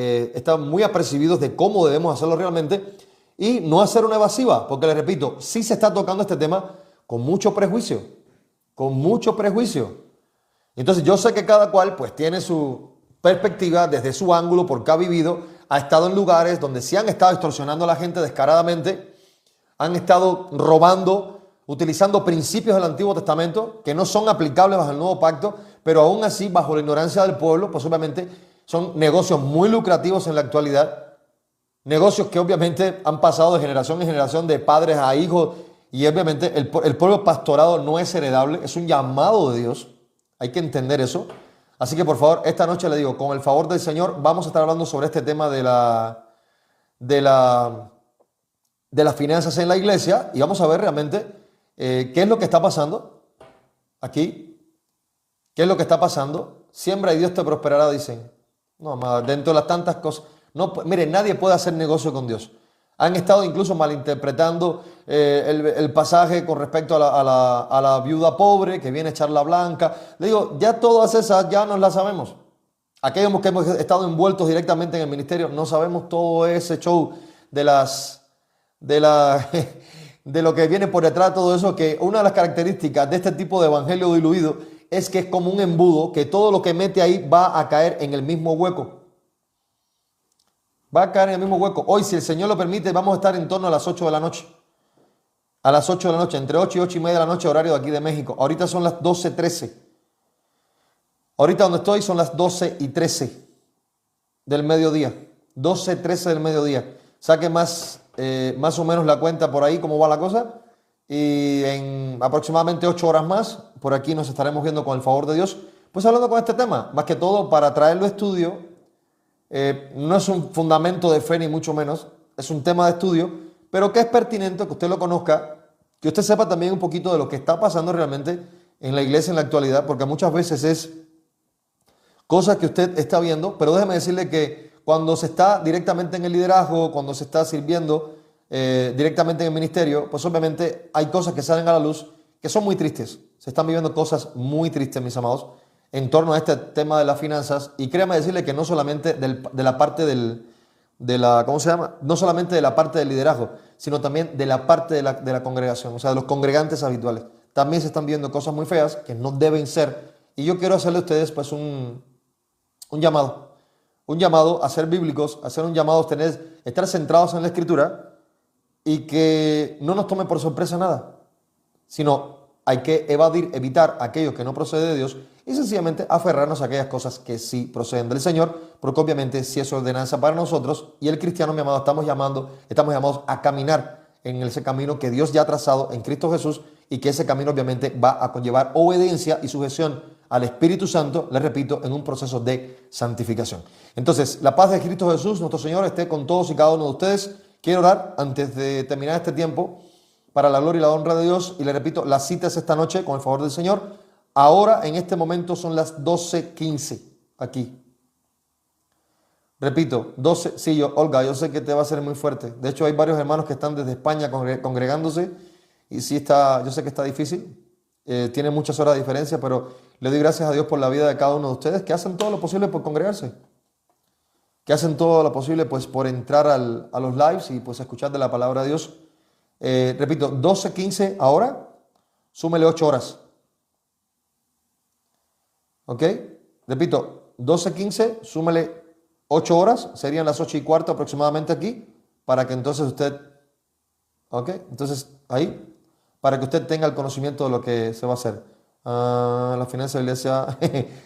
Speaker 1: muy apercibidos de cómo debemos hacerlo realmente, y no hacer una evasiva, porque les repito, sí se está tocando este tema con mucho prejuicio, Entonces yo sé que cada cual pues tiene su perspectiva desde su ángulo, porque ha vivido, ha estado en lugares donde sí han estado extorsionando a la gente descaradamente, han estado robando, utilizando principios del Antiguo Testamento que no son aplicables bajo el nuevo pacto, pero aún así bajo la ignorancia del pueblo, pues obviamente son negocios muy lucrativos en la actualidad. Negocios que obviamente han pasado de generación en generación, de padres a hijos, y obviamente el pueblo pastorado no es heredable, es un llamado de Dios, hay que entender eso. Así que por favor, esta noche le digo, con el favor del Señor, vamos a estar hablando sobre este tema de las finanzas en la iglesia, y vamos a ver realmente qué es lo que está pasando aquí, qué es lo que está pasando. Siembra y Dios te prosperará, dicen. No, amada, dentro de las tantas cosas. No, mire, nadie puede hacer negocio con Dios. Han estado incluso malinterpretando el pasaje con respecto a la viuda pobre que viene a echar la blanca. Le digo, ya todas esas ya nos las sabemos. Aquellos que hemos estado envueltos directamente en el ministerio, no sabemos todo ese show de lo que viene por detrás de todo eso, que una de las características de este tipo de evangelio diluido es que es como un embudo, que todo lo que mete ahí va a caer en el mismo hueco. Va a caer en el mismo hueco. Hoy, si el Señor lo permite, vamos a estar en torno a las 8 de la noche. A las 8 de la noche, entre 8 y 8:30 de la noche, horario de aquí de México. Ahorita son las 12:13. Ahorita donde estoy son las 12:13 del mediodía. 12:13 del mediodía. Saque más o menos la cuenta por ahí, cómo va la cosa. Y en aproximadamente 8 horas más, por aquí nos estaremos viendo con el favor de Dios. Pues hablando con este tema, más que todo para traerlo a estudio. No es un fundamento de fe ni mucho menos, es un tema de estudio, pero que es pertinente que usted lo conozca, que usted sepa también un poquito de lo que está pasando realmente en la iglesia en la actualidad, porque muchas veces es cosas que usted está viendo, pero déjeme decirle que cuando se está directamente en el liderazgo, cuando se está sirviendo directamente en el ministerio, pues obviamente hay cosas que salen a la luz que son muy tristes. Se están viviendo cosas muy tristes, mis amados, en torno a este tema de las finanzas, y créame decirle que no solamente de la parte no solamente de la parte del liderazgo, sino también de la parte de la congregación, o sea, de los congregantes habituales. también se están viendo cosas muy feas que no deben ser. Y yo quiero hacerle a ustedes pues un llamado a ser bíblicos, a hacer un llamado a estar centrados en la Escritura y que no nos tome por sorpresa nada, sino hay que evitar aquello que no procede de Dios y sencillamente aferrarnos a aquellas cosas que sí proceden del Señor, porque obviamente si es ordenanza para nosotros y el cristiano, mi amado, estamos llamados a caminar en ese camino que Dios ya ha trazado en Cristo Jesús y que ese camino obviamente va a conllevar obediencia y sujeción al Espíritu Santo, les repito, en un proceso de santificación. Entonces, la paz de Cristo Jesús, nuestro Señor, esté con todos y cada uno de ustedes. Quiero orar antes de terminar este tiempo para la gloria y la honra de Dios. Y le repito, la cita es esta noche con el favor del Señor. Ahora, en este momento, son las 12:15 aquí. Repito, 12, sí, Olga, yo sé que te va a ser muy fuerte. De hecho, hay varios hermanos que están desde España congregándose y sí yo sé que está difícil. Tiene muchas horas de diferencia, pero le doy gracias a Dios por la vida de cada uno de ustedes que hacen todo lo posible por congregarse, que hacen todo lo posible pues por entrar a los lives y pues escuchar de la palabra de Dios. Repito, 12:15 ahora, súmele 8 horas. ¿Ok? Repito, 12:15, súmele 8 horas, serían las 8:15 aproximadamente aquí, para que entonces usted, ¿ok? Entonces ahí, para que usted tenga el conocimiento de lo que se va a hacer. La finanza de la iglesia.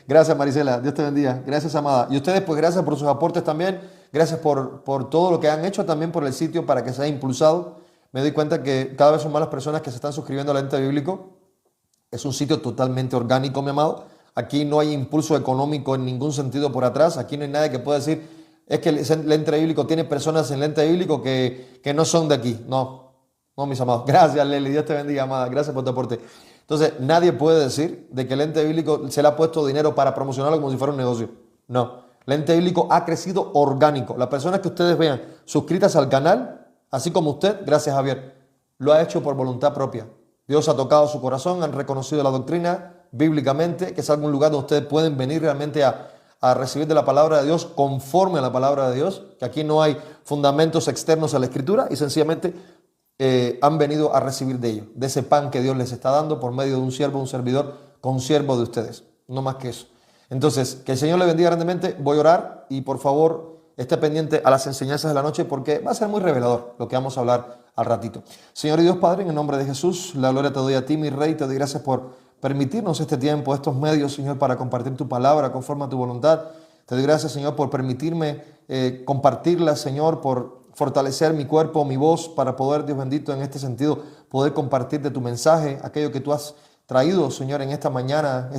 Speaker 1: Gracias, Marisela, Dios te bendiga. Gracias, amada. Y ustedes, pues gracias por sus aportes también. Gracias por todo lo que han hecho, también por el sitio para que sea impulsado. Me doy cuenta que cada vez son más las personas que se están suscribiendo al Ente Bíblico. Es un sitio totalmente orgánico, mi amado. Aquí no hay impulso económico en ningún sentido por atrás. Aquí no hay nadie que pueda decir, es que el Ente Bíblico tiene personas en el Ente Bíblico que no son de aquí. No, mis amados. Gracias, Leli. Dios te bendiga, amada. Gracias por tu aporte. Entonces, nadie puede decir de que el Ente Bíblico se le ha puesto dinero para promocionarlo como si fuera un negocio. No. El Ente Bíblico ha crecido orgánico. Las personas que ustedes vean suscritas al canal, así como usted, gracias, Javier, lo ha hecho por voluntad propia. Dios ha tocado su corazón, han reconocido la doctrina bíblicamente, que es algún lugar donde ustedes pueden venir realmente a recibir de la palabra de Dios conforme a la palabra de Dios, que aquí no hay fundamentos externos a la Escritura y sencillamente han venido a recibir de ello, de ese pan que Dios les está dando por medio de un siervo, un servidor, consiervo de ustedes, no más que eso. Entonces, que el Señor le bendiga grandemente. Voy a orar y por favor esté pendiente a las enseñanzas de la noche porque va a ser muy revelador lo que vamos a hablar al ratito. Señor y Dios Padre, en el nombre de Jesús, la gloria te doy a ti, mi Rey, te doy gracias por permitirnos este tiempo, estos medios, Señor, para compartir tu palabra conforme a tu voluntad. Te doy gracias, Señor, por permitirme compartirla, Señor, por fortalecer mi cuerpo, mi voz, para poder, Dios bendito, en este sentido, poder compartir de tu mensaje, aquello que tú has traído, Señor, en esta mañana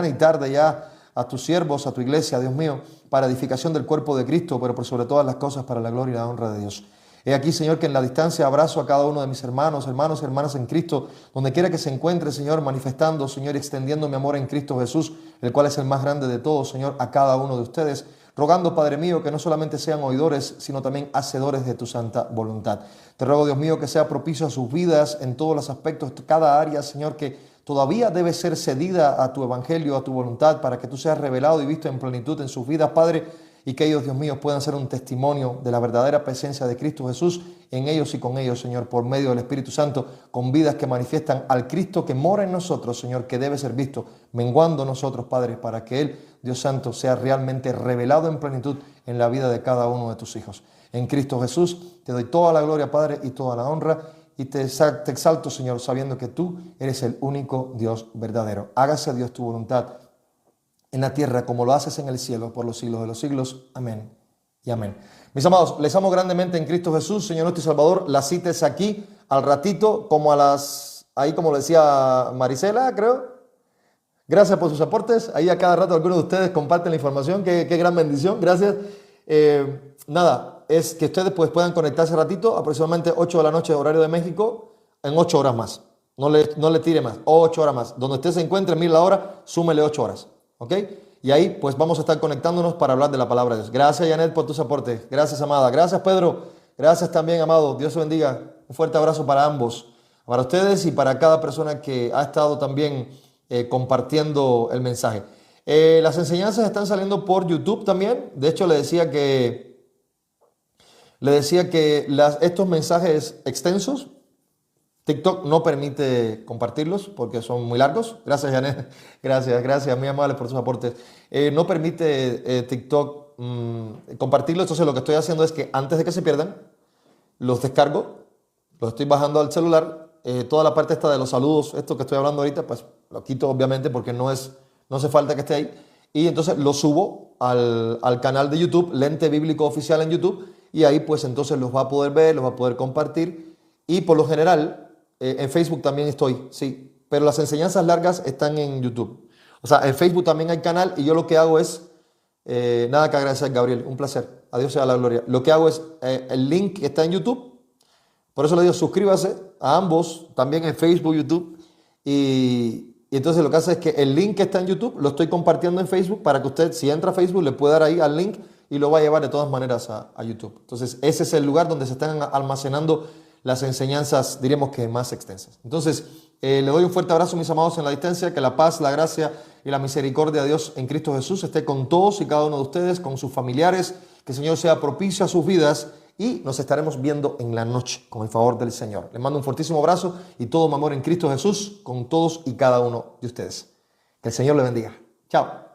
Speaker 1: y tarde ya, a tus siervos, a tu iglesia, Dios mío, para edificación del cuerpo de Cristo, pero por sobre todas las cosas para la gloria y la honra de Dios. He aquí, Señor, que en la distancia abrazo a cada uno de mis hermanos y hermanas en Cristo, donde quiera que se encuentre, Señor, manifestando, Señor, y extendiendo mi amor en Cristo Jesús, el cual es el más grande de todos, Señor, a cada uno de ustedes, rogando, Padre mío, que no solamente sean oidores, sino también hacedores de tu santa voluntad. Te ruego, Dios mío, que sea propicio a sus vidas en todos los aspectos, cada área, Señor, que todavía debe ser cedida a tu evangelio, a tu voluntad, para que tú seas revelado y visto en plenitud en sus vidas, Padre, y que ellos, Dios mío, puedan ser un testimonio de la verdadera presencia de Cristo Jesús en ellos y con ellos, Señor, por medio del Espíritu Santo, con vidas que manifiestan al Cristo que mora en nosotros, Señor, que debe ser visto, menguando nosotros, Padre, para que Él, Dios Santo, sea realmente revelado en plenitud en la vida de cada uno de tus hijos. En Cristo Jesús te doy toda la gloria, Padre, y toda la honra, y te exalto, Señor, sabiendo que tú eres el único Dios verdadero. Hágase, Dios, tu voluntad en la tierra como lo haces en el cielo por los siglos de los siglos. Amén y amén. Mis amados, les amo grandemente en Cristo Jesús, Señor nuestro y Salvador. La cita es aquí al ratito, como a ahí como lo decía Marisela, creo. Gracias por sus aportes. Ahí a cada rato algunos de ustedes comparten la información. Qué gran bendición. Gracias. Nada, es que ustedes pues puedan conectarse ratito, aproximadamente 8 de la noche, horario de México, en 8 horas más. No le tire más, 8 horas más. Donde usted se encuentre, mire la hora, súmele 8 horas. ¿Ok? Y ahí pues vamos a estar conectándonos para hablar de la palabra de Dios. Gracias, Janet, por tus aportes. Gracias, amada. Gracias, Pedro. Gracias también, amado. Dios te bendiga. Un fuerte abrazo para ambos. Para ustedes y para cada persona que ha estado también compartiendo el mensaje. Las enseñanzas están saliendo por YouTube también. De hecho, le decía que estos mensajes extensos TikTok no permite compartirlos porque son muy largos. Gracias, Janet. Gracias, muy amables por sus aportes. No permite TikTok compartirlos, entonces lo que estoy haciendo es que antes de que se pierdan, los descargo, los estoy bajando al celular. Toda la parte esta de los saludos, esto que estoy hablando ahorita, pues lo quito obviamente porque no hace falta que esté ahí. Y entonces lo subo al canal de YouTube, Lente Bíblico Oficial en YouTube, y ahí pues entonces los va a poder ver, los va a poder compartir. Y por lo general, en Facebook también estoy, sí, pero las enseñanzas largas están en YouTube. O sea, en Facebook también hay canal y yo lo que hago es, nada que agradecer, Gabriel, un placer, a Dios sea la gloria. Lo que hago es, el link está en YouTube, por eso le digo, suscríbase a ambos, también en Facebook, YouTube, y entonces lo que hace es que el link que está en YouTube lo estoy compartiendo en Facebook para que usted, si entra a Facebook, le pueda dar ahí al link y lo va a llevar de todas maneras a YouTube. Entonces, ese es el lugar donde se están almacenando las enseñanzas, diríamos que más extensas. Entonces, le doy un fuerte abrazo, mis amados, en la distancia. Que la paz, la gracia y la misericordia de Dios en Cristo Jesús esté con todos y cada uno de ustedes, con sus familiares. Que el Señor sea propicio a sus vidas y nos estaremos viendo en la noche con el favor del Señor. Les mando un fortísimo abrazo y todo mi amor en Cristo Jesús con todos y cada uno de ustedes. Que el Señor le bendiga. Chao.